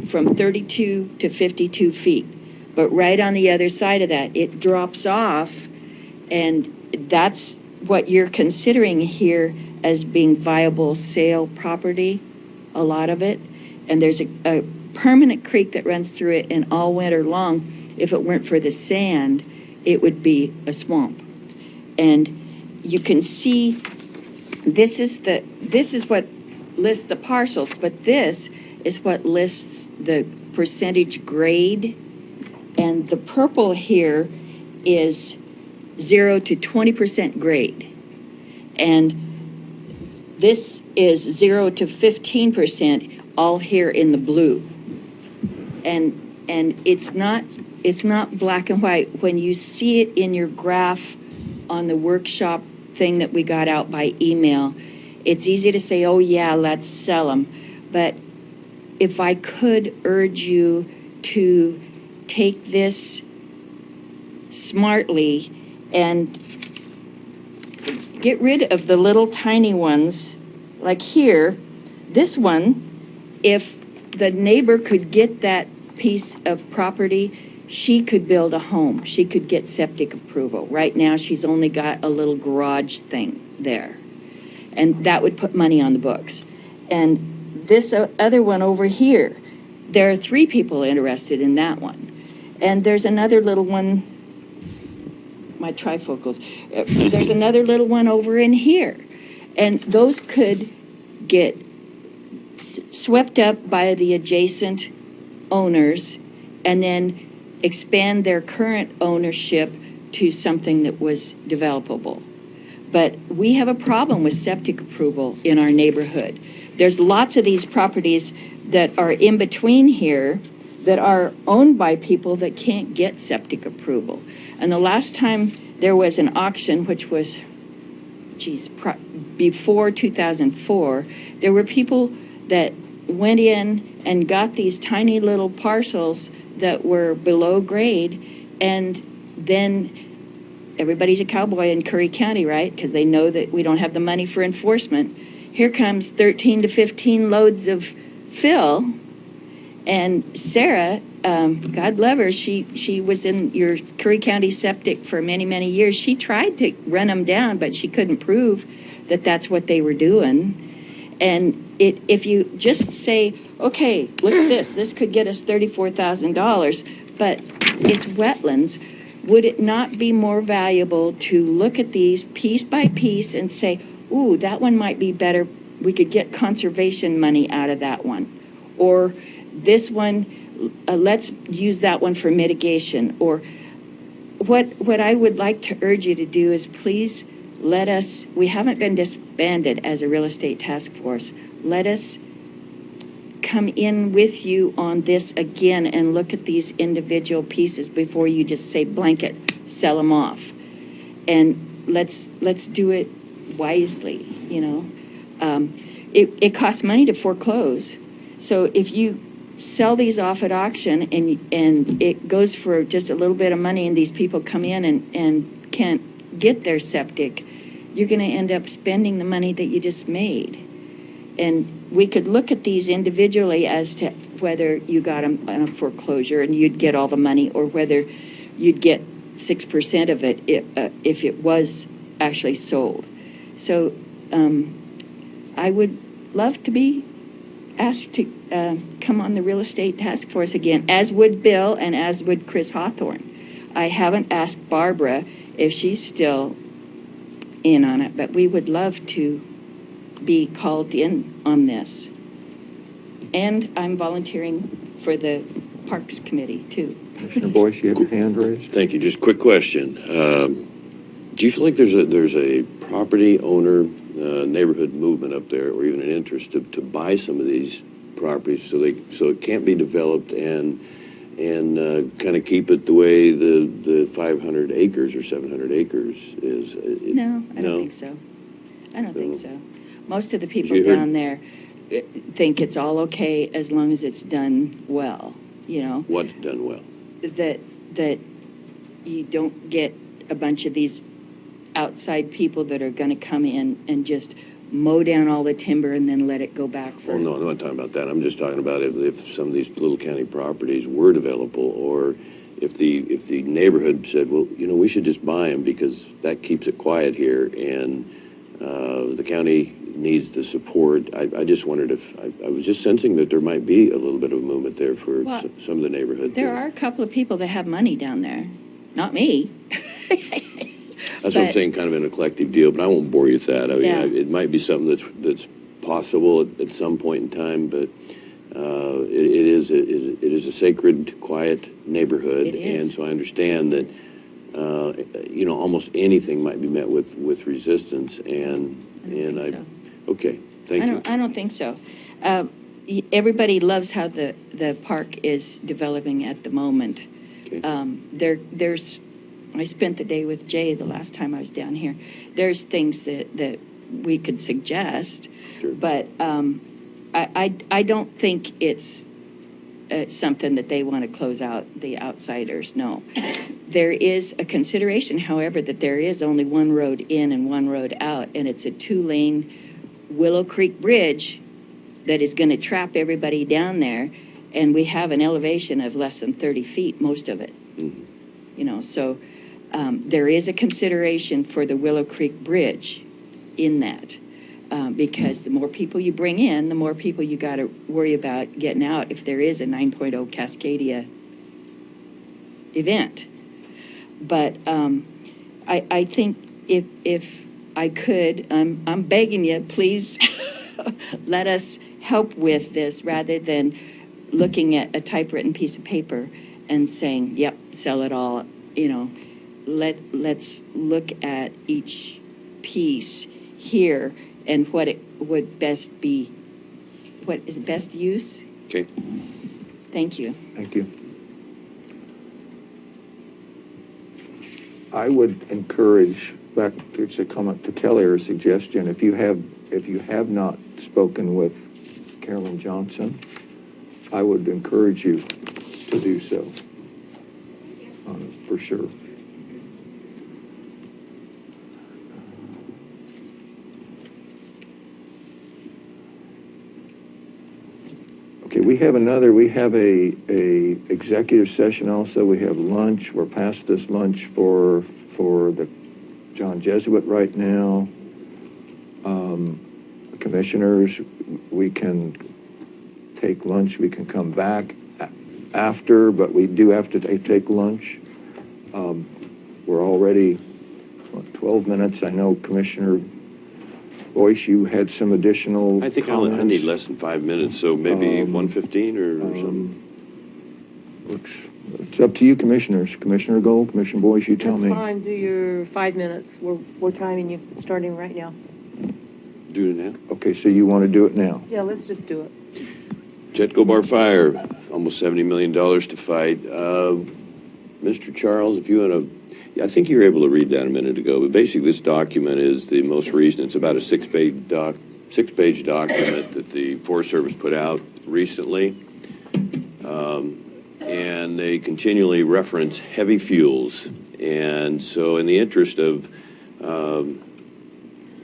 from 32 to 52 feet. But right on the other side of that, it drops off, and that's what you're considering here as being viable sale property, a lot of it. And there's a permanent creek that runs through it, and all winter long, if it weren't for the sand, it would be a swamp. And you can see, this is what lists the parcels, but this is what lists the percentage grade. And the purple here is 0 to 20% grade. And this is 0 to 15%, all here in the blue. And it's not black and white. When you see it in your graph on the workshop thing that we got out by email, it's easy to say, oh yeah, let's sell them. But if I could urge you to take this smartly and get rid of the little tiny ones, like here, this one, if the neighbor could get that piece of property, she could build a home. She could get septic approval. Right now, she's only got a little garage thing there. And that would put money on the books. And this other one over here, there are 3 people interested in that one. And there's another little one, my trifocals, there's another little one over in here. And those could get swept up by the adjacent owners and then expand their current ownership to something that was developable. But we have a problem with septic approval in our neighborhood. There's lots of these properties that are in between here that are owned by people that can't get septic approval. And the last time there was an auction, which was, before 2004, there were people that went in and got these tiny little parcels that were below grade, and then everybody's a cowboy in Curry County, right? Because they know that we don't have the money for enforcement. Here comes 13 to 15 loads of fill, and Sarah, God love her, she was in your Curry County septic for many, many years. She tried to run them down, but she couldn't prove that that's what they were doing. And if you just say, okay, look at this could get us $34,000, but it's wetlands, would it not be more valuable to look at these piece by piece and say, ooh, that one might be better, we could get conservation money out of that one? Or this one, let's use that one for mitigation. Or what I would like to urge you to do is please let us, we haven't been disbanded as a real estate task force, let us come in with you on this again and look at these individual pieces before you just say blanket, sell them off. And let's do it wisely, you know. It costs money to foreclose. So if you sell these off at auction and it goes for just a little bit of money and these people come in and can't get their septic, you're going to end up spending the money that you just made. And we could look at these individually as to whether you got them on a foreclosure and you'd get all the money, or whether you'd get 6% of it if it was actually sold. So I would love to be asked to come on the real estate task force again, as would Bill and as would Chris Hawthorne. I haven't asked Barbara if she's still in on it, but we would love to be called in on this. And I'm volunteering for the Parks Committee, too. Commissioner Boyce, you have your hand raised. Thank you. Just quick question. Do you feel like there's a property owner neighborhood movement up there, or even an interest to buy some of these properties so it can't be developed and kind of keep it the way the 500 acres or 700 acres is. No, I No? don't think so. I don't think So- so. Most of the people You heard- down there think it's all okay as long as it's done well, you know? What's done well? That you don't get a bunch of these outside people that are gonna come in and just mow down all the timber and then let it go back for. Well, no, I'm not talking about that. I'm just talking about if some of these little county properties were developable, or if the neighborhood said, well, you know, we should just buy them because that keeps it quiet here, and the county needs the support. I just wondered if, I was just sensing that there might be a little bit of movement there for Well, some of the neighborhood. There are a couple of people that have money down there, not me. That's what I'm but- saying, kind of an eclectic deal, but I won't bore you with that. I mean, Yeah. it might be something that's possible at some point in time, but it is a sacred, quiet neighborhood. It is. And so I understand that, you know, almost anything might be met with resistance, and think so. okay, thank you. I don't think so. Everybody loves how the park is developing at the moment. Okay. I spent the day with Jay the last time I was down here. There's things that we could suggest, Sure. but I don't think it's something that they want to close out the outsiders, no. There is a consideration, however, that there is only one road in and one road out, and it's a 2-lane Willow Creek Bridge that is going to trap everybody down there, and we have an elevation of less than 30 feet, most of it. Mhm. You know, so there is a consideration for the Willow Creek Bridge in that. Because the more people you bring in, the more people you got to worry about getting out if there is a 9.0 Cascadia event. But I think if I could, I'm begging you, please let us help with this rather than looking at a typewritten piece of paper and saying, yep, sell it all. You know, let's look at each piece here and what it would best be, what is best use. Okay. Thank you. Thank you. I would encourage, back to comment to Kelly, or a suggestion, if you have not spoken with Carolyn Johnson, I would encourage you to do so, for sure. Okay, we have a executive session also. We have lunch. We're past this lunch for the John Jesuit right now. Commissioners, we can take lunch. We can come back after, but we do have to take lunch. We're already, 12 minutes. I know Commissioner Boyce, you had some additional I think I comments. need less than 5 minutes, so maybe 1:15 or something. It's up to you, Commissioners. Commissioner Gold, Commissioner Boyce, you tell That's me. fine, do your 5 minutes. We're timing you, starting right now. Do it now. Okay, so you want to do it now? Yeah, let's just do it. Jetco Bar Fire, almost $70 million to fight. Mr. Charles, if you want to, I think you were able to read that a minute ago, but basically this document is the most recent. It's about a six-page document that the Forest Service put out recently. And they continually reference heavy fuels. And so in the interest of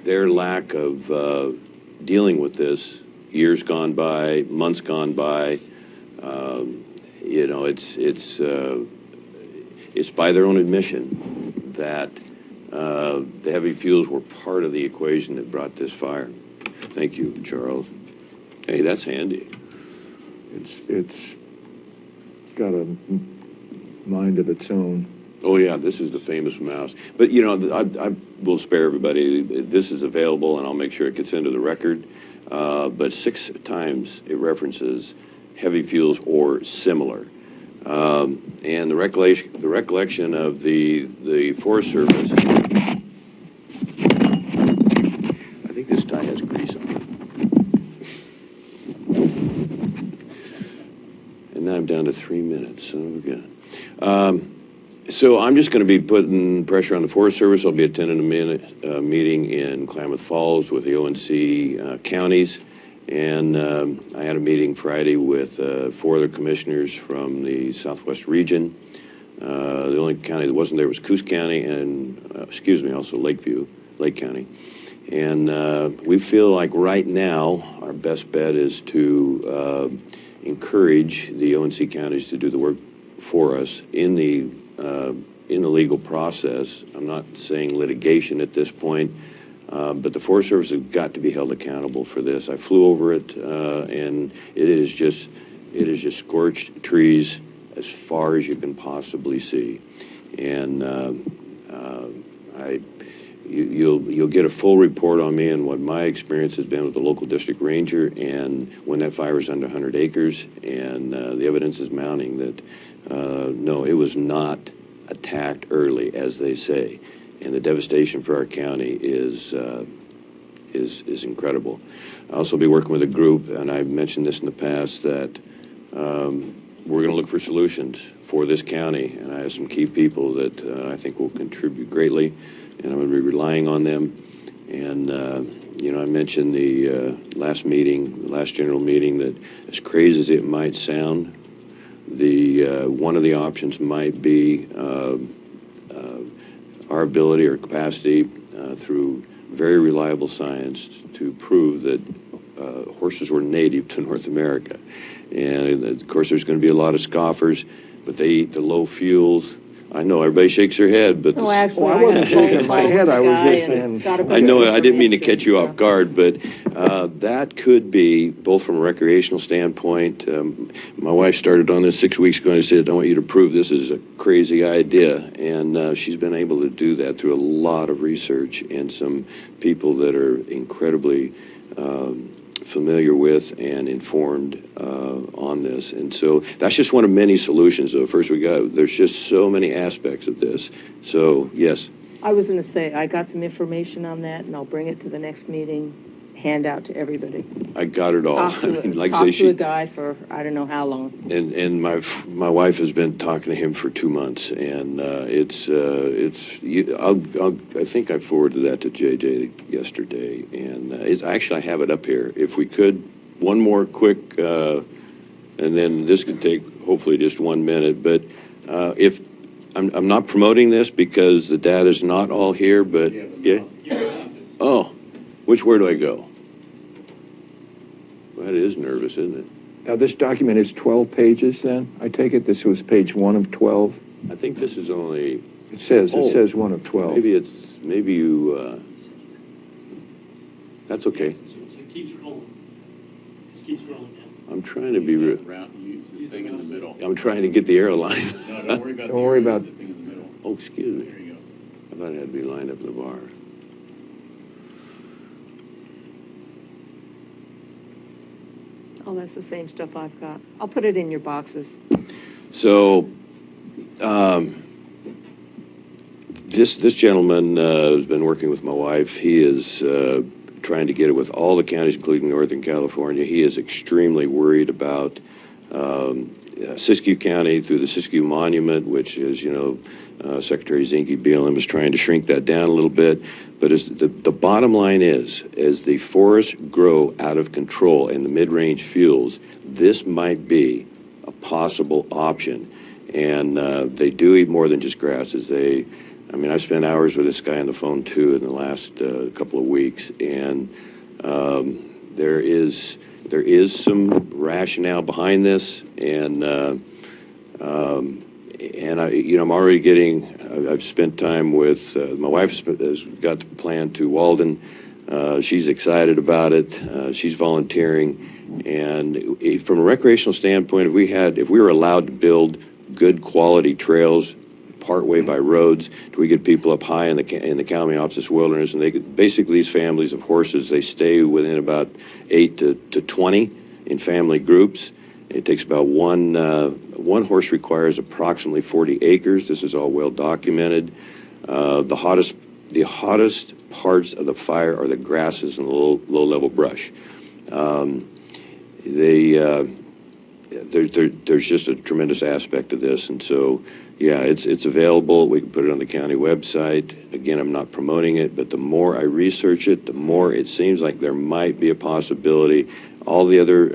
their lack of dealing with this, years gone by, months gone by, you know, it's by their own admission that the heavy fuels were part of the equation that brought this fire. Thank you, Charles. Hey, that's handy. It's got a mind of its own. Oh, yeah, this is the famous mouse. But, you know, I will spare everybody. This is available, and I'll make sure it gets into the record. But 6 times it references heavy fuels or similar. And the recollection of the Forest Service, I think this tie has grease on it. And now I'm down to 3 minutes, so we're good. So I'm just going to be putting pressure on the Forest Service. I'll be attending a meeting in Klamath Falls with the ONC counties. And I had a meeting Friday with 4 other commissioners from the Southwest region. The only county that wasn't there was Coos County and, also Lake County. And we feel like right now our best bet is to encourage the ONC counties to do the work for us in the legal process. I'm not saying litigation at this point, but the Forest Service has got to be held accountable for this. I flew over it, and it is just scorched trees as far as you can possibly see. And you'll get a full report on me and what my experience has been with the local district ranger, and when that fire is under 100 acres, and the evidence is mounting that no, it was not attacked early, as they say, and the devastation for our county is incredible. I'll also be working with a group, and I've mentioned this in the past, that we're going to look for solutions for this county, and I have some key people that I think will contribute greatly, and I'm going to be relying on them. And I mentioned the last general meeting, that as crazy as it might sound, one of the options might be our ability or capacity through very reliable science to prove that horses were native to North America. And of course, there's going to be a lot of scoffers, but they eat the low fuels. I know everybody shakes their head, but No, actually, Well, I wasn't shaking my head, I was just saying. I know I didn't mean to catch you off guard, but that could be, both from a recreational standpoint. My wife started on this 6 weeks ago, and I said, I want you to prove this is a crazy idea. And she's been able to do that through a lot of research and some people that are incredibly familiar with and informed on this. And so that's just one of many solutions, though. First, there's just so many aspects of this. So, yes. I was going to say, I got some information on that, and I'll bring it to the next meeting, hand out to everybody. I got it all. Talk to, Like I talk say, to a guy for I don't know how long. And my wife has been talking to him for 2 months, and I think I forwarded that to JJ yesterday, and I have it up here. If we could, one more quick, and then this could take hopefully just 1 minute. But if I'm not promoting this because the data's not all here, but yeah. Oh, where do I go? Well, that is nervous, isn't it? Now, this document is 12 pages then? I take it this was page 1 of 12? I think this is only. It says 1 of 12. Maybe you, that's okay. So it keeps rolling. It keeps rolling now. I'm trying to be, Use the thing in the middle. I'm trying to get the airline. No, don't worry about Don't worry about- the thing in the middle. Oh, excuse There me. you go. I thought it had to be lined up in the bar. Oh, that's the same stuff I've got. I'll put it in your boxes. So, this gentleman has been working with my wife. He is trying to get it with all the counties, including Northern California. He is extremely worried about Siskiyou County through the Siskiyou Monument, which is, Secretary Zinke BLM is trying to shrink that down a little bit. But as the bottom line is, as the forests grow out of control and the mid-range fuels, this might be a possible option. And they do eat more than just grasses. I've spent hours with this guy on the phone too in the last couple of weeks, and there is some rationale behind this, and I'm already getting. I've spent time with my wife has got the plan to Walden. She's excited about it. She's volunteering, and from a recreational standpoint, if we were allowed to build good quality trails partway by roads, do we get people up high in the Kalmiopsis wilderness, and basically these families of horses, they stay within about 8 to 20 in family groups. It takes about one horse requires approximately 40 acres. This is all well documented. The hottest parts of the fire are the grasses and the low level brush. there's just a tremendous aspect to this, and so, yeah, it's available. We can put it on the county website. Again, I'm not promoting it, but the more I research it, the more it seems like there might be a possibility. All the other,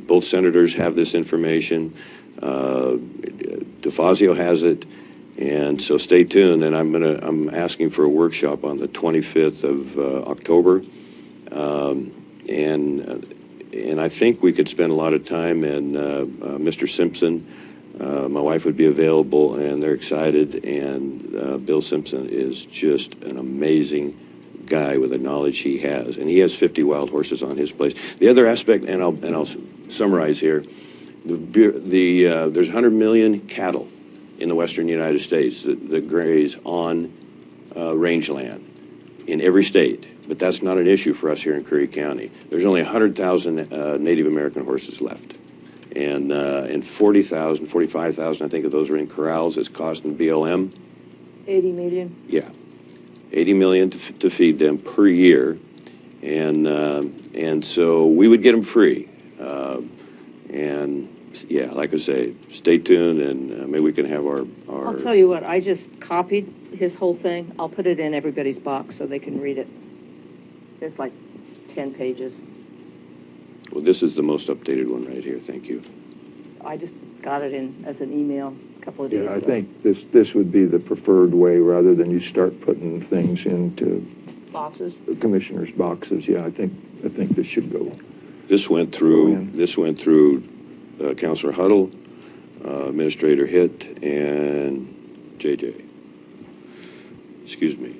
both senators have this information. DeFazio has it, and so stay tuned. And I'm asking for a workshop on the 25th of October, and I think we could spend a lot of time. And Mr. Simpson, my wife would be available, and they're excited. And Bill Simpson is just an amazing guy with the knowledge he has, and he has 50 wild horses on his place. The other aspect, and I'll summarize here. There's 100 million cattle in the western United States that graze on rangeland in every state, but that's not an issue for us here in Curry County. There's only 100,000 Native American horses left, and 40,000, 45,000, I think, of those are in corrals. It's costing BLM 80 million? Yeah, 80 million to feed them per year, and so we would get them free. And yeah, like I say, stay tuned, and maybe we can have our. I'll tell you what, I just copied his whole thing. I'll put it in everybody's box so they can read it. It's like 10 pages. Well, this is the most updated one right here. Thank you. I just got it in as an email a couple of days ago. Yeah, I think this would be the preferred way, rather than you start putting things into Boxes? the commissioners' boxes. Yeah, I think this should go. This went through. Councilor Huddle, Administrator Hitt, and JJ. Excuse me.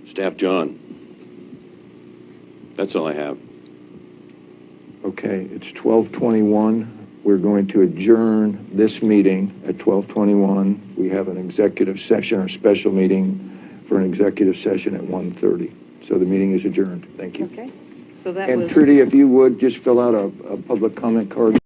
Staff John. That's all I have. Okay, it's 12:21. We're going to adjourn this meeting at 12:21. We have an executive session, or special meeting for an executive session at 1:30. So the meeting is adjourned. Thank you. Okay, so that And was. Trudy, if you would, just fill out a public comment card.